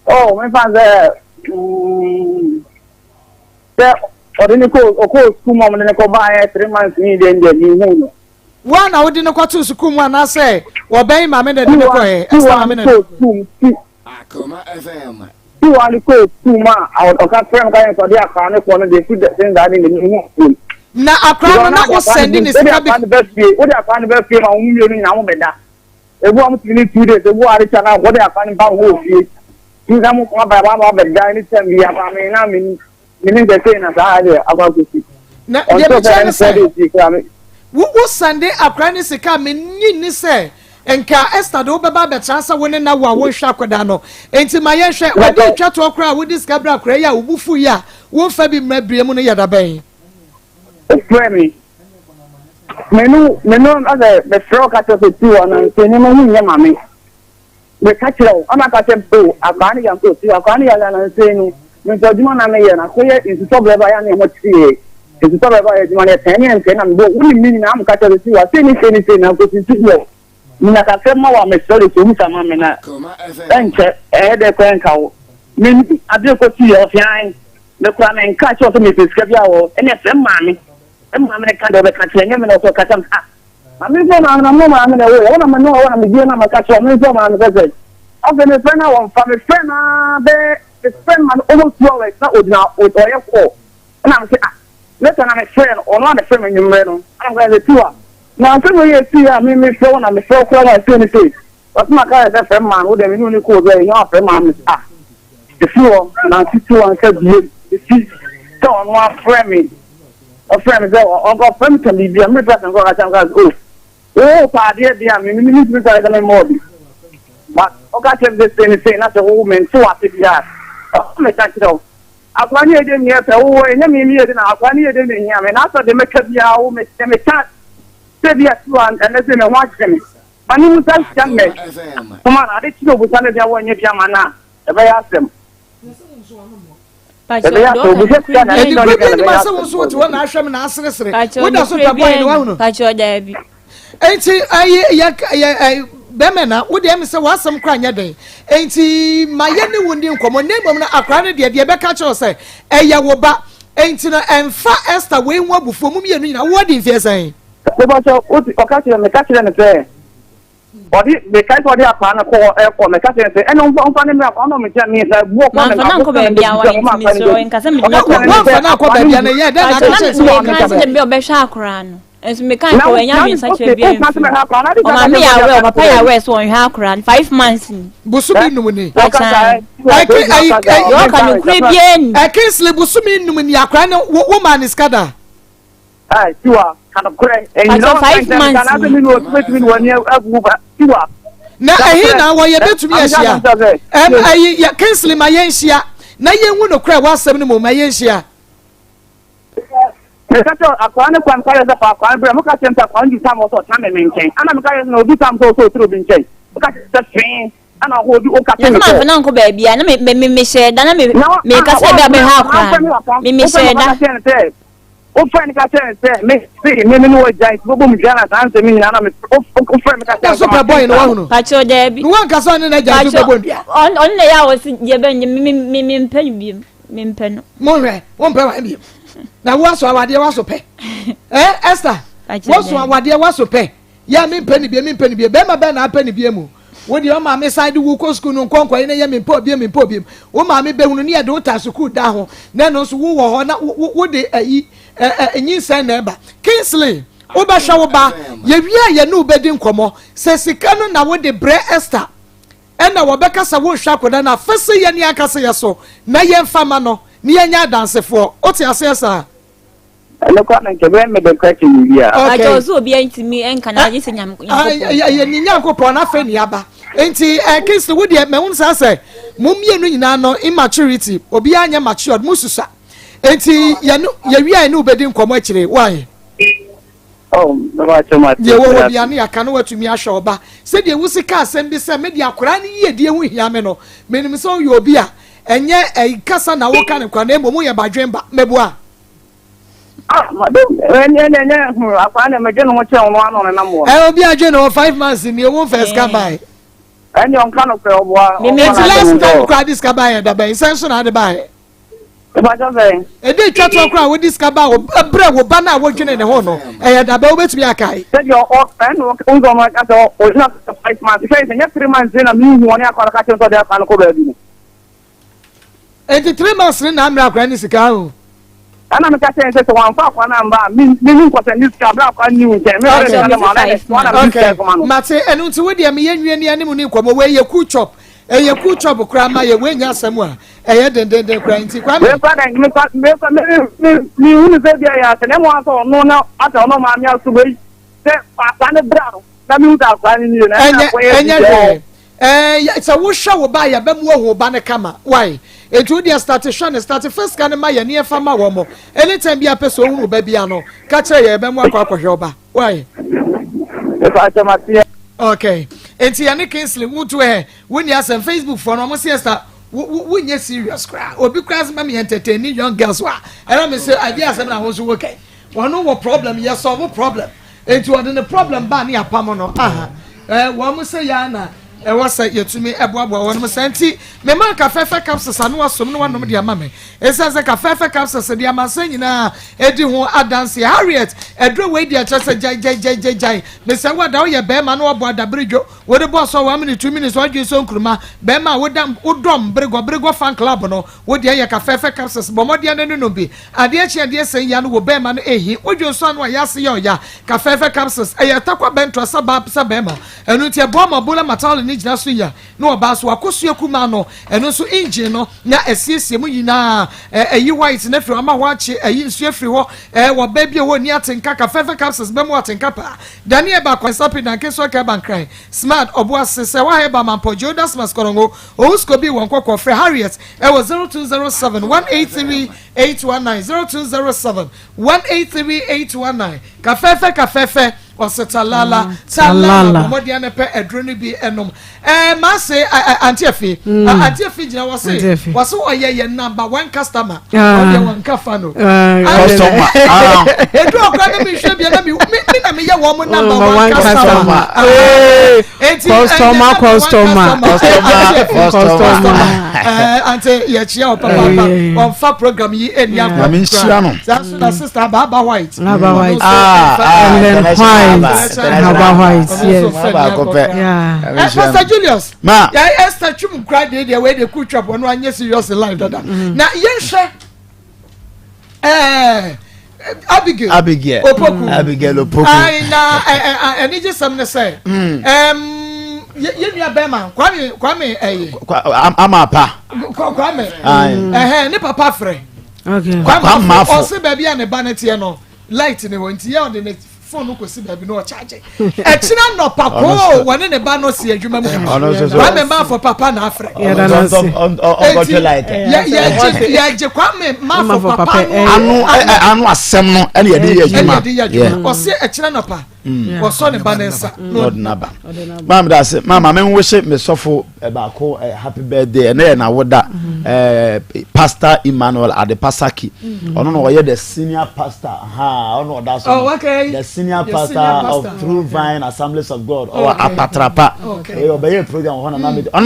oh, my father, or didn't call school mom and go buy 3 months needed the new one. I didn't go to school one. I say, or bay my minute, Akoma FM. 2 only call 2 months out of that friend guy for their car, one of the food that sends that in the new school. Now, I was sending this. What I find the best film on you now better. The woman to 2 days, the water channel, what they are finding about who you come by one of the guy anytime we have. I mean, the same as I about to see. Now, what was Sunday? A granny come in, say, and Car Esther do Baba chance when now one shakadano. And to my share, I did chat to a crowd with this Cabra Craya, Wufuya, won't Fabi Mebriamuna Yada Bay. Grammy. Menu other the frog at the 2 and Penny Mammy. The catcher, I'm not catching boo, a carny and go to a carny and saying, Mr. Jumana Mayan, I say it's a top by any what see. It's a top by money 10 and 10 and go. What mean I'm catching the 2? I say anything, I'm going to see you. Minaka Fema, I'm a story to Mr. Thank you, a crank. Mean, I do go see your fine. The clan and catch also Mrs. Scabia and a friend, mammy. I'm kind of a country and also cut them. I'm not I'm away. I want to know what I'm doing. I'm a catcher. I'm a visit. I've been a friend now from a friend. The friend man almost always not with now with oil for. And I'm saying, listen, I'm a friend or not a friend in your man. I'm going to tour. Now, I'm saying, you see, I mean, me phone and the phone call I see anything. But my guy is a friend man who they really call very young friend man. The floor, now, 2 and said, the seat, so on one friend. A friend is or friend can be a midwife and go at some guys. Oh, party, dear, me, but okay, this thing is saying that's a woman, so I think that. Oh, my God, I can't hear them yet. Oh, and I mean, I can't hear them in here. And after they make up your home, they can't say the one and let them watch them. But you must ask them. Come on, I didn't know what's under their one, if I'm not. If I ask them. Enti bemena wo de me se wasam kra nya den enti maye ne wundi nkomo ne bom na akra ne de be ka che se eye wo ba enti na emfa Esther we nwa bufo mu mienu nyina wo de mfie san ko ba so o ka che me ka che ne se Odi the kind of the plan call me ka say and on fan me akwa no me tell me say wo ko na ko be bia wa intimi so en ka say me wa fa na ko be bia na ye den na ka say so ka say me obehwa akora no enso me kan ko enya me sa che bia o ma me ya we o papa ya we so on hwa akora 5 months busumi num ni yo ka no kure bia ni Kingsley busumi num ni akora na wo man skada tiwa kana kure and you know 5 months kana me no expect me one year abuba tiwa na ehi na wo ye betumi ahia ayi ya Kingsley ma ye nhia na ye hu no kure wasem ni mo ma ye nhia Mekato akwane kwa mkaya za kwa kwa bra muka tenta kwa nji tamo so tame menchen ana mkaya no bi tam so tro binchen muka tenta fin ana ho di o ka tenta ma fa na ko ba bia na me she da na me ka say bia be ha akora me she da o friend ka tenta me no jai bo mu jana tan se mi na me o friend ka tenta super boy no wa no ka cho da bi no wan ka so na jai super boy on na ya wo si je be me mpen bi me mpen mo re won pe wa bi na waso awade waso pe Esther waso awade waso pe ya me mpani bia be ma be na apani bia mu wo di o ma me side wo ko school no nkonkwa ina ya me mpo bia wo ma me be hunu ne ya de uta school da ho na no so wo ho na wo de ayi enyin san na eba Kingsley wo ba hwa wo ba ye wi ya na ubedi nkomo se sika no na wo de bre Esther ena wo be kasa wo hwa koda na fese ye ni akase ye so na ye mfama no ni anya dansefo o ti ase esa no kwa na kebe me de kwachi ni bia ajo so bi antimi enka na je senyam ye ni nyankopon na fe ni aba enti Kingsley wo de me hun sa se mumie no nyina no immaturity obi anya matured mususa enti ye wi ai no bedi nkomo akire why no ba choma ye wo bia na aka no watumi ahwe oba se de wusika asem bi se me de akora ne ye de hu hia me no menim so yo obi a enye kasa na wo ka ne kwa na emo mu ye badwemba mebua madam enye akwa na meje no che ono ano na mo obi adwe no 5 months ni e won first come by enye on kan ko obo me last time kwa this come by da by senso na de by ba ja be e dey twato kwa wo this come by bre wo ba na wo dwene ne ho no da ba wo betumi akai say your no unzo no ka so o na 5 months say enye 3 months na mi hu oni akwa ka che so de kan ko ba bi 83 months na amra kwa ni sika ho ana me ka say say wan fa kwa na mba mi ko say ni sika bra kwa ni hu je me o le na ma na okay mate enu nti we de me ye nwie ni anim ni nkomo we ye ku chop ye ku chop kra ma ye we nya asem a ye den kra nti kwa me hu se bia ya se ne mo aso no na ata no ma mi aso we se pa ne bra na mi hu ta kwa ni na na ko ye so wo hwa wo ba ya ba mu wo ba ne kama why etu dia start first kan ma ya ne fa ma wo mo anytime bia person hu ba bia no ka kire ya ba mu akwa oba why okay enti ya ne Kingsley mutu woni asem Facebook for no mo siesta wonye serious cry obi cries ma me entertain young girls wa era me say idea asem na ho so okay wono wo problem ya solve problem enti wo the problem ba ne apam no wo mo say ya na wasa yetumi eboabo wonum santi me man ka fefe capsules anu asom no wanom de ama me esense ka fefe capsules de ama sanyina edi ho adanse Harriet edro we de achese jai me se wada wo ye be ma no obo adabredwo wo de boss wo am ni 2 minutes wo dwe so nkruma be ma wo dam udom brego fan club no wo de ye ka fefe capsules bo mo de no bi ade achi ade sen ya no wo be ma no ehi wo dwe so anu ya se ya ka fefe capsules e takwa bentro sabab sabema enu tie bo ma bula matal ni jina so ya no oba so akosu akuma no eno so engine no na esiesie mu yina eyi white na firi ama ho ache eyi nsu afiri ho wo ba bia wo ni atenka ka fefe capsules be mu atenka pa Daniel ba kwa sapi na keso ka ban cry smart obo asese wa he ba mampo Jodas maskorongo ousko bi won kokko free Harriet e was 0207 183 819 0207 183 819 ka fefe osetalala talala modia ne pe edroni bi enom ma say antiefi jina wase oye number 1 customer oye wan kafano customer edu okra na mi hwe bia na mi na me ye wo mo number 1 customer customer ante ye chia papa on fa program yi enia na mi hia no that's sister baba white and then why Yes. Pastor Julius. Esther Chum cried the way they could trap one year serious in life. Now, yes, Abigail Opoku. I need some to say. You Bema, Kwame, Kwame, ne papa frɛ. Okay. Kwame, ɔsi baby and a banetiano. Light in the wind, yeah, the phone ko si baby no charge. Echina no papa, one in the bano si adwuma mu. Kwame ma for papa na frɛ. On light. Yeah, Kwame ma for papa. Anu asɛm no ɛna yɛde yɛ adwuma. Ɔsi echina no pa. Ɔsɔ ne banensa. Lord naba. Mama da se, mama me wish me sofo baako happy birthday na woda Pastor Emmanuel Adepasaki. Ono no ye the senior pastor. Ono da so. Oh, okay. The senior pastor of True Vine Assemblies of God or Apatrapa. Okay. Obey program ona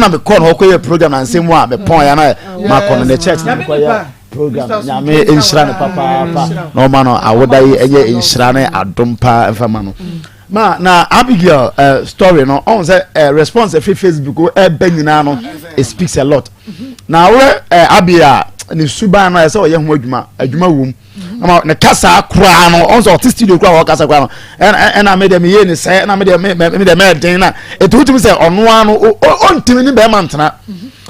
me call ho ye program na nsem a me pon ya na ma kono the church na ko ya program nyame enhyira ne papa no ma no awoda yi enye enhyira ne adompa mfama no ma na Abigail story no on say response free Facebook go nyina no it speaks a lot na we Abia ni suba na say oye ho adwuma wom na kasa akra no on so studio kra kasa kra no na me dem ye ni say na me dem den na etutumi say ono ano ontimi ni be mantena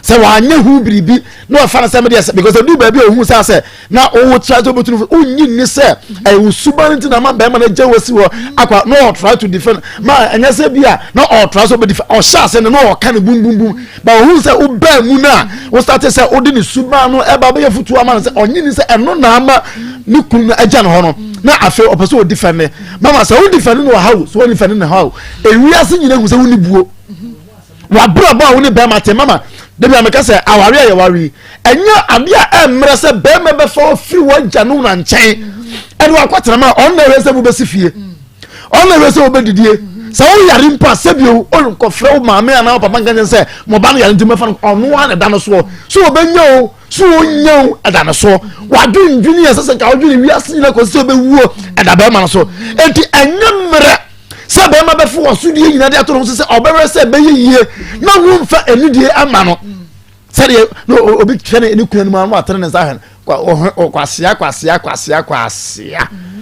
say wanye hu biribi no fa na say me dey because do baby ohun say na o try to betunu onyi ni say e usuba nti na ma be ma na jawasi wo akwa no try to defend ma anya say bia no o try so be defend o sha say no o kan bum bum bum ba ohun say o ba mu na o start say o di ni suba no e ba be futu ama say onyi ni say eno na ama ni kun na agya no ho no na afi o person o defend mama say o defend no how so o defend no how e wi ase nyina hu say woni buo wa bra ba woni be ma te mama debi ameka say aware ya wari enya abia emre say be me be fo free wagya no na nkyɛn ene wa kwatena ma on na we say bu besi fie on na we say obedidie say o yare mpa sebio o ko frɛ o maame ana papa ngan say mo ba no yare ntime fa no ono wa na da no so obenya o so onyo ada no so wadu ndwini ya sasa ka odwini wi ase na ko se obewuo ada be ma no so enti enyemre se be ma be fo osudie nyina de atoro se obere se be yie na wo mfa enidie ama no se de no obi twene eni kunu ma no atere ne zahen kwasia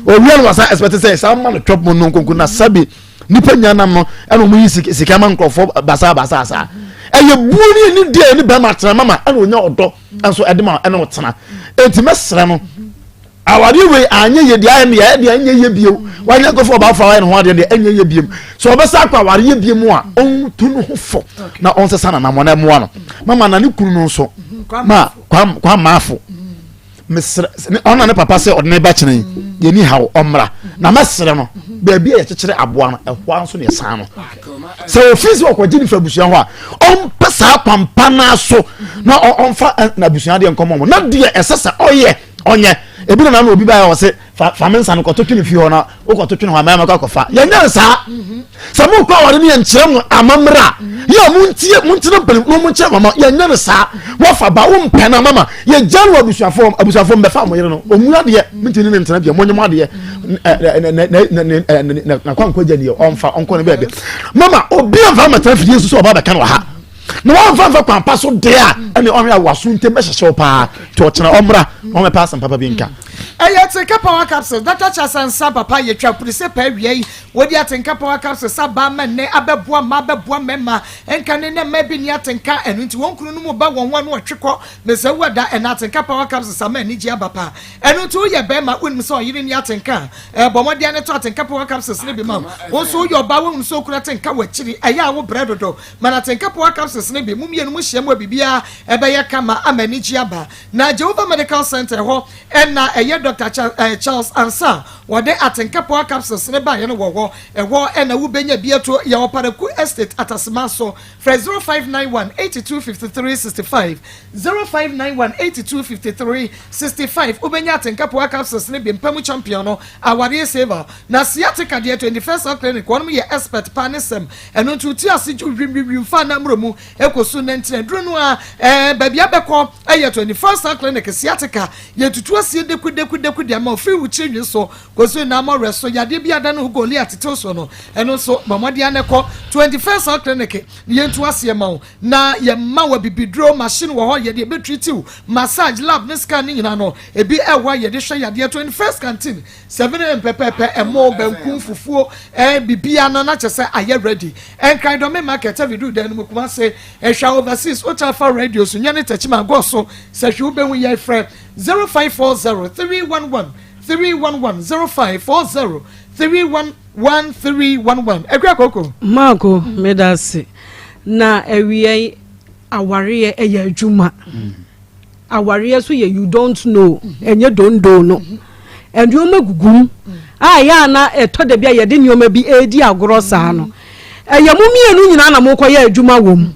owi no wasa expect say sa ma no top mo no konku na sabi nipa nyanam no eno mo yi sika ma nkrofo basa asa eye buoni ni de ni be ma tena mama eno onya odo enso edema eno tena enti mesre no awari we anye ye dia me ye dia anye ye bio wanya go for ba fa wa no ho de anye ye biem so obesa akwa awari ye biem a on tu no ho fo na on se sana na mo na mo no mama na ni kunu no so ma kwa maafo mesre ona ne papa se odne ba kyene ye ni hawo omra na mesre no ba bia ye kyekere aboa no ehwa nso ne san no se ofisi okwaji ni fabusuan ho a on pesa pampa na so na on fa na busuan de nkomo mo na de esesa oye onye ebi na obi ba ya wose fa mensa no kototwe fi ho na o kototwe ho ama ka kofa ye nyansa samu kwa wore ne nkyere mu amamra ye muntie mpem no munkyere mama ye nyansa wo fa ba wo mpe na mama ye janwa abusuafo mbe fa mo yere no omura de mintini ne ntena bia monyem de na kwankwa jani onfa onko ne bebe mama obi amfa mata fi yesu so oba be kan wa ha no one fan for kwampa so there and on ya wasu ntem be hye pa to chena omra on me pass papa bi nka Atenka power capsule Dr. Chasansa papa ye twa prise pa wie wodi atenka power capsule saba ma ne abeboa ma abeboa mema enka ne ma bi ni atenka enu nti won kunu no mu ba won no twekọ me se wada en atenka power capsule sama ni ji abapa enu nti ye be ma won so yiri ni atenka bomodi ane to atenka power capsules ne bi ma won so yo ba won so kura atenka wachiri eya wo bredodo mana atenka power capsules ne bi mum ye no mu hye mu bibia ebe ye kama amani ji aba na Jehovah Medical Center ho na Dr. Charles Ansa wode atenka power capsules ne ba ye no wo ewo na wo benya bieto ye Oparaku Estate Atasmaso fra 0591 825365 0591 825365 ubenya atenka power capsules ne bi mpamu champion no aware saver na sciatica de 21st clinic wonum ye expert panisem eno tuti ase dwimwiwim fa na mromu ekosu nentene duru no a babia beko 21st clinic sciatica ye tutu ase deku deku dia ma ofiri wuchi nwi so koso na ma reso yade bia da no goli atete so no eno so mamodi aneko 21st Health Clinic yentu ase ma wo na ye ma wa bibidro machine wo ho ye de be treat you massage lab ne scan nyina no ebi ewa ye de hwe yade 21st canteen 7 pepepe emo banku fufuo bibia no na chese aye ready en kind of market video den mo kuma say ehwa overseas Ochafa radio so nyane tachima go so se hwe be hu ye frɛ 0540 311 0540 ekwa koko mako medase na ewie aware eya adwuma aware so ye you don't know enye don't no enduoma gugum ya na etode bia ye de nioma bi edi agoro saa no eya mumienu nyina na mokoye adwuma wom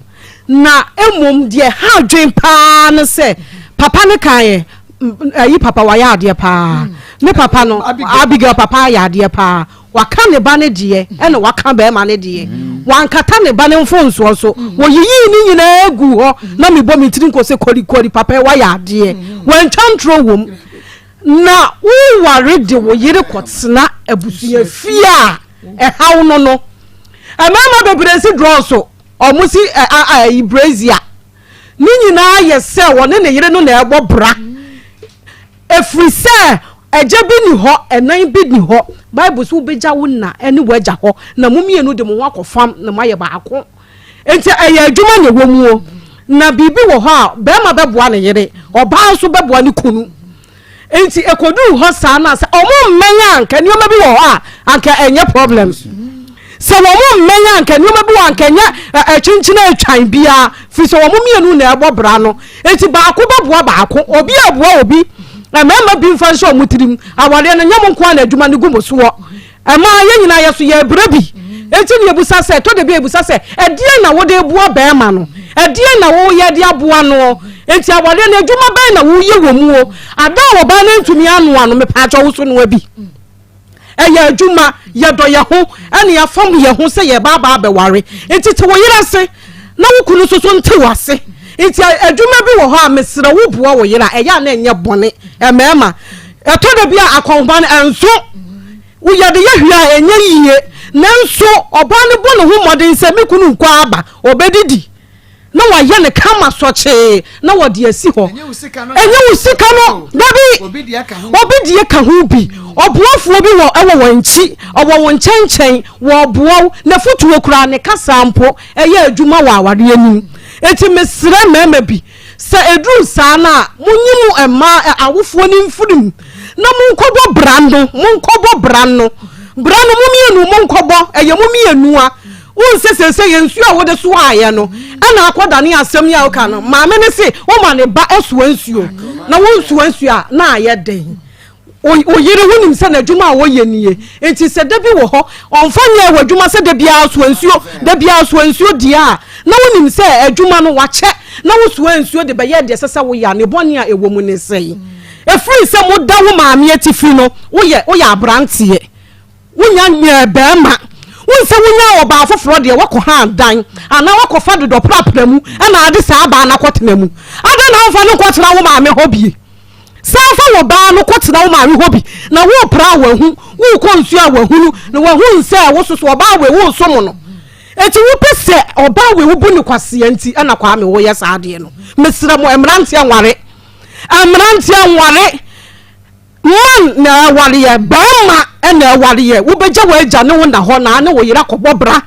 na emom de ha dwen pa no se papa ne kan ayi papa wa ya ade pa ne papa no Abigail papa ya ade pa waka ne ba ne de ene waka ba ma ne de wankata ne ba ne mfonso so wo yiyi ni nyina egu ho na me bo me tirin ko se kori papa wa ya ade wan twantro wom na wo ware de wo yire kotena abusuya fia hawo no amama bebresi draw so omusi Brazil ni nyina yese woni ne yire no na ebo bra efri se eje bi ni ho enan bi ni ho bible so beja wona ene waja ho na mumienu de mo akofam na maye baako enti eya adwuma ne womuo na bibi wo ho a be ma beboa ne yire oba so beboa ne kunu enti ekodu ho saa na se omo mmenya anka ni o ma bi wo ho a anka enye problems se wo mo mmenya anka ni o ma bi wo anka enye chinchina atwan bia fi so wo mo mienu na ebo bra no enti baako beboa baako obi aboa obi mama bi mfa nso mutirim awale na nyam nko na adwuma ne gumoso wo ma ye nyina ye so ye brabi enti ne ebusa se to de bi ebusa se edie na wo de ebuo ba ma no edie na wo ye de aboa no enti awale na adwuma ba na wo ye wo mu o ada wo ba na ntumi anu anu me pa acho wo so no abi eya adwuma ye do ye ho ene ya fam ye ho se ye ba beware enti te wo yira se na wo kunu so nte wase enti adwuma bi wo ho a mesra wo bua wo yira eya na enye bone emema etodo bia akonban enso wo ye de ye hwia enye yiye nanso oba ne bo ne ho modin se mekunu nkwa aba obedidi na wa ye ne kama soche na wo de asi ho enye usika no dabi obi de ka ho bi obuafo bi wo ewo wanchi owo won chenchen wo obuo na futuo kura ne kasampo eye adwuma wa aware anim eti mesra mema bi se edru saa na munyimu ema awofo ni mfurum na munkobo brando mumienu munkobo eye mumienu a unsesese yensu a wode so aye no ana akoda ne asem ya oka no maame ne se o ma ne ba esuwa nsuo na wonsuwa nsuo a na aye den oyire wonim se na adwuma a woye nie enti se da bi wo ho onfanya wadwuma se da bia so nsuo dia na wonim se adwuma no wache na wosuwa nsuo de beye de sesa wo ya ne bone a ewo mu ne sei efri se mo da wo maame atifi no woye abrantie wonya nya bema wonse wonya oba afoforo de wako ha dan ana wako fa do prapra mu ana ade sa aba na kwotena mu ada na wfa no kwotena wo maame hobie safa wo ba no kwotena wo maame hobi na wo pra wa hu wo konsu a wa hunu na wa hu nse wo soso oba we wo so mo no eti wo pese oba we wo bu ni kwase anti ana kwa me wo yes ade no mesira mo emrante anware man na wariye bama ena wariye wo beja wo agya ne wo na ho na ne wo yira kobɔ bra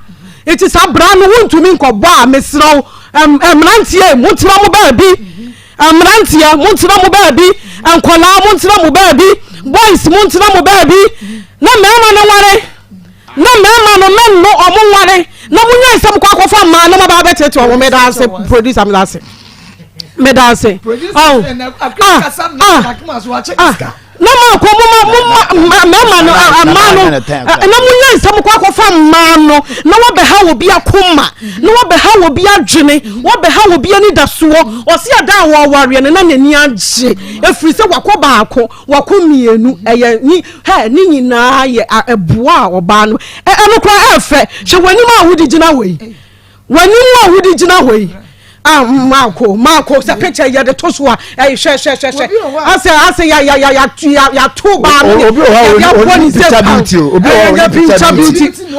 eti sa bra no wontumi nkɔbɔ a mesira emrante mutira mo ba bi emrante mutira mo ba bi ankola mutira mo ba bi boys mutira mo ba bi na mema no ware na mema no men no omo ware na munya nsɛm kwa akɔfa ma na ma ba betete wo me da se producer me da se Nama ko mama no amano na munya nsam kwa kofa mano na wo be ha wo bia koma na wo be ha wo bia dwene wo be ha wo bia ni dasoɔ ɔse ada wo ware ne na nani agye efiri sɛ wakoba ako wakomienu ɛyɛ ni nyina ye eboa oba no ɛno kra ɛfɛ hwe wanim a wodi gina hoi Marco sa picture ya de toswa she ase ya two ba ya one is picture beauty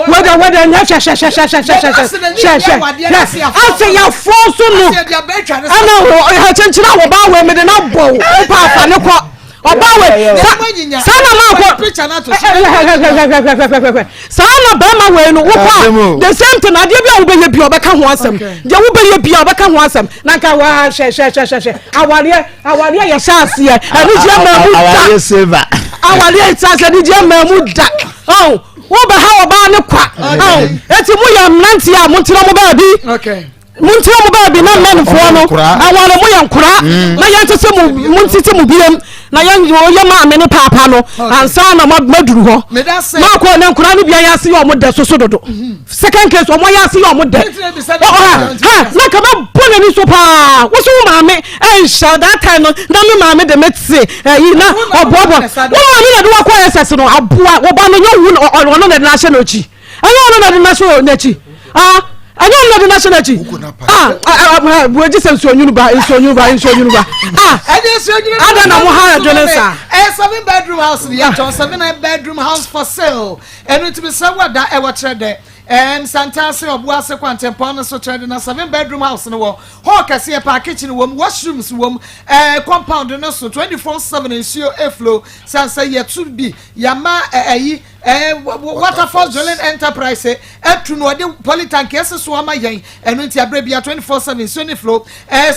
whether ase ya force no ana chenchira wo ba we me de na bo pa ne ko obawe sana Marco sana ba ma we no wo pa the same thing ade bia wo be bia obeka ho asem je wo be bia obeka ho asem na ka wa she aware ya chance ye ani je ma mu aware silver aware chance ani je ma mu da oh wo be ha oba ne kwa oh eti mu ya mnanti a mu ntira mu ba bi okay muntira mu ba bi na menfo no aware mu ya nkura na ya ntse mu ntite mu biem na yan yo ma me ne papa no ansa na maduru ho ma ko ne nkura no bia ya se yo mo da so dodo second case o mo ya se yo mo da na ka ba bona ni so pa wo so ma me sha that time no na me ma me de metse yi na obobo wo ma me na do kwa SS no aboa wo ba no yo wu no na national chi ayo no na national na chi anyo no the national chi we just say so nyunuba ada na mo ha adwensa 7-bedroom house the 7-bedroom house for sale and it be say what that e wa kire de and Santase obuase kwantempo no so trade na 7-bedroom house no wo hall kase pa kitchen wo washrooms wo compound no so 24/7 ensure airflow sansa yetu bi yama Waterfall Dwelling Enterprise etu no de polytank ese so ama yen enu nti abre bia 24/7 so ni flow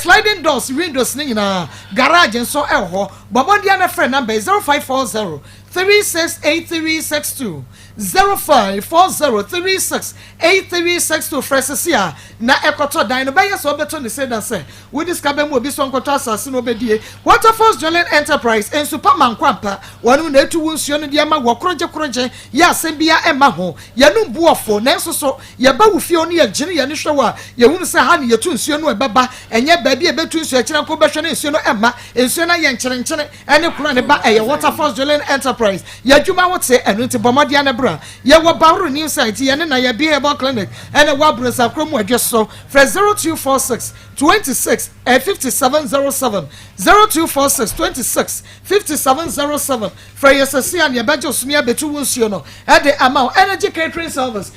sliding doors windows ni na garage nso ho bomondia na friend number 0540 368362 0540368362 fresesia na ekoto dan no be so beto ni say that say we discover mo bi so nkoto asase no bedie Waterfall Dwelling Enterprise en superman kwampa wonu na etu wonsuo no de ama wokroje ya sembia ema ho ya no buofo na so ya ba wufie onu ya gine ya ni hwewa ya hunu se ha ne yetu nsuo no ebeba enye ba bi ebetu nsuo akira ko behwe na nsuo no ema nsuo na ye nkyere ene kro ne ba eye Waterfall Dwelling Enterprise ya dwuma wote enu nti bomodia na bra ya wo bawru new site ya ne na ya behavioral clinic ene wa bro sa kro mu adweso for 0246 26 5707 0246 26 5707 for yesasi an ya bejo sumia betu wonsuo no ede amount energy catering service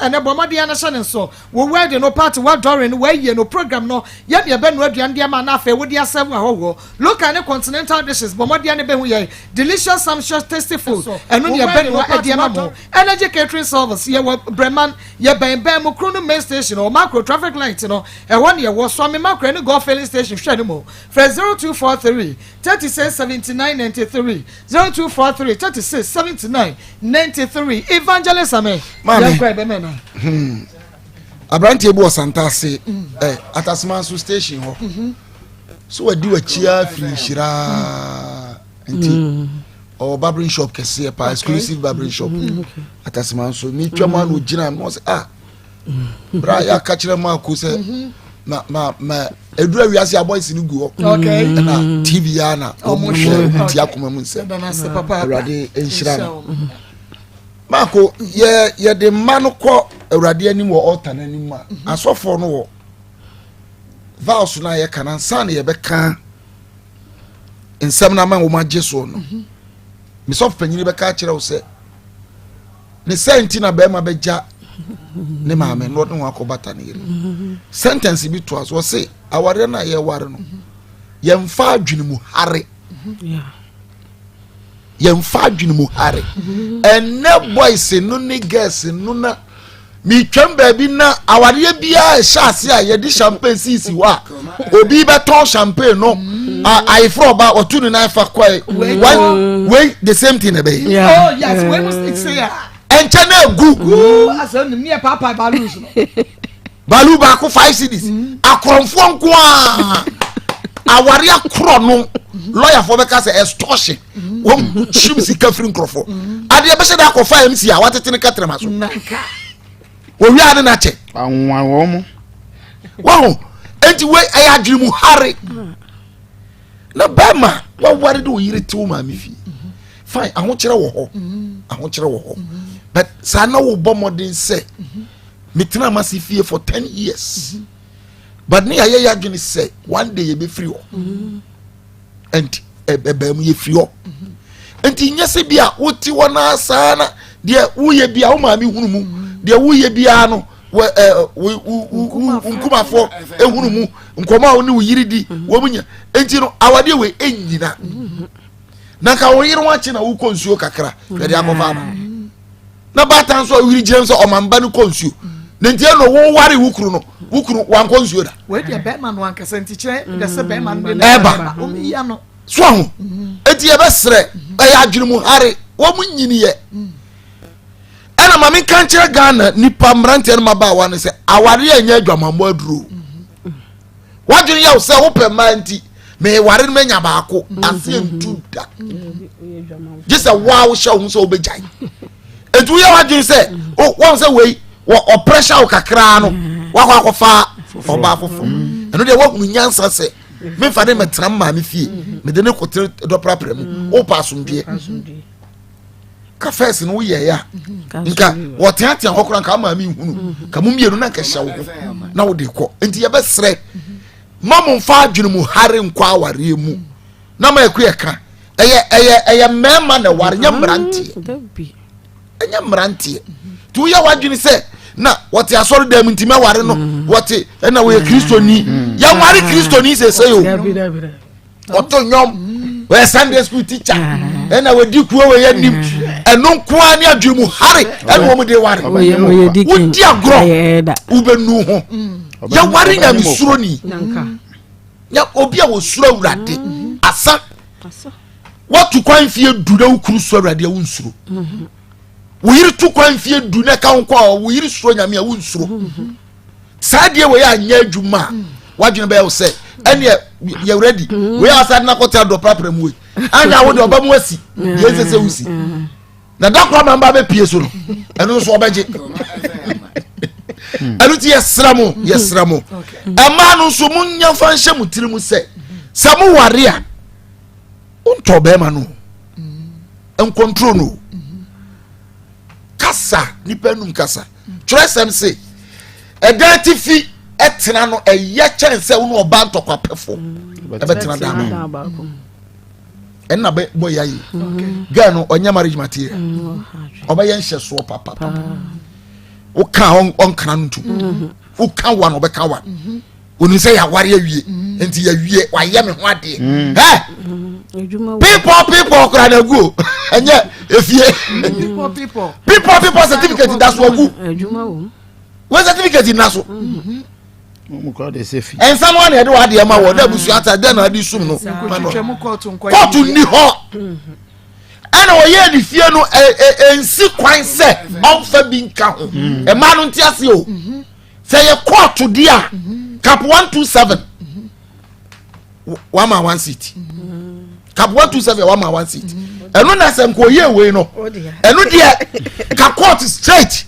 ene bomodia na hye so wo wede no party wa dorin wa ye no program no ya de be no aduan de ama na afa wo dia seven ahoho local and continental dishes bomodia ne be hu ye delicious sumptuous tasty food eno ne be no ade ama mo energy catering service ye wo breman ye ben mo krono main station or macro traffic light no e wo ne ye wo so me macro ne go filling station hwe ne mo for 0243 367993 0243 367993 evangelist ame ya kwa be me na Abrantie bo Santase Atasmanso station ho so wadi wachia finishira nti or barbering shop kese pa exclusive barbering shop Atasmanso mi twama no gina no say bra ya ka kire ma ko say ma edura wiase aboys ni gu okay na TV ya na omo ti akoma mu nse papa awrade enhira no Marco ye de manu ko awrade anim wo altar anim a asofo no wo vows na ye kana san ye beka ensem na man wo magye so no me so panyini beka kire wo se ne senti na be ma beja ne maame no no akobata ne yire sentence bi to as wo se aware na ye ware no ye mfa adwene mu hare ye mfa adwene mu hare enne boys no ne girls no na mi twem ba bi na aware bia shaase a ye di champagne sisi wa obi beton champagne no I for ba otu ni na fa kwai wait the same thing e be oh yes we must say enche na egu asan ni papa balu so balu ba ko 5 cedis akromfo nko a aware akro no lawyer for because extortion won shim sika free nkrofo ade be se da ko 5 MC a watete ne katrema so wo wi ade na che anwa wo mo wow enti we ayadwiri mu hare na bema wa ware do yire ti wo ma mi fi fine ahwo kire wo ho but sa na wo bo modern say metena masifie for 10 years but ne aye ya dwene say one day ye be free ho and ebem ye free ho enti nyese bia woti wona asana de woye bia wo ma me hunu mu de woye bia no nkumafo ehunu mu nkoma wo ne wo yiridi wo munya enti no awade we enyina na ka wo yiri wachi na wo konsuo kakra de akofa na batan so wiri gire so o mamba no konsuo na ntie no wo ware wukuru no wukuru wan konsuo da we de be man wan kasa nti kire de se be man de na o mi ya no so ho enti ye be sere e ya adwene mu hare wo munyini ye ana mami kan kire Ghana nipa mrante no maba wa ne se aware anya adwamambo aduro wadwene ya wo se wo pe manti me ware no menya baako ase ntuda just a wow show so obejai etu ya wadwene se o won se wei o pressure o kakra no wakwa akofa oba afofo eno de wo nyansa se me fa de metra ma me fie me de ne kotre do prapra mu o pa asomdie ka first no ye ya nka wo teatia hokora nka ma me hunu ka mu mienu na nka hya wo na wo de kɔ enti ye be sere mamu fa adwene mu hare nkwa aware mu na ma ekwe ka eye mema na ware nya mrantie enya mrantie tu ya wadwene se na wote asori dem ntime ware no wote na we kristoni ya ware kristoni se yo oto nyom we Sunday school teacher na we di kuo we yanim eno nko ani adwene mu hare eno mo de ware wodi agro ubenu ho ya ware nya misuro ni ya obi a wo suro awurade asa watu kwan fie du na ukuru suro awurade wo nsuro wo yiri tu kwan fie du na ka nko a wo yiri suro nyame a wo nsuro saade we ya anya adwuma wadwene ba yo se ene ya ready we asa na kota do prapra mu we anya wo de oba mu asi ye sese wusi na dakwa mamba be pie so no eno so obaje aluti yesramo ama no so munya fa nhye mutiri mu se samu ware a unto be ma no en control no kasa nipa num kasa tresem se edati fi etena no eye chense wo no oba ntokwa pefo ebetena da no en na be boyayi ga no onya marriage material oba ye nhye so papa o ka on kan ntu o ka wa no be ka wa oni say ya ware awie enti ya wie wa ye me ho ade people kra na go enye efie people certificate da so agu we certificate na so mo kra de sefi en someone e de wa de ma wo da busu ata de na adi sum no kotu ni ho ana oye di fie no ensi kwan se onfa bi nka ho e ma no ntiase o se ye court dia cap 127 1 seat cap 127 1 seat eno na se nko ye we no eno dia ka court straight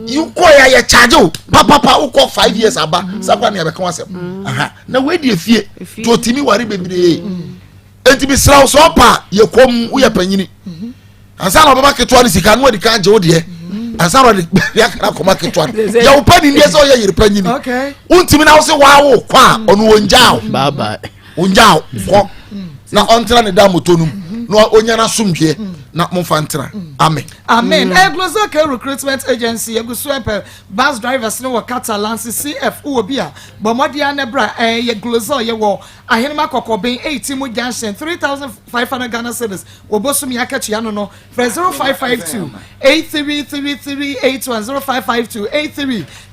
you ko ya charge o papa uko 5 years aba sakwa na be kan wasem aha na we di fie to timi ware bebre enti bi sraw so pa ye kom wo ye panyini ansa na baba ketwa ni sika no odi kan je wo de ansa na ya kana koma ketwa ya wo pani ndi so ye yire panyini okay untimi na wo se wa wo kwa onu wonjao bye bye wonjao ko na ontra ne da motonum no onyana sumdwe na momfantra amen Global recruitment agency egusu empe bus drivers no Catalan CF obia bomodia ne bra ye Global ye wo ahenema kokoben 18 mu junction 3500 Ghana cedis obosum yakachi ano no 0552 833381 0552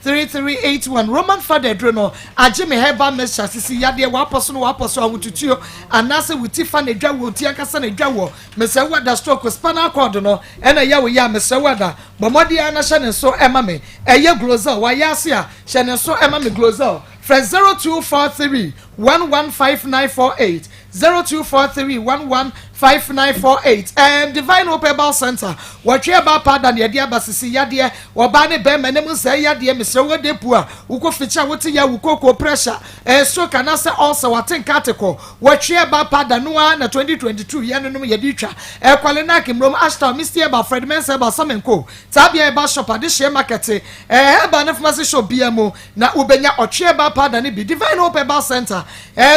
833381 Roman father drono ajime heba mesha sisi yade waposo no waposo awututuo anase wutifa na dwa wo ti akasa na dwa wo mesewa da stroke spinal cord no ena ya wo ya mesewa da bomodi ana hye so ema me eye Global wa ya se a hye so ema me Global fresh 0243 115948 0243 115948 and Divine Hope Herbal Center watch about pardon the idea basisi yade obane be menemu say yade Mr. Wodepua uko feature woti ya uko pressure so kana say also watin article watch about pardon no na 2022 yanum yedi twa kwalena kimrom ashton Mr. about Fred Mensa about Samenko tabia about shop ade share market eba na pharmacy shop biamo na ubenya ochie about pardon bi Divine Hope Herbal Center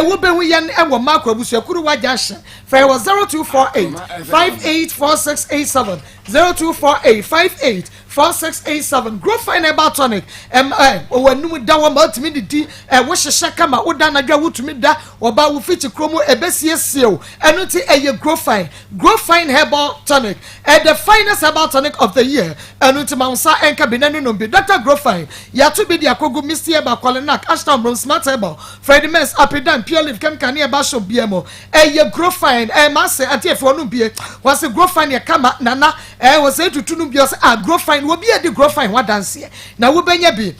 wo be hu yan e wo makwa busuakuru waja Fair was 0248 584687 0248 584687 Grow Fine Herbal Tonic when da wa multimi di wo hye kama wo da na dwa wutumi da oba wo fiti kromo ebesie siew eno ti Grow Fine Herbal Tonic the finest herbal tonic of the year eno ti mansa enka binanu no bi Dr. Grow Fine ya to be the akogu Mr. Herbal Kolenak Ashton Bron Smart Herbal Fred Mens Apidan Pure Life Chemical Herbal Shop BMO Grow Fine masse ati efo no bie was Grow Fine ya kama nana was to no bie Grow Fine wo bie di Grow Fine wa dance na wo benya bi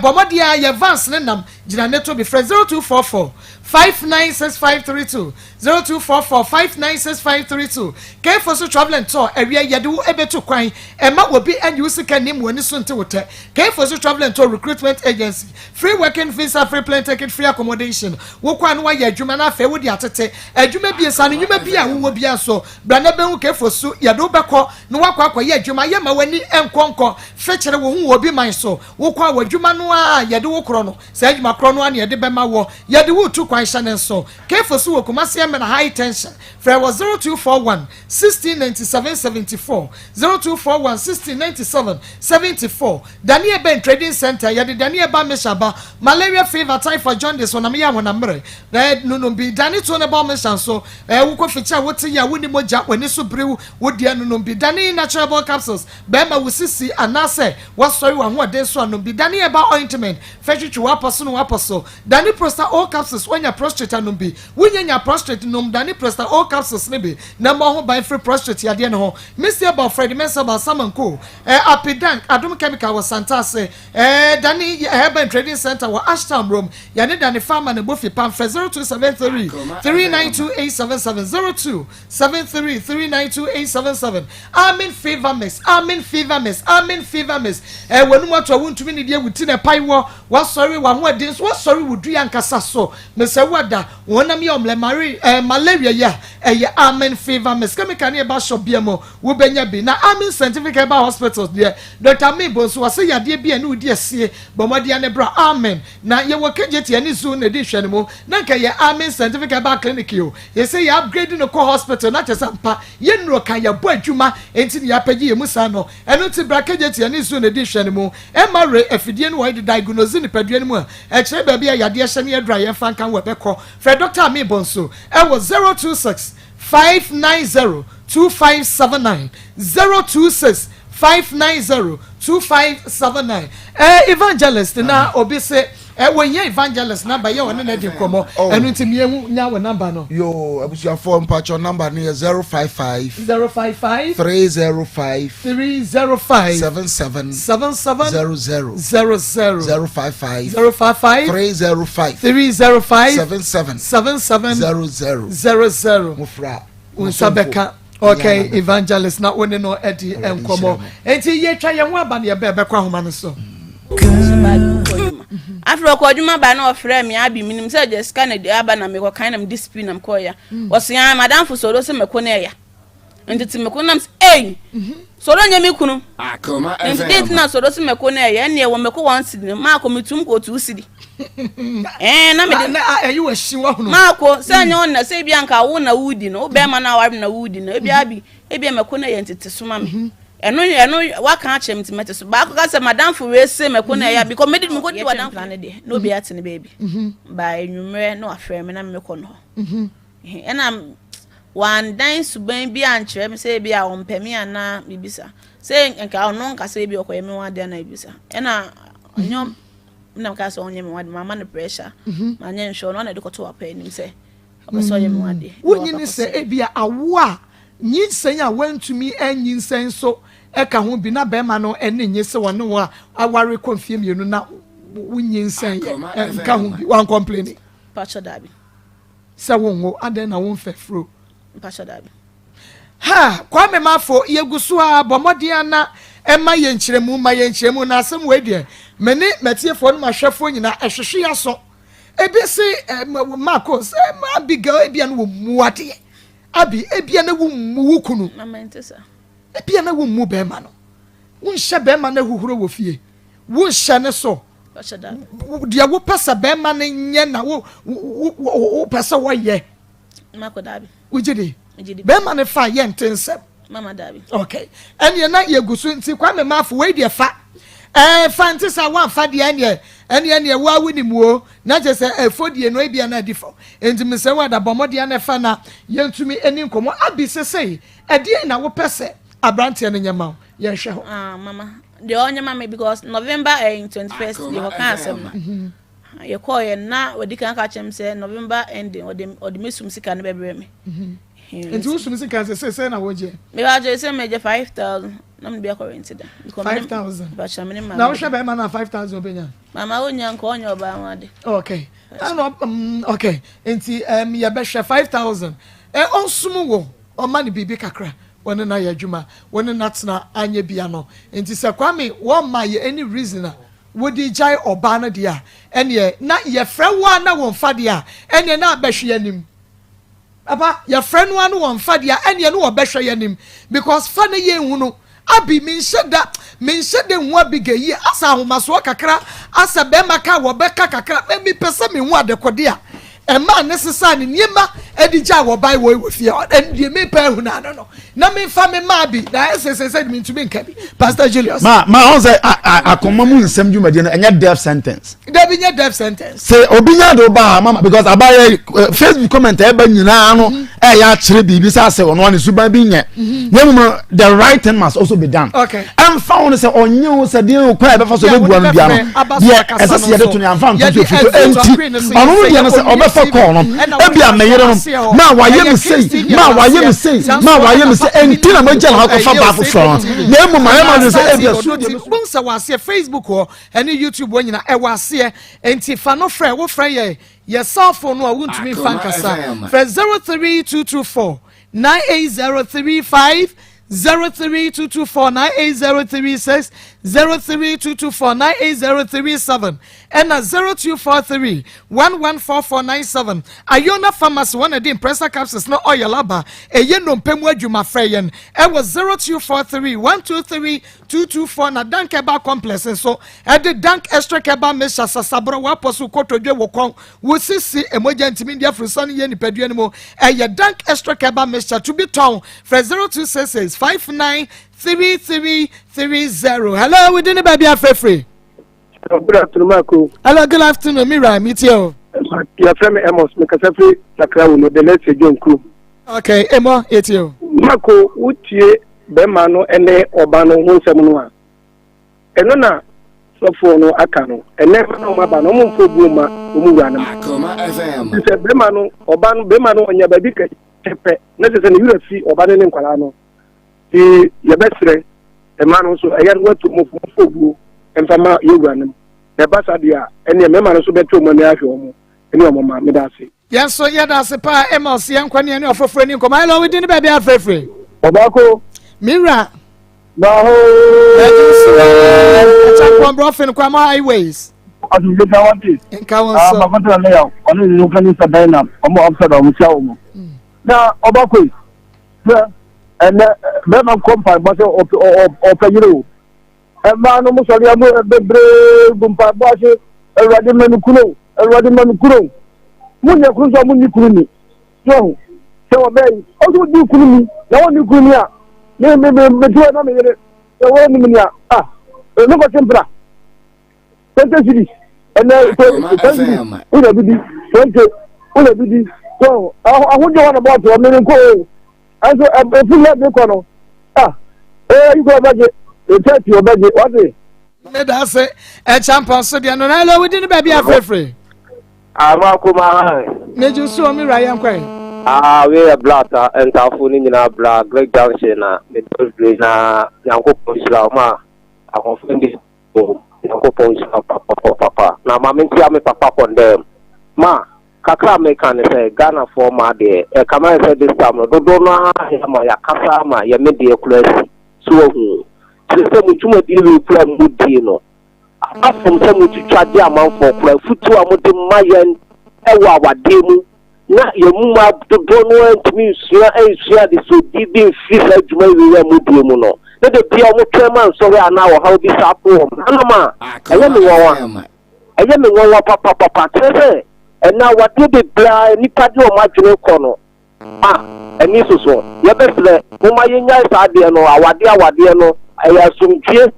bomodia ya advance ne nam gina neto be 0244 596532 0244 596532 K for so traveling tour area yadu ebetu kwan ma obi and you sika nim woni so nte wote K for so traveling tour recruitment agency free working visa free plane ticket free accommodation wo kwa no ya adwuma na afa wo di atete adwuma bi esa no nwuma bi a wo bi aso bra na be hu K for so yadu beko no wakwa ya adwuma ye ma wani enkonko fekere wo hu obi man so wo kwa adwuma no a yadu wo kro no sa adwuma kro no a ne yade be ma wo yadu wo tu kwan shanen so K for so wo kumase na high tension for was 0241 1697 74 0241 1697 74 Daniel Ben Trading Center yade Daniel Ba Meshaba malaria fever typhoid jaundice on amia wona mre no bi Dani to ne ba meshan so wo ko ficha wote ya woni moja woni so brew wodi anu no bi Dani natural capsules be ma wusisi anase wasori wa ho de so anu bi Dani ba ointment fetchu waposo no waposo Dani prostate all capsules wanya prostate anu bi wunya prostate nom Dani prostate all capsules ne bi na mo ho by free prostate yade ne ho Mr. about Fred Mensa about Samanko Apidank Adum Chemical was Santase Dani Herbal Trading Center wa Ashton Room yane Dani Farmer ne bofi pam 0273 392877 0273 392877 Amen Fever Mix wenu moto wuntumi ne die wuti ne paiwo wa sorry wa ho adins wa sorry wudu yankasa so mese wada wonam ye omle malaria ya Amen Fever Mix chemical ne ba shop biamo wo benya bi na Amen Scientific Herbal Hospitals there Dr. Mebo so wase yade bia ne udi asie bomodia ne bra Amen na ye wo kejeti ani zoo ne di hwene mo na nka ye Amen Scientific Herbal Clinic yo ye say ye upgrade no ko hospital na chesampa ye nro kan ye bo adwuma enti ne ya pagi ye musa no eno ti bra kejeti ani zoo ne di hwene mo emare afidie no wide diagnose ni padua ne mu a kire ba bia yade hye ne dra ye fan kan we beko Fred Dr. Mebo so e was 026 590 2579 026 590 2579 evangelist na obi se when you evangelist number you want to come and into me now number no yo abusia form patch your number near 055 055 305 77 00 055 305 77 mufra unsabeka okay evangelist na one no edi enkomo enti ye twa ye ho aba ne be kwa homa no so afro ko adwuma ba na ofre me abi minim se je scan de aba na me ko kan na me discipline am ko ya wosia madam fo so do se me ko na ya enti me ko nam so do nya me kunu Akoma enti date na so do se me ko na ya ne wo me ko 1 cedi ma ko metum ko 2 cedi na me de you shi wa hunu ma ko se nya on na se bia nka wo na wudi no be ma na wa na wudi no bia bi e bia me ko na ya enti soma me eno wa kan achem timete so ba ko ka se madam fo we se me ko na ya because me ko di wadam plan de no be atene baby ba enwumre no afre me na me ko no ena wan dan suban bi ankyere me se bi a ompemi ana bibisa se nka ono nka se bi okoye me wa de na bibisa ena nyom na ka so onye me wa de mama no pressure ma nya nsho no na de ko to apa nim se obeso onye me wa de wonyi ni se e bi awo a nyinsen a wantumi anyinsen so eka ho bi na be ma no ene nyese wone wa aware konfie mienu na wonyinsen nka ho bi wan complain Pacho Dabi. Sɛ wonwo adan na wonfɛ furo. Pacho Dabi. Ha, Kwame Mafo yegu so a bɔmmɔden na ɛma yɛ nkyerɛmu na asɛm wei deɛ mene matiefoɔ no mahwɛfoɔ nyinaa ɛhwehwe aso ebi se Maa Akos Abigail ebia no wɔ muadeɛ abi ebia na wo mu kunu Mama ntesa ebia na wo mu bɛma no wo nhyɛ bɛma na huhuro wɔ fie wo nhyɛ ne so deɛ wo pɛsɛ bɛma no nyɛ na wo pɛsɛ wɔyɛ Mako Dabi wo gye bɛma no fa yɛ ntensɛm Mama Dabi. Okay. And na ye gusu nti Kwame Mafo we de fa. Fa nti sa wan fa de ene wa wini mu o. Na je se fodie no ebia na difo. Enti me se wa da bomode na fa na yentumi eni nkomo abi sesei. Ede na wo pese abrante no nyama. Ye hwe ho. Mama. The only mama because November 21st you can asem. You call ye na we di kan ka chem say November ending or the mesum sika na bebre me. Nti wo sumisi kan say na wo je. Me wa je say me je 5,000 na me be current da. 5,000. But chamene mama. Na wo hwe be ma na 5,000 obenya. Mama onya nko onya oba amade. Okay. Okay. Nti ye be hwe 5,000. Onsumu wo o ma ni bibi kakra. Wone na ya adwuma. Wone na tena anya bia no. Nti se Kwame wo ma ye any reason wodi jai oba na dia. Ene na ye frɛ wo na wo mfa dia. Ene na abɛhwe anim. Aba your friend one won fa dia ene no obehwe yanim because fa na ye hu no abi min sheda hu abiga yi asa ahomaso kakra asa be maka wo beka kakra me pese me hu adekode a ema necessary niema edija wo bai wo fie en die me pa hu na no na me fa me ma bi na say me to me nka bi Pastor Julius ma on say Akoma mu nsem dwumade no enya death sentence there be death sentence say obinya do ba mama because abaye Facebook comment e ba nyina no ya kire bibi say say ono ne suban bi nye nyemu the right thing must also be done okay am found say onye wo say den kwa e be fa so be bua no bia no ye esa se ye de to ne amfa nto fito enti ono no dia no say obefa call no e bia meyere no ma waye me say enti na magya na ko fa ba foforo na emu ma say e bia so bon sa wase Facebook ho ene YouTube wo nyina e wase enti fa no frɛ wo frɛ ye cell phone no a wuntumi fan kasa frɛ 03224 98035 03224 98036 03224 98037 and 0243 114497 Ayona Pharmacy one of the impressor capsules no oil laba e ye no mpemu adwuma freyen e was 0243 123 224 na dank eba complex so e de dank extra keba mesha sasabro wa posu kotodwe wokon wo sisi emoja ntimi dia frusan ye nipadua nimo e ye dank extra keba mesha to be town for 0266 593330. Hello, we didn't baby free. Good afternoon, Marco. Hello, good afternoon, Mira. Meet you. Your friend Amos, make a free the crown of the let's John Crew. Okay, Emma, it's you. Marco, would ye Bemano and Obano Monsamunua? And no, so for no Akano, and never know about no more for Buma, Umurana. Akoma FM. You said Bemano, Obano, Bemano, and Yababica, necessarily you see Obano and Colano. The Yabestre, a man also, I had what to move for you and Fama Yuganum. The Bassadia, and your memory so better when they are home. And your mamma, Medasi. Yes, so yeah, that's a pa Emos, young Quanian of a friend in Comilo, we didn't baby free. Obako, Mira. Baho, one broth in Kwama highways. as you get out this. In Kawan, I'm layout. Only you can use a dynam, I'm upset on Michelle. Now, Obako, and then I'm compared, but or you. And man, almost a brave Bumpa Bashi, a Radimanukuno, a Radimanukuno. Munya Kuza Munikuni. So, obey. Also, do Kuni, no one you Kunia. Maybe the one ah, look at Tempra. City. And then, so, I wouldn't want about to a million call. And so, if you let the corner, you go budget, you take your budget, what is it? That's it. A champion, so the no, we didn't baby free. Akoma. Did you saw me, Ryan? We are black and Tafuni in our black, Great Junction, the Yanko Ponslama. I confirm this. Yanko Ponsla, Papa. Now, Mamma, I'm a papa on them. Ma, kakra American say Ghana for ma de come say this time no do no ma ya kasa ma ya me de kulasi so hu so mutuma di we kula mudi no afom say mututwa de amanfo kula futu amode mayen ewa awade mu na ye mu ma do no antimi sua de so di bi fi sa djuma we mudi mu no ne de bia mo twema so we ana wo ha bi sa po anama eye me wo papa tese and now what did the blind Nipadi or Martin Corner? And this is so. Your best, whom I idea no, our dear no, I assume Jay,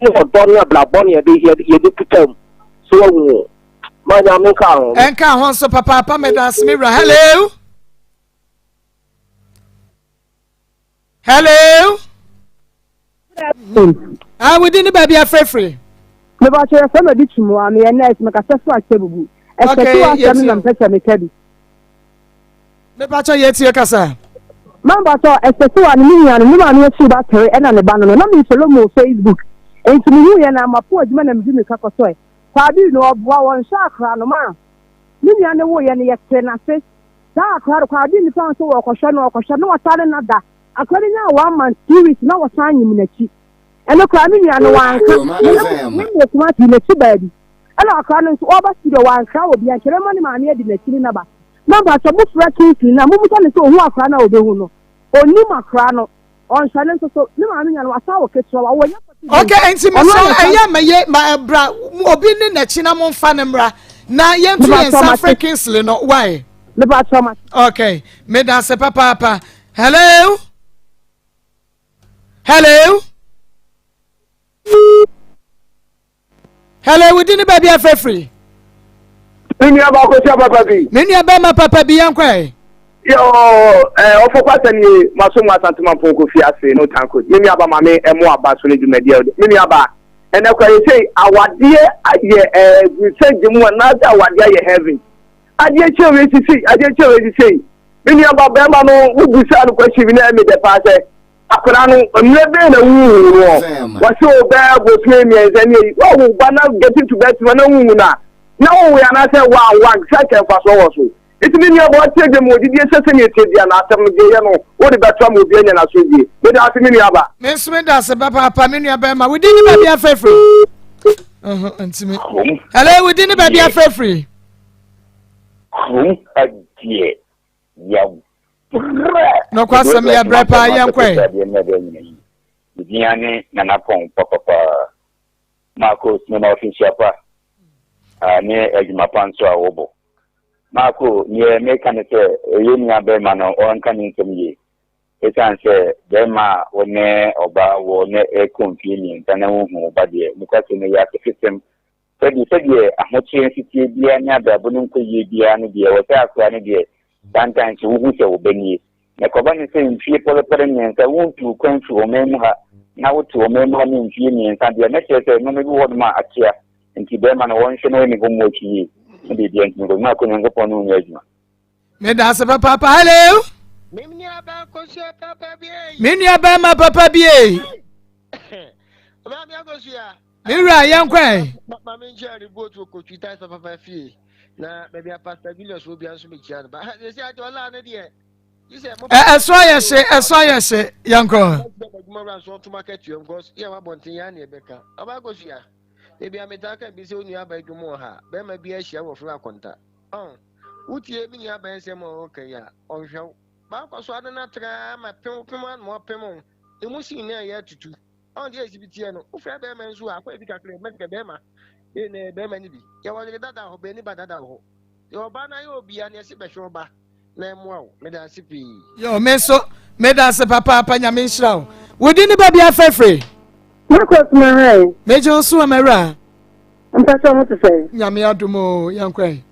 you know, Bonnie, Black Bonnie, they hear the term. So, my name is and can't answer Papa, Madame Smira. Hello. Hello. We didn't baby a free. The watcher of some addition, and nice make a successful table. Okay, yes, I'm the Bacha yet your casa. Mamma saw a special and woman see battery and an abandon. Not me follow Facebook. And to me, and I'm a poor man and Jimmy Cacosoy. Pardon you know of one shark round a man. Maybe I know any yet ten assist. Dark crowd, pardon found so or Coshano or Coshano, a sudden other. According now, 1 month, 2 weeks, now a sign in the cheek. And the cramming and one smart in the 2 bed. And our crowns over to the one crowd will be a ceremony man near the cinema. Number of book records in a movement so who are crown of the Huno. Or Numa crown on silence so no I mean was our kids. Okay, and see my bra obin na chinamon fanembra na yem to South Africans no why okay me dan se papa hello we didn't baby a free Mini Akos papa bi. Mini abama papa bi yankwa. Yo ofo kwasani masoma asantuma ponko fi ase no tanko. Mini abama me emo aba so ne dwumadie. Mini aba ene kwa say awade aye we say jimu na da awade aye heaven. Ade chewe sisi. Mini aba bema no ugusa no kwashi bi na me de pa say akora no mlebe na wu no. Wase oba go tue mi enzani. Wo bana getting to bet na wu na. Now we are not saying one second for so. It's mean about take them with the assassinate and after me, what about some will be an associate without a mini abba. Miss Mendas, Papa Paminia Bama, we didn't baby a fair free. Hello, we didn't baby a fair free. Dear, young. No question me a brapa young quay. Diane Nanapong, Papa Maa Akos, no official. Near Edmapan so obo. Marco, near mechanic, Yunia Berman or uncanny to me. It answer, Berma or ne or ba or ne a convenient and a woman, but dear, because in the yard system. Said you said, a much city, dear, never, Bununku, dear, was after dear. Sometimes you wish you obey. The Cobani saying, people I want to come to Omemha, now to Omemha in Union, and the next year, no matter what my akia. Nti bema na wonshe no enigo mochi ndi di enti ngo mako nyango ponu nyejuma me da se papa hello mimi aba kosu papa bi mimi aba ma papa bi aba mi agosu ya mira yankwa mama nje report ko twita so papa fie na baby pastor Julius obi anso me chia ba se ati ola na de so ye yankwa mo ran so to market you because ya wa bontin ya na ebeka aba agosu ya ebi ametaka bi se onu aba edwumo ha be ma bi ahia wo fura konta utie bi ni aba ensem o kan ya onhwe ba kwaso ade na tra ma pem mo pem emusi na ya tutu on dey exhibit no ufra be ma nso akwa ebi kakre me be ma ne be ma ni bi ya wo le dada ho be ni badada ho yo ba na yo bia na ese be hwe ba na emu a me da sipi yo me da se papa nya me nshira wo di ni ba bia fefre Akos na hai. Mejo so amara. Mpasa mo tse. Nyame adumo yankwan.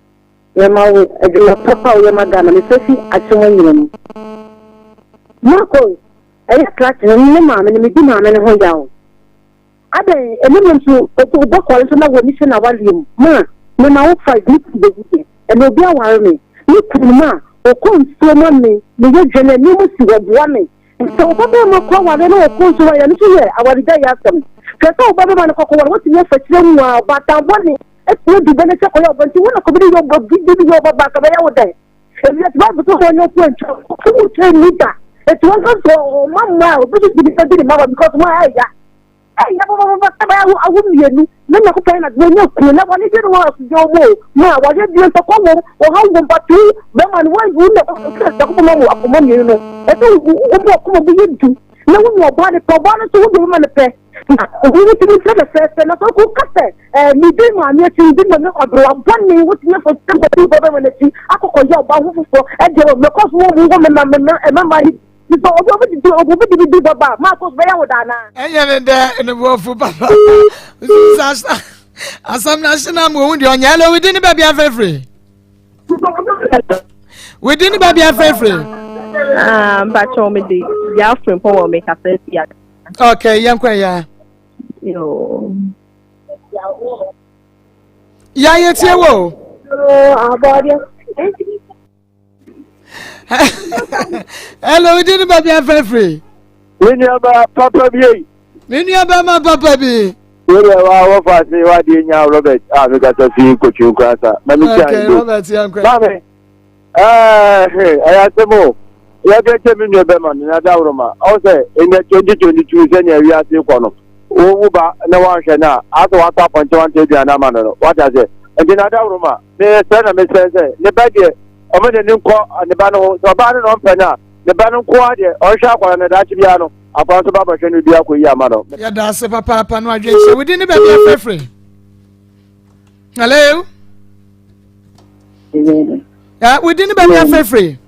Ye mawo, e papa o ye magana me sesi achewo nyem. Akos, e class ni ma me di ma me ho yawo. Ade e me ntu o bo ko so na woni se na walium. Ma wo 5 minutes be di. E no bia ware me. Ni kuma o ko nso mo me, me ye dwene ni mo si wo boa me. So papa mo ko wale no ko so ya nti ye awari da ya sam. Kesa o baba man ko wale what you for chire mu a bata boni etu di bene se ko yo bonti wona ko bi yo bi yo baba ka ba ya wodan e bi ti ba bu to yo ku encho ku tre nita etu won so mama o bi di bi mama because why ya ya baba ka ba awu mienu na na ko pa na do nyo ku na woni di no su jo mo ma wa je bi to ko wo o ha wo pa tu be man wa wu na ko ko mo akoma mienu no etu wo ko mo bi yidu na wo mo ba ne ko ba no so wo ma ne pe we need to be the first and also who cut me doing my near to do no or one what you for somebody when they see akoko ya ba hu for e de because wo remember you so obi do baba ma ko be ya wodana enye de ne bo fu baba asam national mo hu de onya lo we didn't be afrefre we didn't be afrefre but show me the ya friend for make a face ya okay yankwa ya yo ya yetie wo abodi hello we didn't be afrefre Minyaba papa bi. Minyaba ma papa bi. Wele wa fa se wa di nya Robert me ka so fi ko chu kwasa. Ma mi okay Robert yankwa mame aya temo ya be te mi be man na da uruma o se in 2022 se nya wi ase ko no owu ba na wa hwe na aso wa ta ponche wan te bia na ma no what does it and na da uruma me se na me se ne ba de o me ne nko ne ba no so ba no mpa na ne ba no ko ade o hwe akwara na da chi bia no akwa so ba ba hwe no bia ko yi ama no ya da se papa no adwe se we di ne ba bia frefre hello we di ne ba bia frefre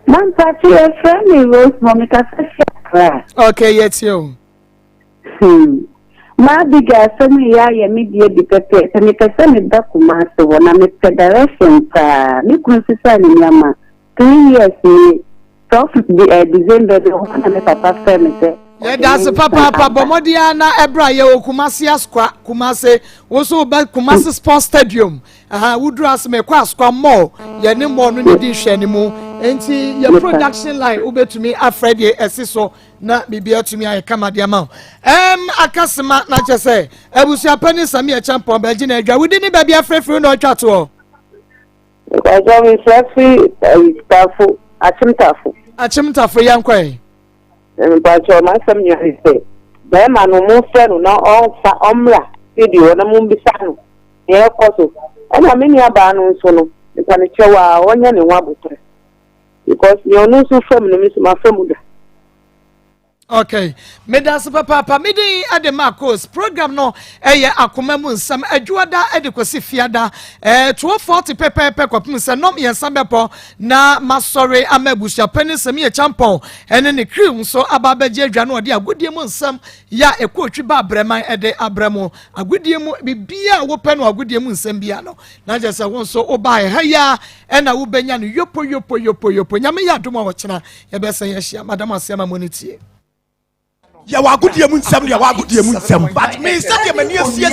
man party a friend Rose Monica Sasha. Okay, yes you. Ma biga sami ya media dikete sami kasani da kuma so na me federation ka mi kunsisa ni nyama 3 years ni profit December na me papa family. Yeah, that's papa bomodia na ebra ye Kumasi Asqua Kumase also ba Kumasi Sports Stadium. Wudru as me kwa Asqua mall ye ne mall no di hwe ne mu enti your production line ubetumi afredi esiso na bibia tumi aye kama dia ma akasema na chese ebusia pani sami e champion ba gina adwa wudi ni ba bia frefre no twa to ko jo mi frefre tafu achimtafu yankwa mpacho ma sam nya ise be ma no mo fe no na onfa omra video na mo bisa no e koso ana me ni aba no nso no npa ne chewa onya ne nwa botre because you no so from no mi so ma famu da okay medas papa medi ade Maa Akos program no eye akoma mu nsam adwuada ede kosi fiada 240 pepe kwapem se nom yensam bepo na masore amabusia pani sem ye champon ene ne crew so ababaje adwa no ode agodie mu nsam ya ekotwi ba abreman ede abramo agodie mu bibia wo pe no agodie mu nsam bia no na je se won so oba ha ya ena wo benya no yopo nyame ya dom wo kina ye be se ye hia madam asiama moniti ya wa agudie mu nsɛm ya wa agudie mu nsɛm but me sɛ de mani asia